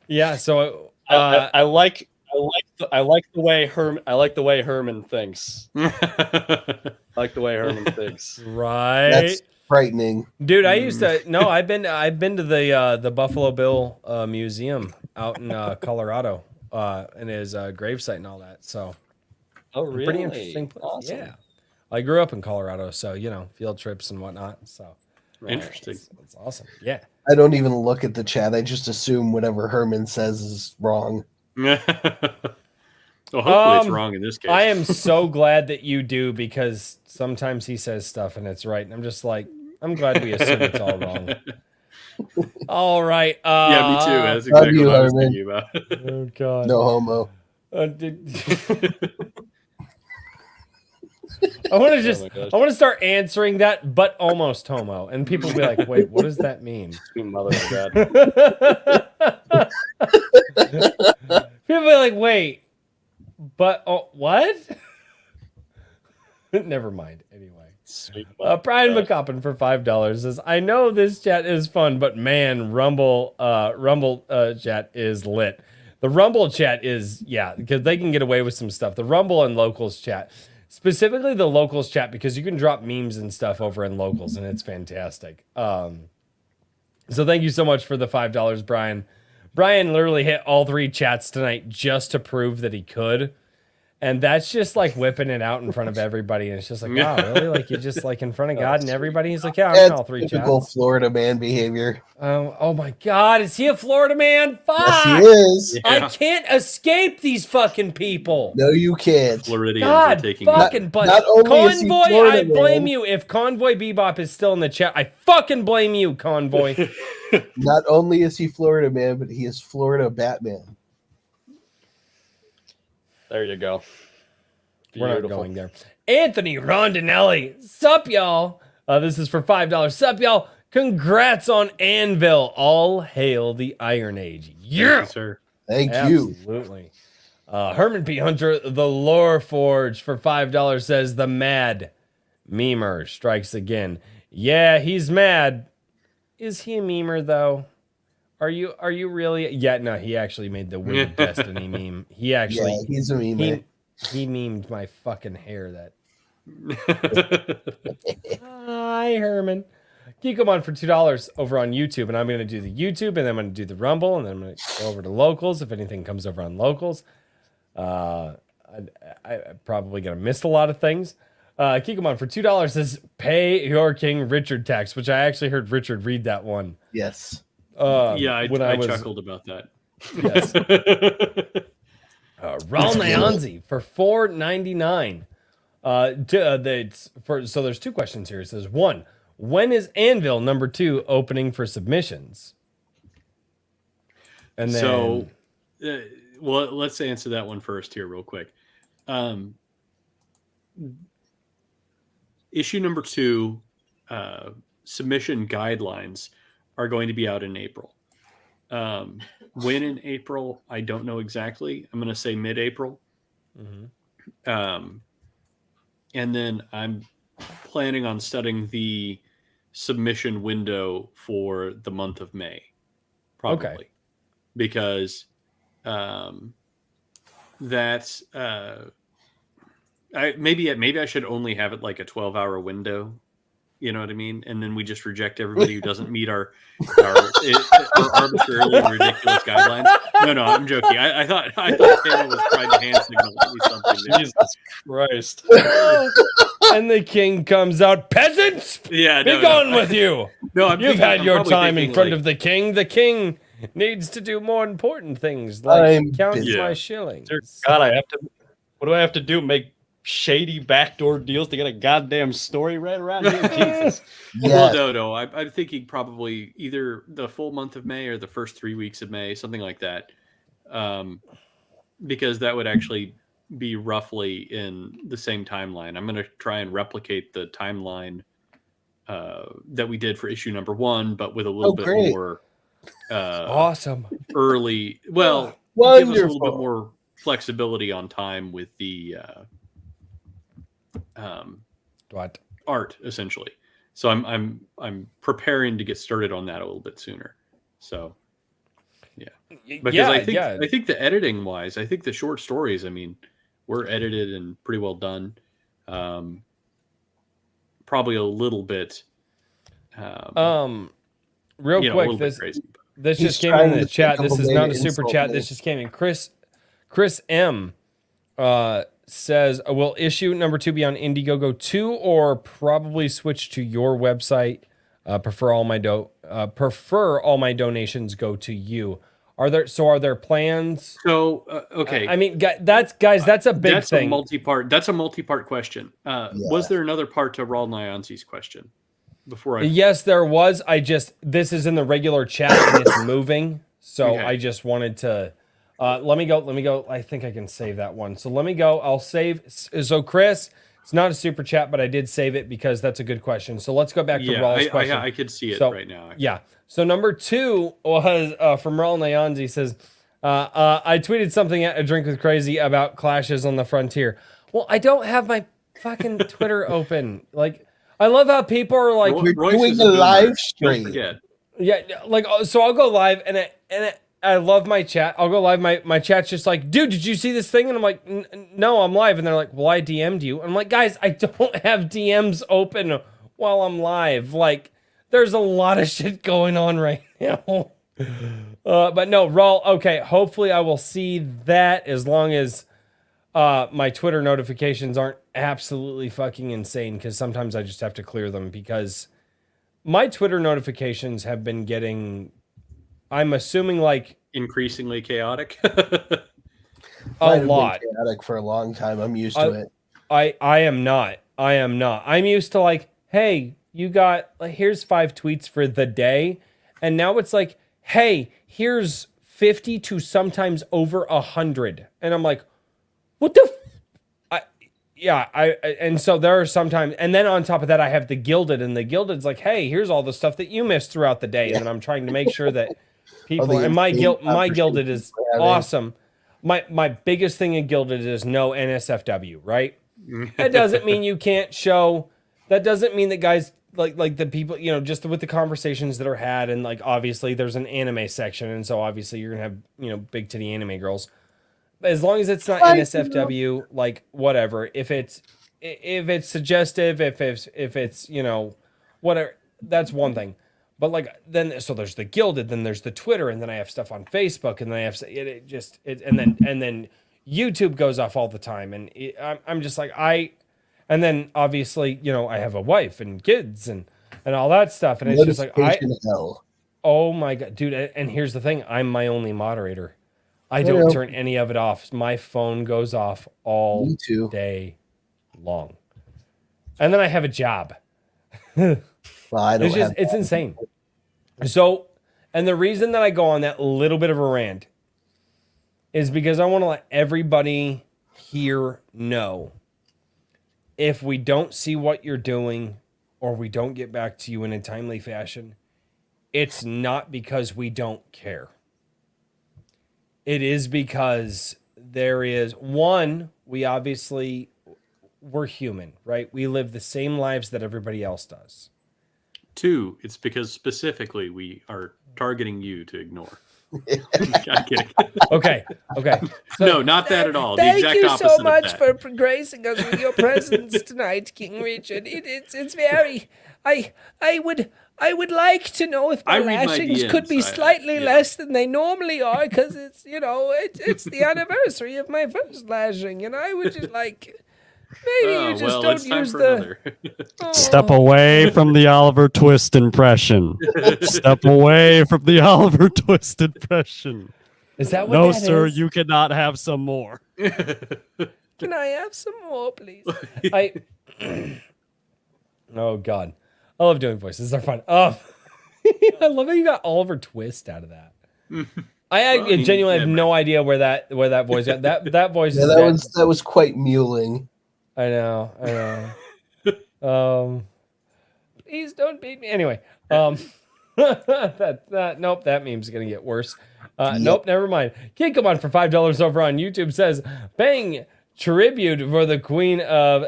yeah, so I like the way Herman thinks. I like the way Herman thinks. Right. That's frightening. Dude, I used to I've been to the Buffalo Bill Museum out in Colorado, and his gravesite and all that. So really? pretty interesting place. Awesome. Yeah. I grew up in Colorado, so field trips and whatnot. So Interesting. It's awesome. Yeah. I don't even look at the chat. I just assume whatever Herman says is wrong. Well, hopefully it's wrong in this case. I am so glad that you do, because sometimes he says stuff and it's right, and I'm just like, I'm glad we assume it's all wrong. All right. Yeah, me too. That's exactly what I was thinking about. Oh God. No homo. I want to just, I want to start answering that, but almost homo, and people will be like, "Wait, what does that mean?" Sweet mother of God. People will be like, "Wait, but what?" Never mind. Anyway, Sweet Brian McCoppin for $5 says, "I know this chat is fun, but man, Rumble chat is lit. The Rumble chat is because they can get away with some stuff. The Rumble and Locals chat." Specifically the Locals chat, because you can drop memes and stuff over in Locals, and it's fantastic. So thank you so much for the $5, Brian. Brian literally hit all 3 chats tonight just to prove that he could. And that's just like whipping it out in front of everybody. And it's just like, wow, really? Like you're just like in front of God and everybody. He's like, yeah, I'm in all three typical chats. Florida man behavior. Oh my God. Is he a Florida man? Fuck. Yes, he is. I can't escape these fucking people. No, you can't. Floridians God are taking fucking but not only is he Convoy, Florida I blame man. you. If Convoy Bebop is still in the chat, I fucking blame you, Convoy. Not only is he Florida man, but he is Florida Batman. There you go. We're not going there. Anthony Rondinelli. Sup, y'all? This is for $5. Sup, y'all? Congrats on Anvil. All hail the Iron Age. Yeah, Thank you, sir. Thank you. Absolutely. Herman P. Hunter, the Lore Forge, for $5 says the mad memer strikes again. Yeah, he's mad. Is he a memer though? Are you really? Yeah, no, he actually made the Wicked Destiny meme. He actually Yeah, he's a memer. He memed my fucking hair that. Hi, Herman. Geek on for $2 over on YouTube, and I'm going to do the YouTube, and then I'm going to do the Rumble, and then I'm going to go over to Locals if anything comes over on Locals. I'm probably going to miss a lot of things. Kikomon for $2 says, pay your King Richard tax, which I actually heard Richard read that one. Yes. Yeah, I chuckled about that. Yes. Raul Nyanzi for $4.99. So there's two questions here. It says, one, when is Anvil number 2 opening for submissions? And then, well, let's answer that one first here, real quick. Issue number 2 submission guidelines are going to be out in April. When in April, I don't know exactly. I'm going to say mid-April. Mm-hmm. And then I'm planning on studying the submission window for the month of May, probably. Okay. Because that's maybe I should only have it like a 12-hour window. You know what I mean? And then we just reject everybody who doesn't meet our arbitrarily ridiculous guidelines. No, I'm joking. I thought Taylor was trying to hand signal at least something there. Jesus Christ. And the king comes out, peasants! Yeah, be gone with you. No, You've had your time in front of the king. The king needs to do more important things, like count my shillings. Dear God, what do I have to do? Make shady backdoor deals to get a goddamn story read around here? Jesus. Yeah. Well, no. I'm thinking probably either the full month of May or the first 3 weeks of May, something like that. Because that would actually be roughly in the same timeline. I'm going to try and replicate the timeline that we did for issue number 1, but with a little bit more awesome early. Well, give us a little bit more flexibility on time with the art, essentially. So I'm preparing to get started on that a little bit sooner. So yeah, because I think the editing wise, I think the short stories, I mean, were edited and pretty well done. Probably a little bit. Real quick, this just came in the chat. This is not a super chat. This just came in. Chris M. Says, will issue number 2 be on Indiegogo 2 or probably switch to your website? Prefer all my donations go to you. Are there plans? So okay, I mean, that's a big thing. That's a multi-part question. Was there another part to Raul Nyanzi's question before? Yes, there was. This is in the regular chat and it's moving, so okay. I just wanted to. Let me go. I think I can save that one. So let me go. I'll save. So Chris, it's not a super chat, but I did save it because that's a good question. So let's go back to Raul's question. I could see it right now. Actually. Yeah. So number 2 was from Raul Nyanzi says, I tweeted something at A Drink with Crazy about clashes on the frontier. Well, I don't have my fucking Twitter open. Like, I love how people are like, we're doing a live stream. Yeah. Like, so I'll go live and I love my chat. I'll go live. My chat's just like, dude, did you see this thing? And I'm like, no, I'm live. And they're like, well, I DM'd you. And I'm like, guys, I don't have DMs open while I'm live. Like, there's a lot of shit going on right now. But no, Raul, okay, hopefully I will see that as long as my Twitter notifications aren't absolutely fucking insane because sometimes I just have to clear them because my Twitter notifications have been getting, I'm assuming like increasingly chaotic. a lot. Been chaotic for a long time. I'm used to it. I am not. I'm used to like, hey, you got here's 5 tweets for the day, and now it's like, hey, here's 50 to sometimes over 100, and I'm like, what the? And so there are sometimes, and then on top of that, I have the Gilded, and the Gilded's like, hey, here's all the stuff that you missed throughout the day, and then I'm trying to make sure that people and my Gilded is awesome. My biggest thing in Gilded is no NSFW, right? That doesn't mean you can't show. That doesn't mean that guys like the people, just with the conversations that are had, and like obviously there's an anime section, and so obviously you're gonna have big titty anime girls. As long as it's not NSFW, like whatever. If it's suggestive, if it's whatever, that's one thing. But like then, so there's the Gilded, then there's the Twitter, and then I have stuff on Facebook, and then I have and then YouTube goes off all the time, and I'm just like and then obviously I have a wife and kids and all that stuff, and it's just like oh my god, dude! And here's the thing: I'm my only moderator. I don't turn any of it off. My phone goes off all day long, and then I have a job. Well, it's insane. So, and the reason that I go on that little bit of a rant is because I want to let everybody here know if we don't see what you're doing or we don't get back to you in a timely fashion, it's not because we don't care. It is because there is one, we're human, right? We live the same lives that everybody else does. 2, it's because specifically we are targeting you to ignore. I'm kidding. Okay. So, no, not that at all. Thank the exact you opposite so much of that. for gracing us with your presence tonight, King Richard. It's very. I would like to know if my lashings could be slightly less than they normally are, because it's it's the anniversary of my first lashing, and I would just like. Maybe you just don't use the. Step away from the Oliver Twist impression. Step away from the Oliver Twist impression. Is that what No, that sir, is? you cannot have some more. Can I have some more, please? Oh God, I love doing voices. They're fun. I love how you got Oliver Twist out of that. I genuinely have no idea where that voice got. That voice. Yeah, that was quite mewling. I know. Please don't beat me. Anyway, nope, that meme's gonna get worse. Nope, never mind. Kid, come on for $5 over on YouTube says, bang tribute for the queen of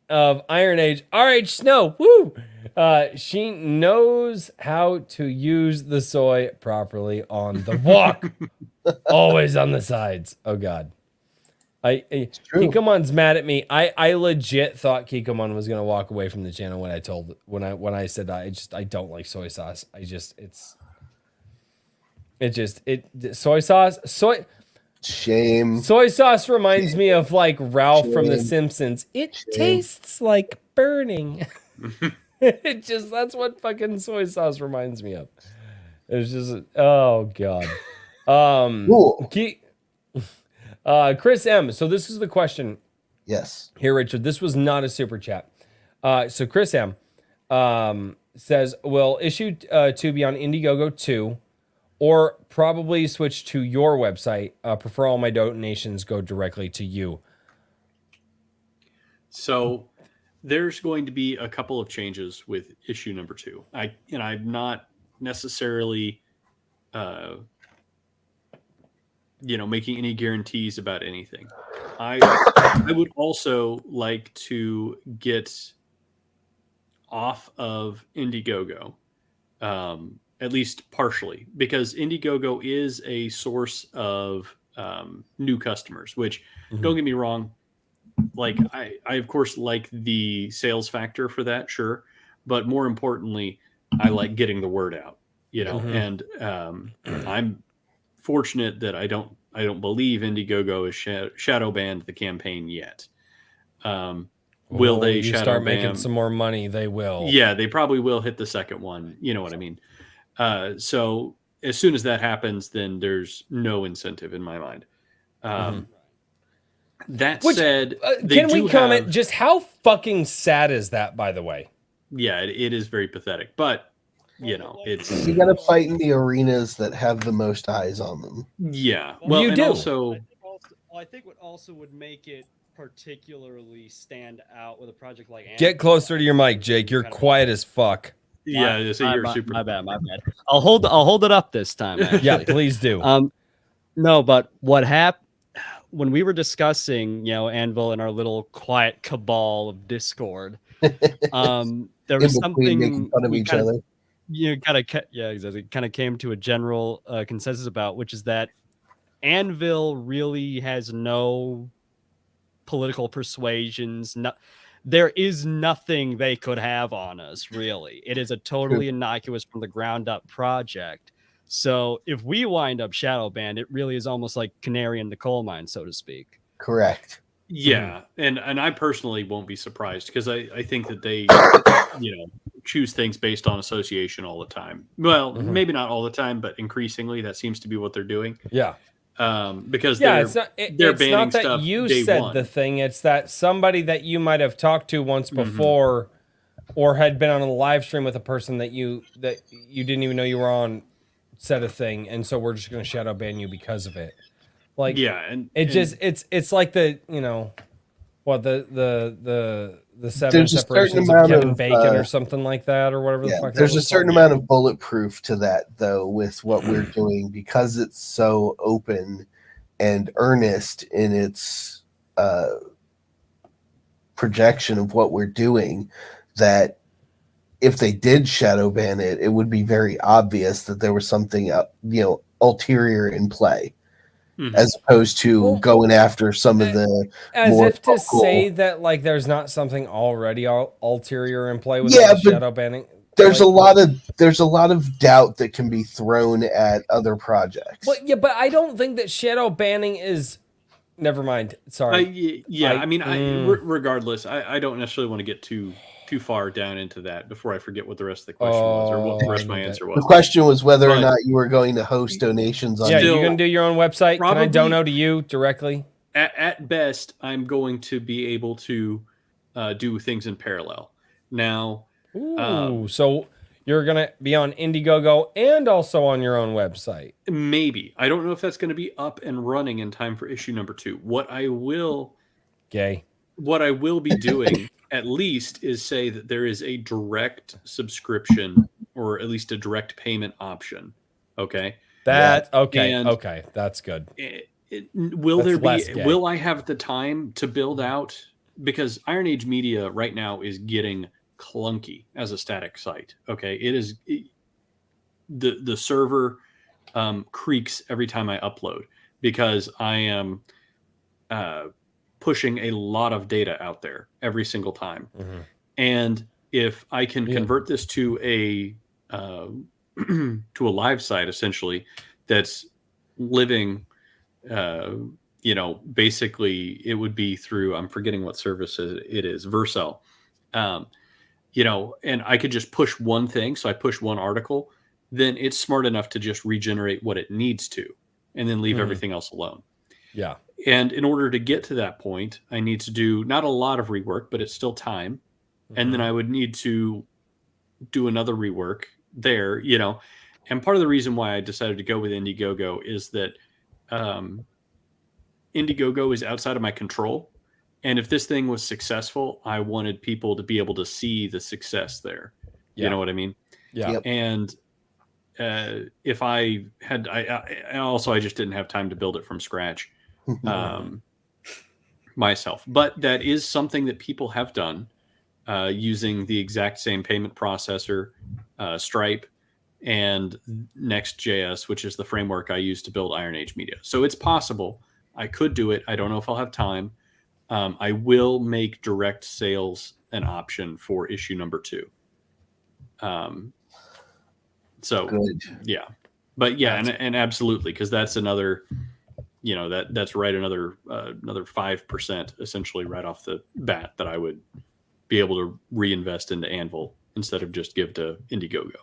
Iron Age, RH Snow. Woo! She knows how to use the soy properly on the walk, always on the sides. Oh God. Kikomon's mad at me. I legit thought Kikomon was gonna walk away from the channel when I said that. I don't like soy sauce. Soy sauce. Shame. Soy sauce reminds me of like Ralph from The Simpsons. It tastes like burning. That's what fucking soy sauce reminds me of. It's just oh God. Chris M. So this is the question. Yes. Here, Richard. This was not a super chat. So Chris M. Says, will issue 2 be on Indiegogo 2, or probably switch to your website? Prefer all my donations go directly to you. So there's going to be a couple of changes with issue number 2. I'm not necessarily making any guarantees about anything. I would also like to get off of Indiegogo, at least partially, because Indiegogo is a source of new customers, which don't get me wrong. Like I of course like the sales factor for that, sure. But more importantly, I like getting the word out, and I'm fortunate that I don't believe Indiegogo has shadow banned the campaign yet. Will they you shadow start ban? making some more money? They will. Yeah, they probably will hit the second one. You know what I mean? So as soon as that happens, then there's no incentive in my mind. That said, can we comment just how fucking sad is that, by the way? Yeah, it is very pathetic, but it's you got to fight in the arenas that have the most eyes on them. Yeah, well, you and do. Also, I think what also would make it particularly stand out with a project like Anvil. Get closer to your mic, Jake. You're quiet as fuck. Yeah, so you're super. My bad. I'll hold it up this time. Actually. Yeah, please do. No, but what happened when we were discussing, Anvil and our little quiet cabal of Discord? There was something making fun of each other. Exactly. Kind of came to a general consensus about, which is that Anvil really has no political persuasions. There is nothing they could have on us, really. It is a totally innocuous from the ground up project. So if we wind up shadow banned, it really is almost like canary in the coal mine, so to speak. Correct. Yeah, and I personally won't be surprised because I think that they choose things based on association all the time. Well, maybe not all the time, but increasingly that seems to be what they're doing. Yeah. Because they're it's not that stuff you day said one. the thing. It's that somebody that you might have talked to once before, or had been on a live stream with a person that you didn't even know you were on, said a thing, and so we're just going to shadow ban you because of it. Like, yeah, and it's like the the seven There's a certain separations of amount Kevin of, Bacon or something like that, or whatever the fuck. There's a certain amount of bulletproof to that, though, with what we're doing, because it's so open and earnest in its projection of what we're doing, that if they did shadow ban it, it would be very obvious that there was something ulterior in play. As opposed to going after some of the say that like there's not something already ulterior in play with shadow banning. There's a lot of doubt that can be thrown at other projects. But I don't think that shadow banning is. Never mind. Sorry. Regardless, I don't necessarily want to get too far down into that before I forget what the rest of the question was, or what the rest of my answer was. The question was whether or not you were going to host donations on. Yeah, you're going to do your own website. Probably, can I donate to you directly? At best, I'm going to be able to do things in parallel. Now, so you're going to be on Indiegogo and also on your own website. Maybe. I don't know if that's going to be up and running in time for issue number 2. What I will be doing at least is say that there is a direct subscription, or at least a direct payment option. Okay. Okay. That's good. Will I have the time to build out? Because Iron Age Media right now is getting clunky as a static site. Okay. It is the server creaks every time I upload because I am pushing a lot of data out there every single time. And if I can convert this to a live site, essentially, that's living, basically it would be through, I'm forgetting what service it is, Vercel. And I could just push one thing. So I push one article, then it's smart enough to just regenerate what it needs to, and then leave everything else alone. Yeah. And in order to get to that point, I need to do not a lot of rework, but it's still time. And then I would need to do another rework there, And part of the reason why I decided to go with Indiegogo is that Indiegogo is outside of my control. And if this thing was successful, I wanted people to be able to see the success there. Yeah. You know what I mean? Yeah. Yep. And if I had, I just didn't have time to build it from scratch myself. But that is something that people have done using the exact same payment processor, Stripe, and Next.js, which is the framework I use to build Iron Age Media. So it's possible. I could do it. I don't know if I'll have time. I will make direct sales an option for issue number 2. So good. Yeah, but yeah, and absolutely, because that's another you know, that's right another 5% essentially right off the bat that I would be able to reinvest into Anvil instead of just give to Indiegogo.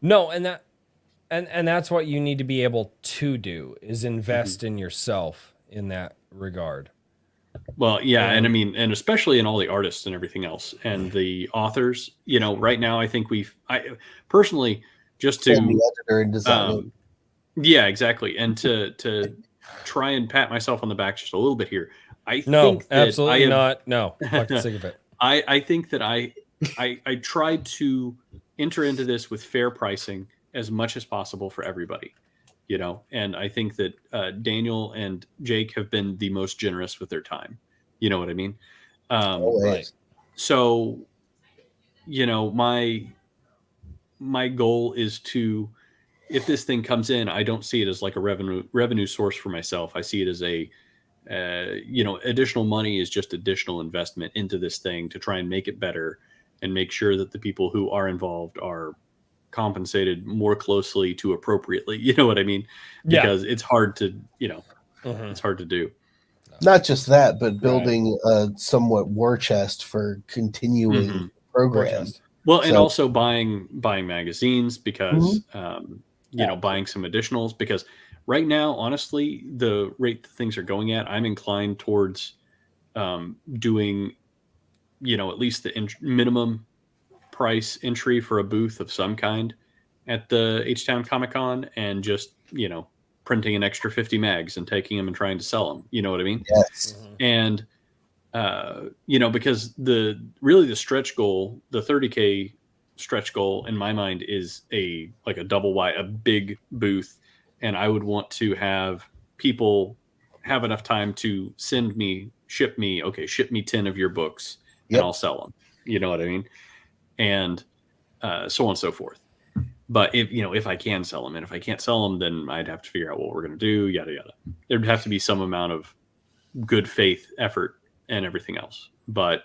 No, and that's what you need to be able to do is invest in yourself in that regard. Well, yeah, and I mean, and especially in all the artists and everything else, and the authors. You know, right now, I think I personally just to And the editor and designer. Yeah, exactly, and to try and pat myself on the back just a little bit here. I No, think that absolutely I have, not. No, fucking sick of it. I think that I tried to enter into this with fair pricing as much as possible for everybody, you know, and I think that Daniel and Jake have been the most generous with their time. You know what I mean? Right. So, you know, my goal is to, if this thing comes in, I don't see it as like a revenue source for myself. I see it as a you know, additional money is just additional investment into this thing to try and make it better and make sure that the people who are involved are compensated more closely to appropriately. You know what I mean? Because it's hard to, you know, it's hard to do. Not just that, but building a somewhat war chest for continuing the program. Well, and also buying magazines because you know, buying some additionals, because right now, honestly, the rate that things are going at, I'm inclined towards doing, you know, at least the minimum price entry for a booth of some kind at the H-Town Comic Con, and just, you know, printing an extra 50 mags and taking them and trying to sell them. You know what I mean? Yes. And you know, because the stretch goal, the 30K stretch goal in my mind is a double wide, a big booth. And I would want to have people have enough time to ship me 10 of your books and I'll sell them. You know what I mean? And so on and so forth. But if I can sell them, and if I can't sell them, then I'd have to figure out what we're going to do, yada, yada. There'd have to be some amount of good faith effort and everything else. But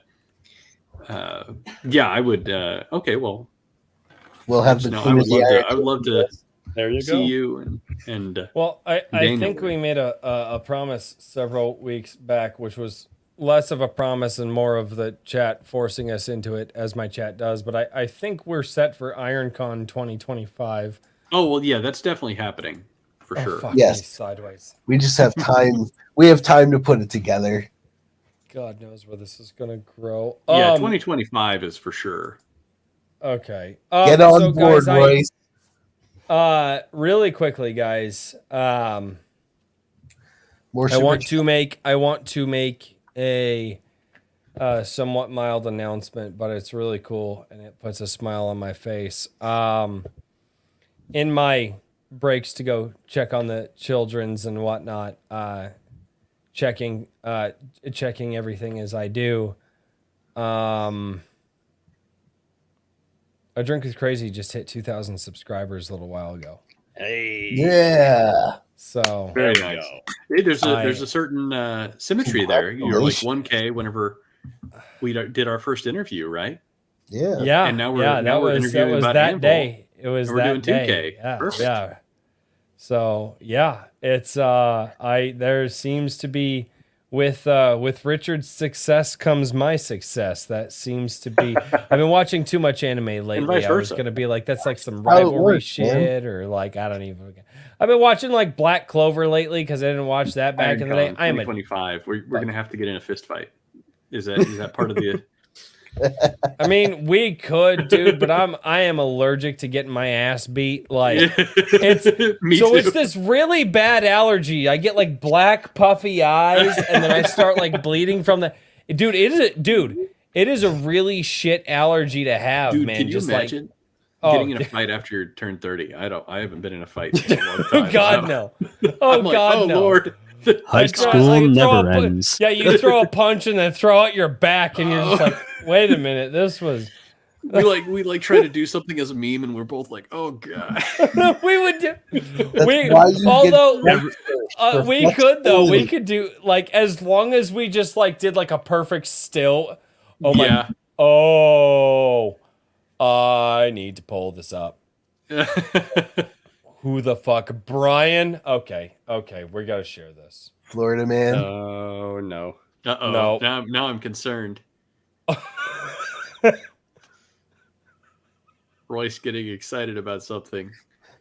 yeah, I would. Okay, well, we'll have the. I would love to. There you see go. you and well, I think we made a promise several weeks back, which was less of a promise and more of the chat forcing us into it, as my chat does. But I think we're set for IronCon 2025. Oh well, yeah, that's definitely happening for sure. Fuck yes, me sideways. We just have time. We have time to put it together. God knows where this is going to grow. Yeah, 2025 is for sure. Okay, get on board, Royce. Really quickly, guys. I More want to make a somewhat mild announcement, but it's really cool and it puts a smile on my face. In my breaks to go check on the children's and whatnot, checking everything as I do. A Drink is Crazy just hit 2,000 subscribers a little while ago. Hey. Yeah. So very nice. Hey, there's a certain symmetry there. You're like 1K whenever we did our first interview, right? Yeah. Yeah. And now we're interviewing about that Anvil. day. It was and that we're doing 2K. day. Yeah. Perfect. Yeah. So yeah, it's there seems to be with Richard's success comes my success. That seems to be. I've been watching too much anime lately. I was gonna be like, that's like some rivalry shit, or like I don't even. I've been watching like Black Clover lately because I didn't watch that back in the day. I am 2025. We're gonna have to get in a fist fight. Is that part of the? I mean, we could, dude, but I am allergic to getting my ass beat. Like, it's this really bad allergy. I get like black puffy eyes, and then I start like bleeding from the. Dude, it is a really shit allergy to have, dude, man. Can you just imagine getting in a fight after you turn 30? I haven't been in a fight in a long time. God no. Oh God no. Lord. High school never ends. Yeah, you throw a punch and then throw out your back, and you're just like, wait a minute, this was. we try to do something as a meme, and we're both like, oh God. We would do. We could though. We could do like as long as we just like did like a perfect still. Oh my. Yeah. Oh, I need to pull this up. Who the fuck? Brian? Okay, we gotta share this. Florida man. Oh no. Uh-oh. No. Now I'm concerned. Royce getting excited about something.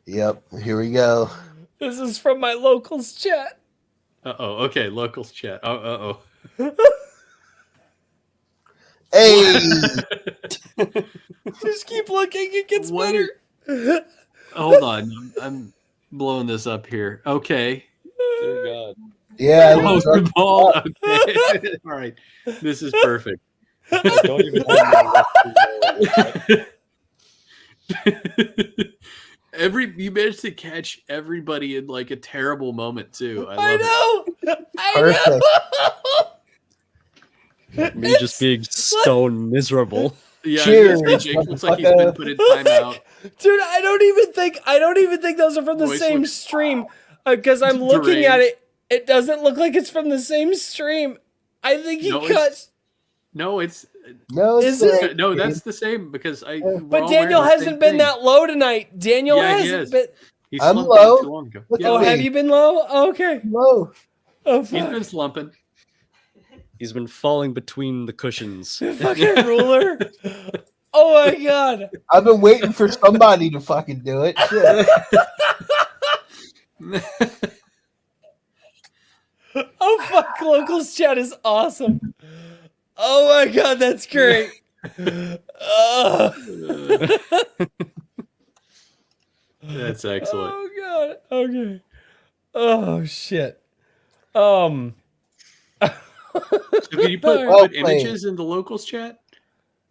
Yep. Here we go. This is from my locals chat. Uh-oh. Okay, locals chat. Oh, Hey. Just keep looking. It gets What better. hold on. I'm blowing this up here. Okay. Dear God. Yeah. Oh, the ball. Okay. All right. This is perfect. I don't even have You managed to catch everybody in like a terrible moment too. I know. Perfect. me just being stone miserable. Yeah, Cheers, Jake looks like he's been put in timeout. Dude, I don't even think those are from the Royce same looks stream. Because I'm looking at it. It doesn't look like it's from the same stream. I think he cut. No, it's Is it? no, that's the same because But Daniel hasn't been that low tonight. Daniel hasn't been. I'm slumped low. too long ago. Look Yeah, Oh, at have me. you been low? Okay. Whoa. Oh, he's fuck. been slumping. He's been falling between the cushions. Fucking ruler. Oh my god. I've been waiting for somebody to fucking do it. Shit. Oh fuck, locals chat is awesome. Oh my god, that's great. That's excellent. Oh god. Okay. Oh shit. So can you put Well images in the locals chat?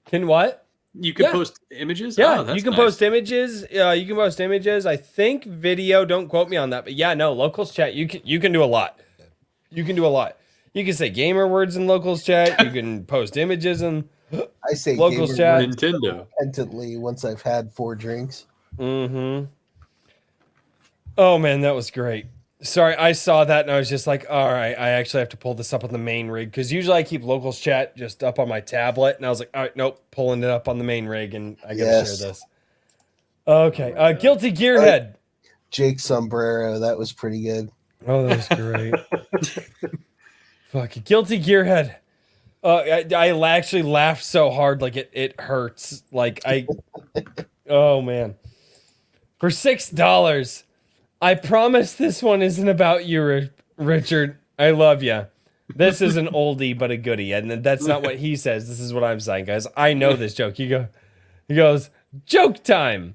Can what? You can Yeah. post images. Yeah, Oh, that's you can nice. post images. You can post images. I think video. Don't quote me on that, but yeah, no, locals chat. You can do a lot. You can do a lot. You can say gamer words in locals chat. You can post images in I say locals gamer chat. Nintendo. repentantly once I've had 4 drinks. Mm-hmm. Oh man, that was great. Sorry, I saw that and I was just like, all right, I actually have to pull this up on the main rig because usually I keep locals chat just up on my tablet, and I was like, all right, nope, pulling it up on the main rig, and I gotta share this. Okay, Guilty Gearhead. Jake Sombrero, that was pretty good. Oh, that was great. Fuck, Guilty Gearhead. I actually laughed so hard, like it hurts. Like oh man. For $6. I promise this one isn't about you, Richard. I love you. This is an oldie but a goodie, and that's not what he says. This is what I'm saying, guys. I know this joke. He goes, joke time.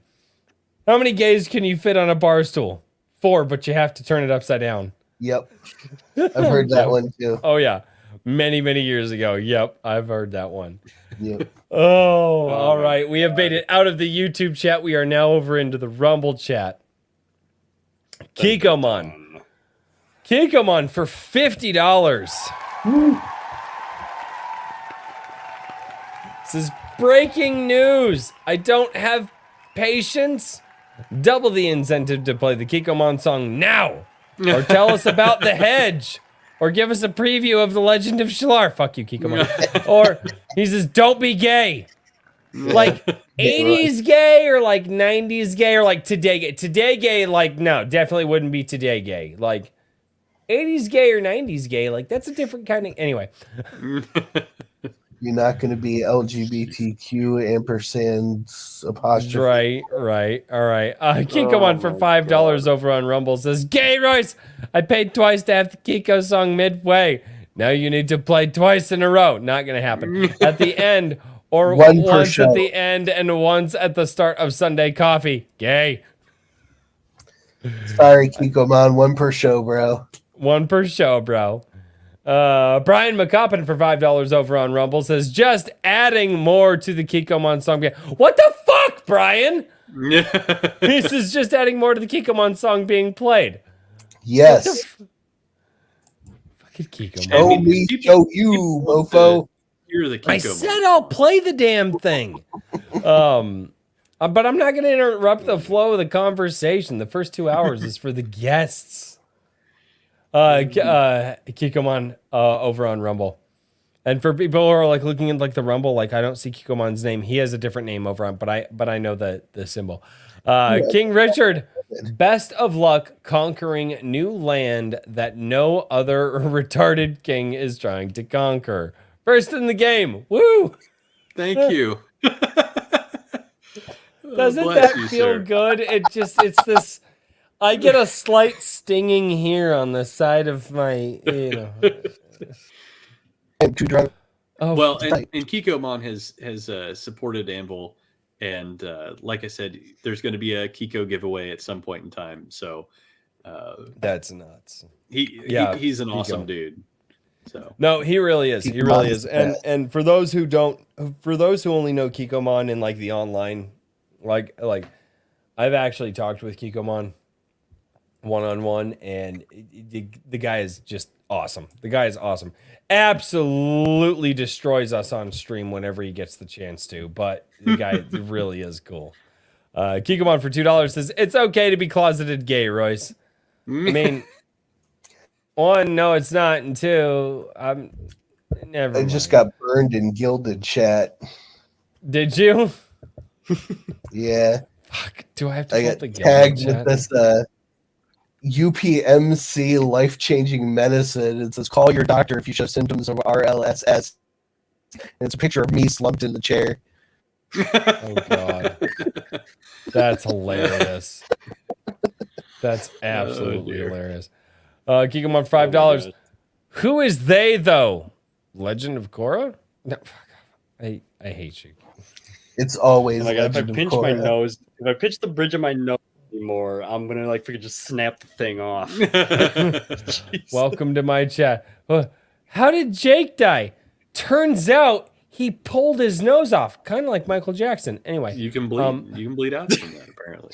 How many gays can you fit on a bar stool? 4, but you have to turn it upside down. Yep. I've heard that one too. Oh yeah, many years ago. Yep, I've heard that one. Yep. Oh, all right. We have made it out of the YouTube chat. We are now over into the Rumble chat. Kikomon for $50. This is breaking news. I don't have patience. Double the incentive to play the Kikomon song now. Or tell us about the hedge. Or give us a preview of The Legend of Shalar. Fuck you, Kikomon. Or he says, don't be gay. Like 80s gay or like 90s gay or like today gay. Today gay, like, no, definitely wouldn't be today gay. Like 80s gay or 90s gay, like that's a different kind of. Anyway. You're not going to be LGBTQ ampersand apostrophe. Right. All right. Kikomon for $5 over on Rumble says, Gay Royce, I paid twice to have the Kiko song midway. Now you need to play twice in a row. Not going to happen. At the end. Or once at the end and once at the start of Sunday Coffee. Gay. Sorry, Kikomon. 1 per show, bro. 1 per show, bro. Brian McCoppin for $5 over on Rumble says, just adding more to the Kikomon song. What the fuck, Brian? He says, just adding more to the Kikomon song being played. Yes. Fucking Kikomon. Show me, show you, mofo. You're the Kiko. I said I'll play the damn thing. But I'm not going to interrupt the flow of the conversation. The first 2 hours is for the guests. Kikomon over on Rumble. And for people who are like looking at like the Rumble, like I don't see Kikomon's name. He has a different name over on, but I know the symbol. King Richard, best of luck conquering new land that no other retarded king is trying to conquer. First in the game. Woo! Thank you. Doesn't that feel good? It's this. I get a slight stinging here on the side of my, I'm too drunk. Oh, well, and Kikomon has supported Anvil, and like I said, there's going to be a Kiko giveaway at some point in time. So that's nuts. He's an awesome dude. So no, he really is. He really is. And for those who only know Kikomon in like the online, like I've actually talked with Kikomon one-on-one, and the guy is just awesome. The guy is awesome. Absolutely destroys us on stream whenever he gets the chance to, but the guy really is cool. Kikomon for $2 says, it's okay to be closeted gay, Royce. I mean, one, no, it's not, and two, never mind. Just got burned in Gilded chat. Did you? Yeah. Fuck, do I have to get tagged with this UPMC life-changing medicine? It says, call your doctor if you show symptoms of RLSS. And it's a picture of me slumped in the chair. Oh, God. That's hilarious. That's absolutely hilarious. Kikomon $5. Who is they, though? Legend of Korra? No, fuck off. I hate you. It's always if I pinch my nose, if I pinch the bridge of my nose anymore, I'm gonna like freaking just snap the thing off. Welcome to my chat. How did Jake die? Turns out he pulled his nose off, kind of like Michael Jackson. Anyway, you can bleed. You can bleed out from that, apparently.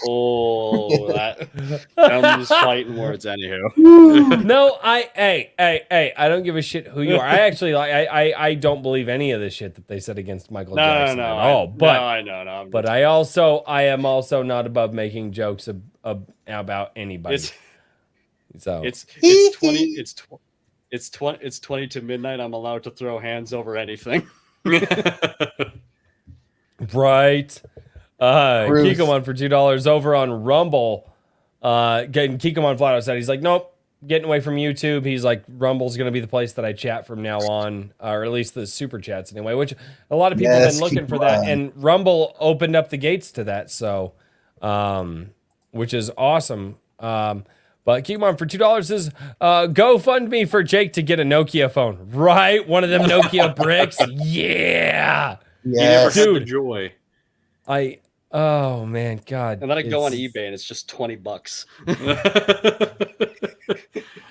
I'm just fighting words, anywho. No, I don't give a shit who you are. I actually I don't believe any of the shit that they said against Michael Jackson at all. But I know. But I am also not above making jokes about anybody. It's 20 to midnight. I'm allowed to throw hands over anything. Right. Kikomon for $2 over on Rumble. Getting Kikomon flat out said he's like, nope, getting away from YouTube. He's like, Rumble's gonna be the place that I chat from now on, or at least the super chats anyway. Which a lot of people have been looking for that, and Rumble opened up the gates to that. So, which is awesome. But Kikomon for $2 says, GoFundMe for Jake to get a Nokia phone. Right? One of them Nokia bricks. Yeah. He never had the joy. Oh man, God. And let it go on eBay and it's just $20.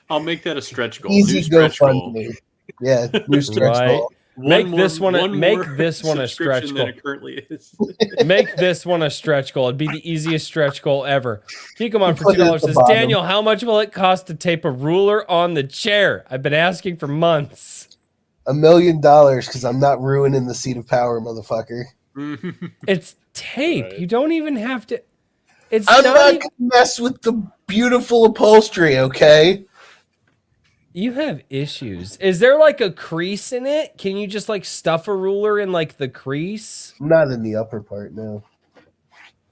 I'll make that a stretch goal. Easy GoFundMe. Yeah, new stretch goal. Make this one a stretch goal. It currently is. Make this one a stretch goal. It'd be the easiest stretch goal ever. Kikomon for $2 says, Daniel, how much will it cost to tape a ruler on the chair? I've been asking for months. $1 million, because I'm not ruining the seat of power, motherfucker. It's tape. Right. You don't even have to. I'm not going to mess with the beautiful upholstery, okay? You have issues. Is there like a crease in it? Can you just like stuff a ruler in like the crease? Not in the upper part, no.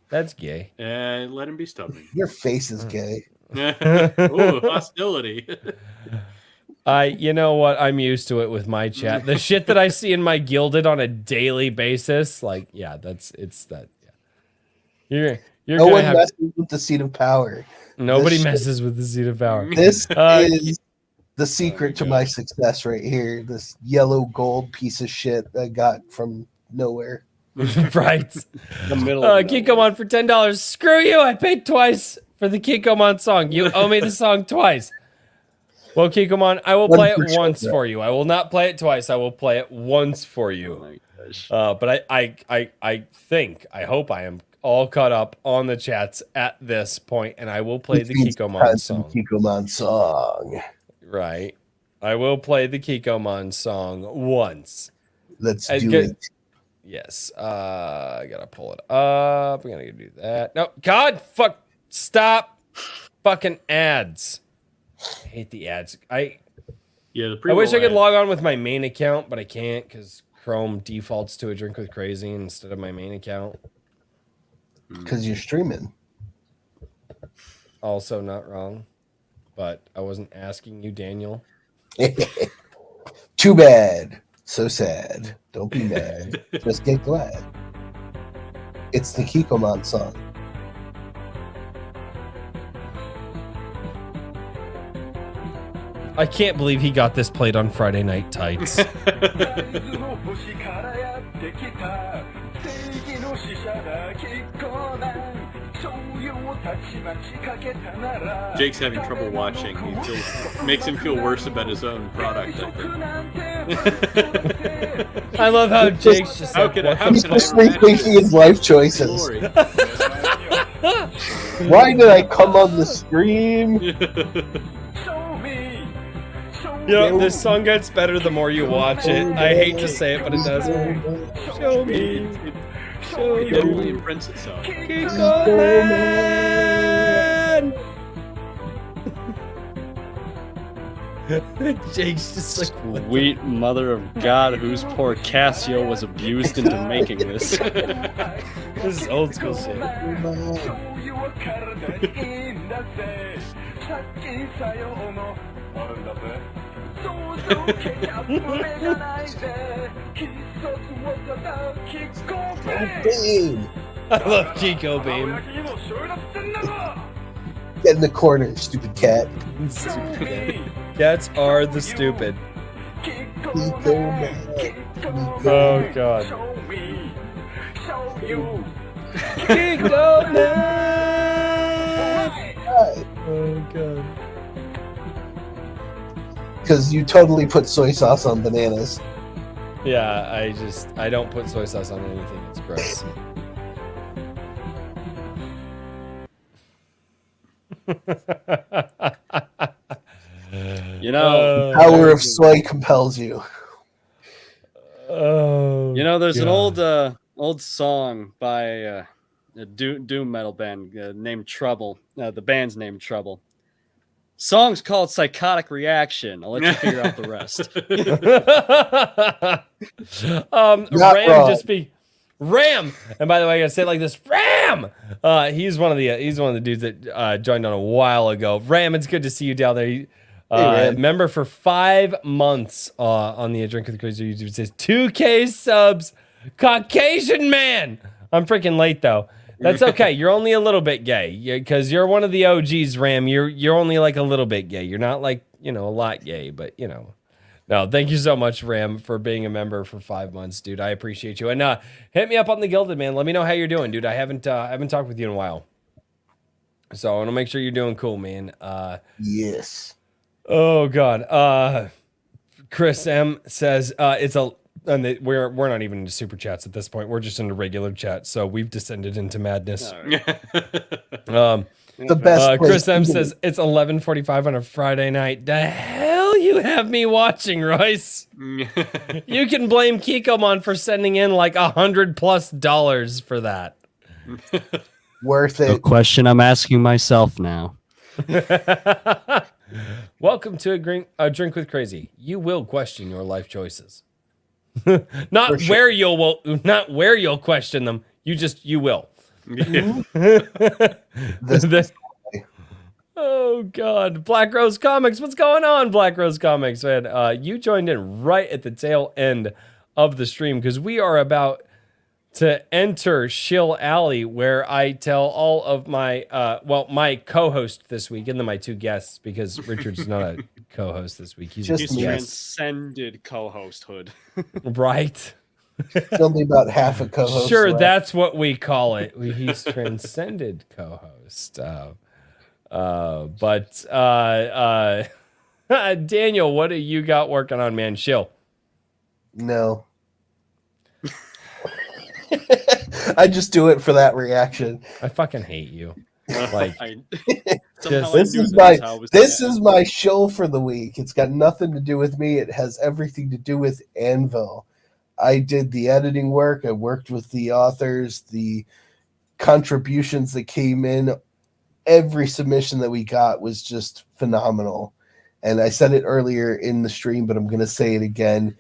That's gay. Let him be stubborn. Your face is gay. Oh, hostility. You know what? I'm used to it with my chat. The shit that I see in my Gilded on a daily basis, like, yeah, it's that. Yeah. You're no one messes with the seat of power. Nobody messes with the seat of power. This is the secret to my success right here. This yellow gold piece of shit I got from nowhere. Right. The middle. Kikomon for $10. Screw you! I paid twice for the Kikomon song. You owe me the song twice. Well, Kikomon, I will play it once for you. I will not play it twice. I will play it once for you. Oh my gosh. But I hope I am all caught up on the chats at this point, and I will play the Kikomon song. Kikomon song. Right. I will play the Kikomon song once. Let's do it. Yes. I gotta pull it up. I'm gonna do that. No, God, fuck, stop fucking ads. I hate the ads. Yeah, Yeah, I wish I could log on with my main account, but I can't because Chrome defaults to A Drink with Crazy instead of my main account. Because you're streaming. Also not wrong, but I wasn't asking you, Daniel. Too bad. So sad. Don't be mad. Just get glad. It's the Kikomon song. I can't believe he got this played on Friday Night Tights. Jake's having trouble watching. Makes him feel worse about his own product, I think. I love how Jake's just How could I He's just rethinking his life choices. Why did I come on the stream? You know, this song gets better the more you watch it. I hate to say it, but it does. Show me. Show me. Prince itself. Kikomon! Jake's just like, Sweet mother of God, whose poor Casio was abused into making this. this is old school shit. I love Kiko Beam. Get in the corner, stupid cat. Stupid cat. Cats are the stupid. Oh god. Kiko Man! Oh god. Because you totally put soy sauce on bananas. Yeah, I don't put soy sauce on anything. It's gross. You know, Power of soy compels you. Oh, you know, there's an God. old song by a doom metal band named Trouble. The band's named Trouble. Song's called Psychotic Reaction. I'll let you figure out the rest. Ram. And by the way, I gotta say it like this. Ram. He's one of the dudes that joined on a while ago. Ram, it's good to see you down there. Member for 5 months on the A Drink with the Crazy YouTube. It says 2K subs, Caucasian man. I'm freaking late though. That's okay. You're only a little bit gay because you're one of the OGs, Ram. You're only like a little bit gay. You're not like, a lot gay, but No, thank you so much, Ram, for being a member for 5 months, dude. I appreciate you. And hit me up on the Gilded, man. Let me know how you're doing, dude. I haven't talked with you in a while. So I want to make sure you're doing cool, man. Yes. Oh God. Chris M says we're not even into super chats at this point. We're just into regular chat. So we've descended into madness. The best. Chris M says it's 11:45 on a Friday night. The hell you have me watching, Royce? You can blame Kikomon for sending in like $100+ for that. Worth it. A question I'm asking myself now. Welcome to a drink with Crazy. You will question your life choices. Not where you'll question them. You will. Oh God, Black Rose Comics. What's going on, Black Rose Comics, man? You joined in right at the tail end of the stream because we are about to enter Shill Alley, where I tell all of my my co-host this week, and then my 2 guests, because Richard's not a co-host this week. He's transcended co-hosthood. Right. It's only about half a co-host. Sure, left. that's what we call it. He's transcended co-host. But Daniel, what do you got working on, man? Shill. No. I just do it for that reaction. I fucking hate you. Like, this is my show for the week. It's got nothing to do with me. It has everything to do with Anvil. I did the editing work. I worked with the authors, the contributions that came in. Every submission that we got was just phenomenal. And I said it earlier in the stream, but I'm going to say it again.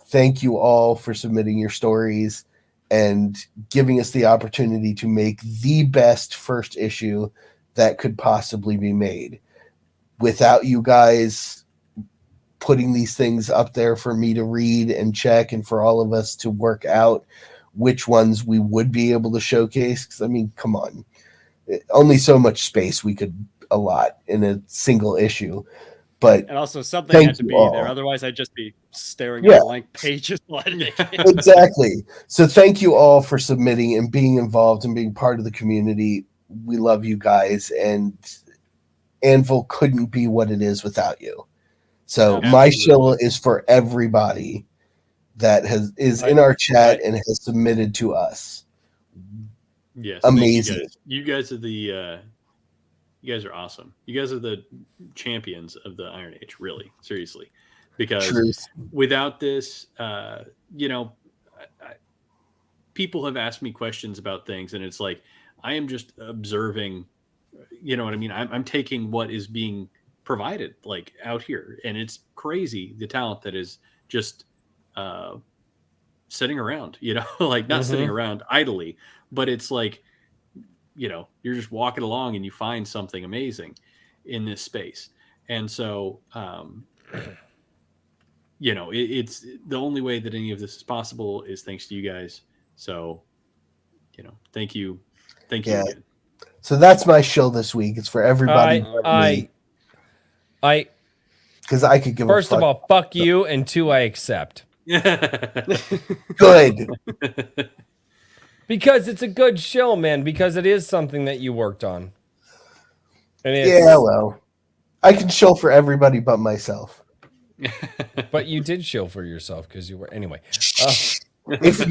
Thank you all for submitting your stories and giving us the opportunity to make the best first issue that could possibly be made. Without you guys putting these things up there for me to read and check and for all of us to work out which ones we would be able to showcase. Because, I mean, come on. Only so much space we could allot in a single issue. But and also something had to be there. Otherwise, I'd just be staring at blank pages. Exactly. So thank you all for submitting and being involved and being part of the community. We love you guys. And Anvil couldn't be what it is without you. So my shill is for everybody that is in our chat and has submitted to us. Yes, amazing. You guys are the you guys are awesome. You guys are the champions of the Iron Age, really, seriously. Because without this, people have asked me questions about things, and it's like I am just observing. You know what I mean? I'm taking what is being provided, like out here, and it's crazy the talent that is just sitting around. Like not sitting around idly, but it's like. You're just walking along and you find something amazing in this space. And so, it's the only way that any of this is possible is thanks to you guys. So, thank you. Thank you again. So that's my shill this week. It's for everybody. Because I could give first of all, fuck you. And 2, I accept. Good. Because it's a good show, man. Because it is something that you worked on. And well, I can show for everybody but myself. But you did show for yourself because you were anyway. If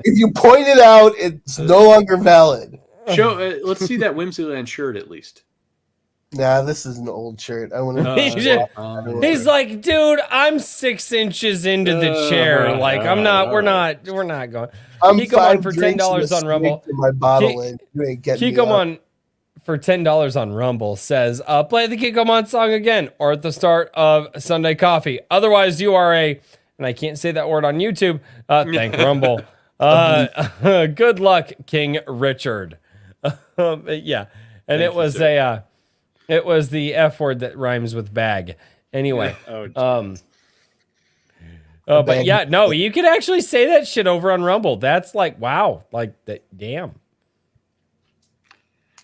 you point it out, it's no longer valid. Show. Let's see that Whimsyland shirt at least. Nah, this is an old shirt. I want to. He's like, dude, I'm 6 inches into the chair. Like, I'm not. We're not going. Kikomon for $10 on Rumble. Kikomon for $10 on Rumble says, play the Kikomon song again or at the start of Sunday Coffee. Otherwise, you are and I can't say that word on YouTube. Thank Rumble. Good luck, King Richard. Yeah. And it was it was the F word that rhymes with bag. Anyway. But yeah, no, you can actually say that shit over on Rumble. That's like, wow. Like, damn.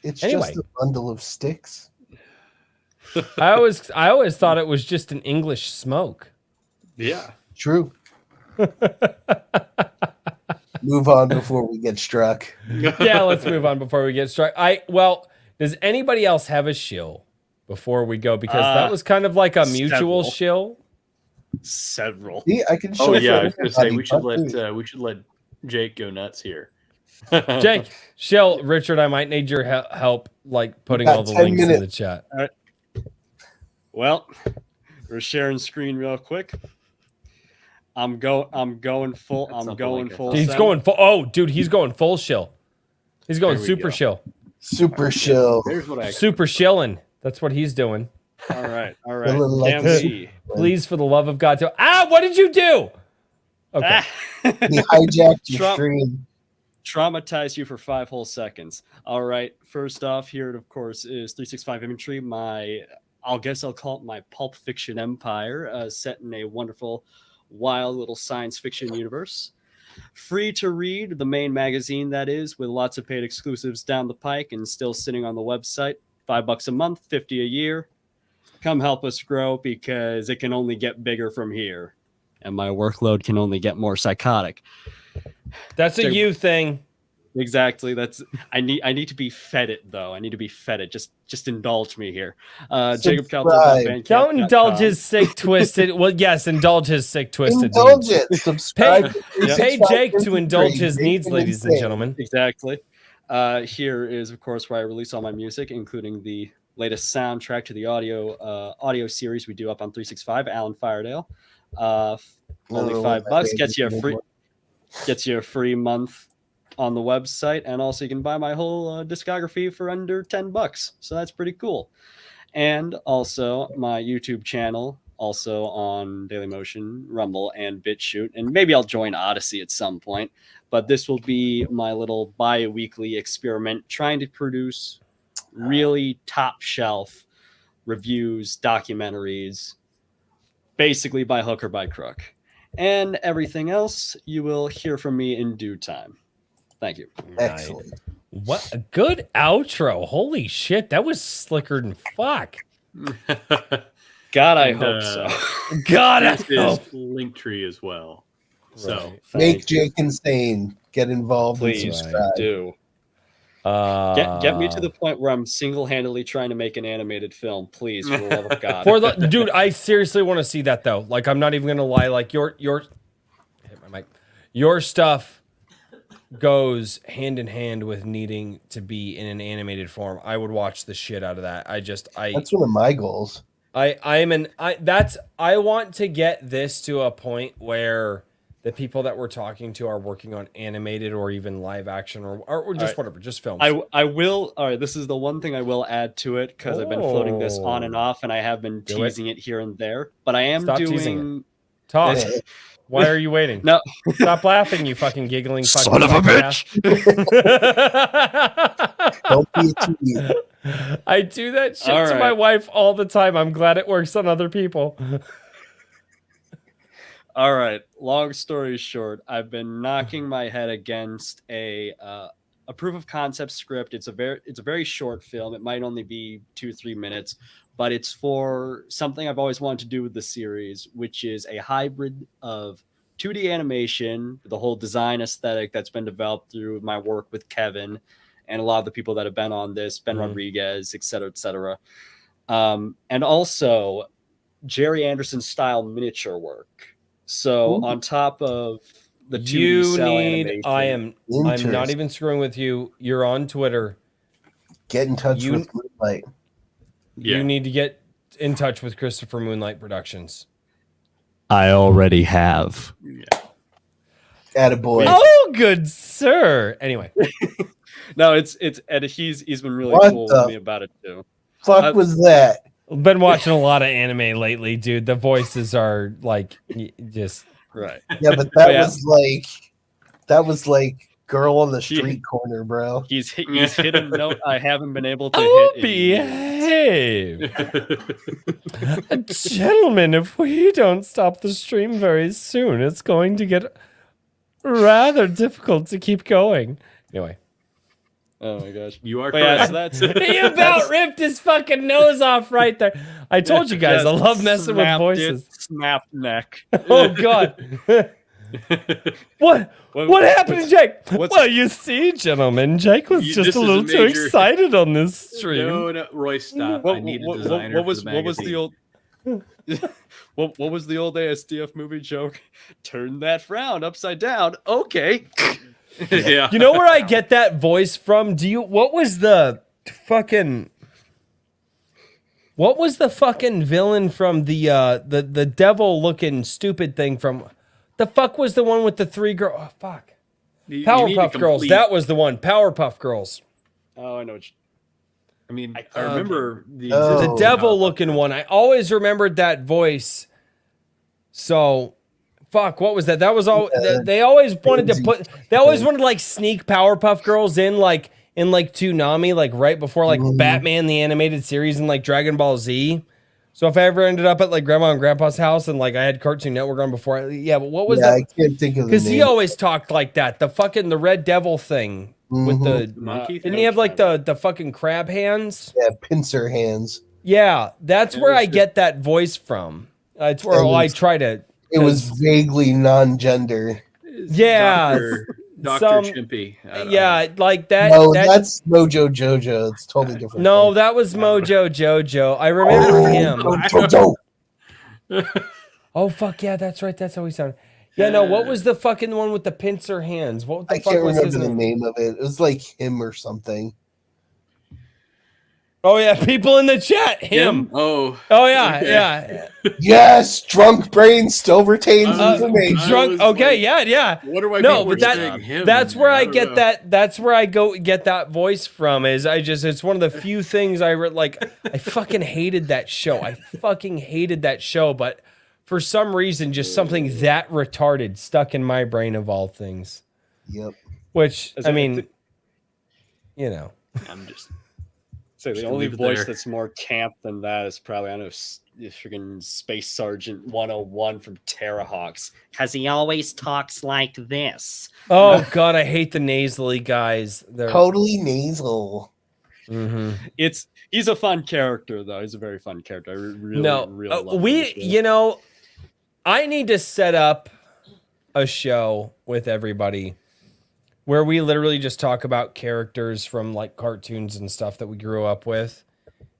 It's just a bundle of sticks. I always thought it was just an English smoke. Yeah. True. Move on before we get struck. Yeah, let's move on before we get struck. Does anybody else have a shill before we go? Because that was kind of like a mutual shill. Several. See, I can show. I was gonna say we should let Jake go nuts here. Jake, shill, Richard, I might need your help, like putting all the links in the chat. All right. Well, we're sharing screen real quick. I'm going full. He's going full. Oh, dude, he's going full shill. He's going super shill. Super shill. Here's what I super shilling. That's what he's doing. All right. Please, for the love of God, what did you do? Okay. He hijacked your stream. Traumatize you for 5 whole seconds. All right. First off, here, of course, is 365 Imagery. I'll call it my pulp fiction empire, set in a wonderful, wild little science fiction universe. Free to read, the main magazine that is, with lots of paid exclusives down the pike and still sitting on the website. $5 a month, $50 a year. Come help us grow because it can only get bigger from here. And my workload can only get more psychotic. That's a you thing. Exactly. I need to be fed it though. I need to be fed it. Just indulge me here. Jacob Calton. Don't indulge his sick twisted. Well, yes, indulge his sick twisted. Indulge it. Subscribe. Pay Jake to indulge his needs, ladies and gentlemen. Exactly. Here is, of course, where I release all my music, including the latest soundtrack to the audio series we do up on 365. Alan Firedale. Only $5 gets you a free month on the website, and also you can buy my whole discography for under $10. So that's pretty cool. and also my YouTube channel, also on Dailymotion, Rumble, and BitChute, and maybe I'll join Odyssey at some point. But this will be my little bi-weekly experiment, trying to produce really top shelf reviews, documentaries, basically by hook or by crook. And everything else you will hear from me in due time. Thank you. Excellent. What a good outro. Holy shit, that was slicker than fuck. God, I hope so. God, I This hope. is Linktree as well. So Make Jake insane. Get involved and Please subscribe. do. Get me to the point where I'm single-handedly trying to make an animated film, please, for the love of God. Dude, I seriously want to see that though. Like, I'm not even gonna lie. Like, your hit my mic. Your stuff goes hand in hand with needing to be in an animated form. I would watch the shit out of that. That's one of my goals. I want to get this to a point where the people that we're talking to are working on animated or even live action or just whatever, just films. I will. All right, this is the one thing I will add to it because I've been floating this on and off, and I have been teasing it here and there. But I am doing. Talk. Why are you waiting? No, stop laughing, you fucking giggling fucking son of a bitch. Don't be a tease. I do that shit to my wife all the time. I'm glad it works on other people. All right. Long story short, I've been knocking my head against a proof of concept script. It's a very short film. It might only be 2-3 minutes, but it's for something I've always wanted to do with the series, which is a hybrid of 2D animation, the whole design aesthetic that's been developed through my work with Kevin and a lot of the people that have been on this, Ben Rodriguez, et cetera, et cetera. And also Jerry Anderson style miniature work. So on top of the 2D cell animation, I'm not even screwing with you. You're on Twitter. Get in touch with Moonlight. You need to get in touch with Christopher Moonlight Productions. I already have. Attaboy. Oh, good sir. Anyway. No, it's and he's been really cool with me about it too. Fuck was that? Been watching a lot of anime lately, dude. The voices are like just right. Yeah, but that was like girl on the street corner, bro. He's hit a note I haven't been able to hit. Behave. Gentlemen, if we don't stop the stream very soon, it's going to get rather difficult to keep going. Anyway. Oh my gosh. You are correct. Yeah, so he about ripped his fucking nose off right there. I told you guys, I love messing with voices. Snapped neck. Oh God. What happened to Jake? Well, you see, gentlemen, Jake was just a little too excited on this stream. No, Roy, stop. I need a designer what was for the old what was the old ASDF movie joke? Turn that frown upside down. Okay. Yeah. You know where I get that voice from? What was the fucking villain from the devil looking stupid thing from the fuck was the one with the 3 girls? Oh, fuck. Powerpuff Girls. That was the one. Powerpuff Girls. Oh, I know. I remember the devil looking one. I always remembered that voice. So fuck, what was that? That was all. They always wanted to put. They always wanted to like sneak Powerpuff Girls in like Toonami, like right before like Batman the animated series and like Dragon Ball Z. So if I ever ended up at like Grandma and Grandpa's house and like I had Cartoon Network on before, but what was that? I can't think of because he always talked like that. The Red Devil thing with the monkey. Didn't he have like the fucking crab hands? Yeah, pincer hands. Yeah, that's where I get that voice from. It's where I try to. It was vaguely non-gender. Yeah, Dr. Chimpy. Yeah, like that. No, that's Mojo Jojo. It's totally different. No, that was Mojo Jojo. I remember him. Jojo. Oh fuck yeah, that's right. That's how he sounded. Yeah, no. What was the fucking one with the pincer hands? What the I fuck can't was remember his the name of it. It was like him or something. Oh yeah, people in the chat. Him. Oh. Oh yeah, okay. yeah. Yes, drunk brain still retains information. Drunk. Okay, like, yeah. Wonder why No, people but are saying him that's in where there. I don't get know. that. That's where I go get that voice from. It's one of the few things I fucking hated that show. I fucking hated that show, but for some reason, just something that retarded stuck in my brain of all things. Yep. Which Is I it- mean, you know. I'm just. So Just the gonna only leave it voice there. that's more camp than that is probably, I know, freaking Space Sergeant 101 from Terrahawks. Because he always talks like this. Oh god, I hate the nasally guys. They're Totally nasal. Mhm. He's a fun character though. He's a very fun character. I really love him in the show. you know, I need to set up a show with everybody where we literally just talk about characters from like cartoons and stuff that we grew up with,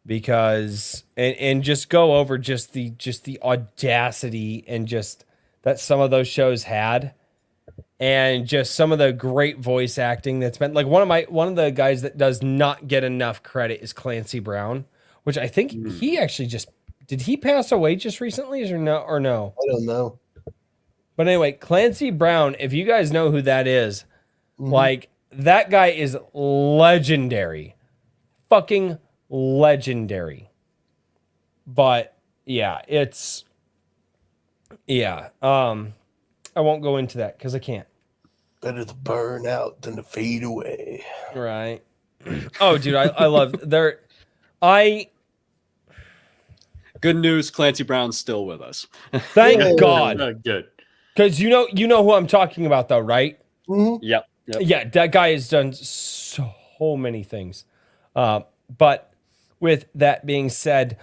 because and just go over just the audacity and just that some of those shows had, and just some of the great voice acting that's been like one of the guys that does not get enough credit is Clancy Brown, which I think he actually did he pass away just recently or no? I don't know. But anyway, Clancy Brown, if you guys know who that is, like that guy is legendary. Fucking legendary. But yeah, I won't go into that because I can't. Better to burn out than to fade away. Right. Oh, dude, I love Good news, Clancy Brown's still with us. thank God. Good. Because you know who I'm talking about though, right? Yep. Yeah, that guy has done so many things. But with that being said,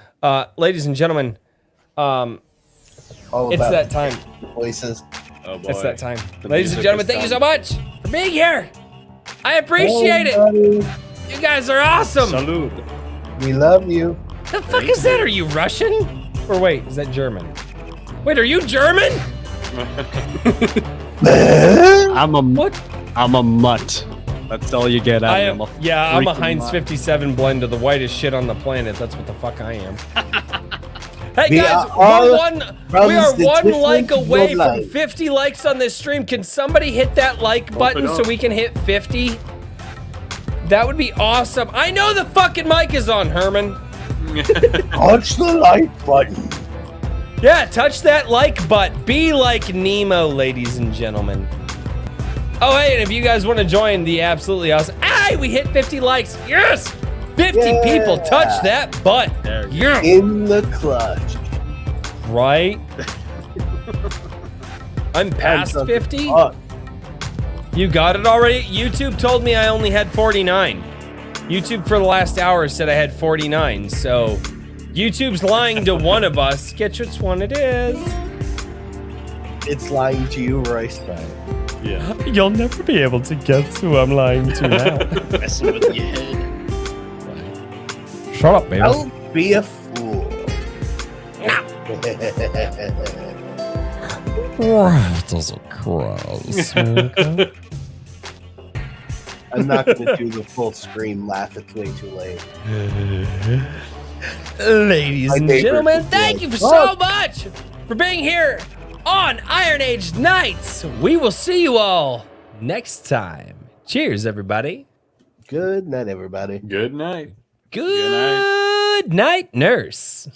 ladies and gentlemen, All it's about that time. voices. Oh boy. It's that time. The Ladies and music gentlemen, is thank you so done. much for being here. I appreciate it. Buddy, You guys are awesome. Salud. we love you. The fuck is that? Are you Russian? Or wait, is that German? Wait, are you German? I'm a mutt. That's all you get out I of am. me. Yeah, I'm a freaking Heinz mutt. 57 blend of the whitest shit on the planet. That's what the fuck I am. Hey We guys, are all we are from the one different like away from bloodline. 50 likes on this stream. Can somebody hit that like button it so up. we can hit 50? That would be awesome. I know the fucking mic is on, Herman. Touch the like button. Yeah, touch that like butt. Be like Nemo, ladies and gentlemen. Oh, hey, and if you guys want to join the absolutely awesome... Hey, we hit 50 likes. Yes! 50 Yeah. people touch that butt. Yeah. In the clutch. Right? I'm past 50? Oh, You got it already? YouTube told me I only had 49. YouTube for the last hour said I had 49, so YouTube's lying to one of us. Guess which one it is. it's lying to you, Royce. Yeah. You'll never be able to guess who I'm lying to now. Messing with your head. Shut up, baby. Don't be a fool. I'm not going to do the full scream laugh. It's way too late. Ladies My and neighbors gentlemen, would be thank like, you "Oh." so much for being here on Iron Age Nights. We will see you all next time. Cheers, everybody. Good night, everybody. Good night. Good night, nurse.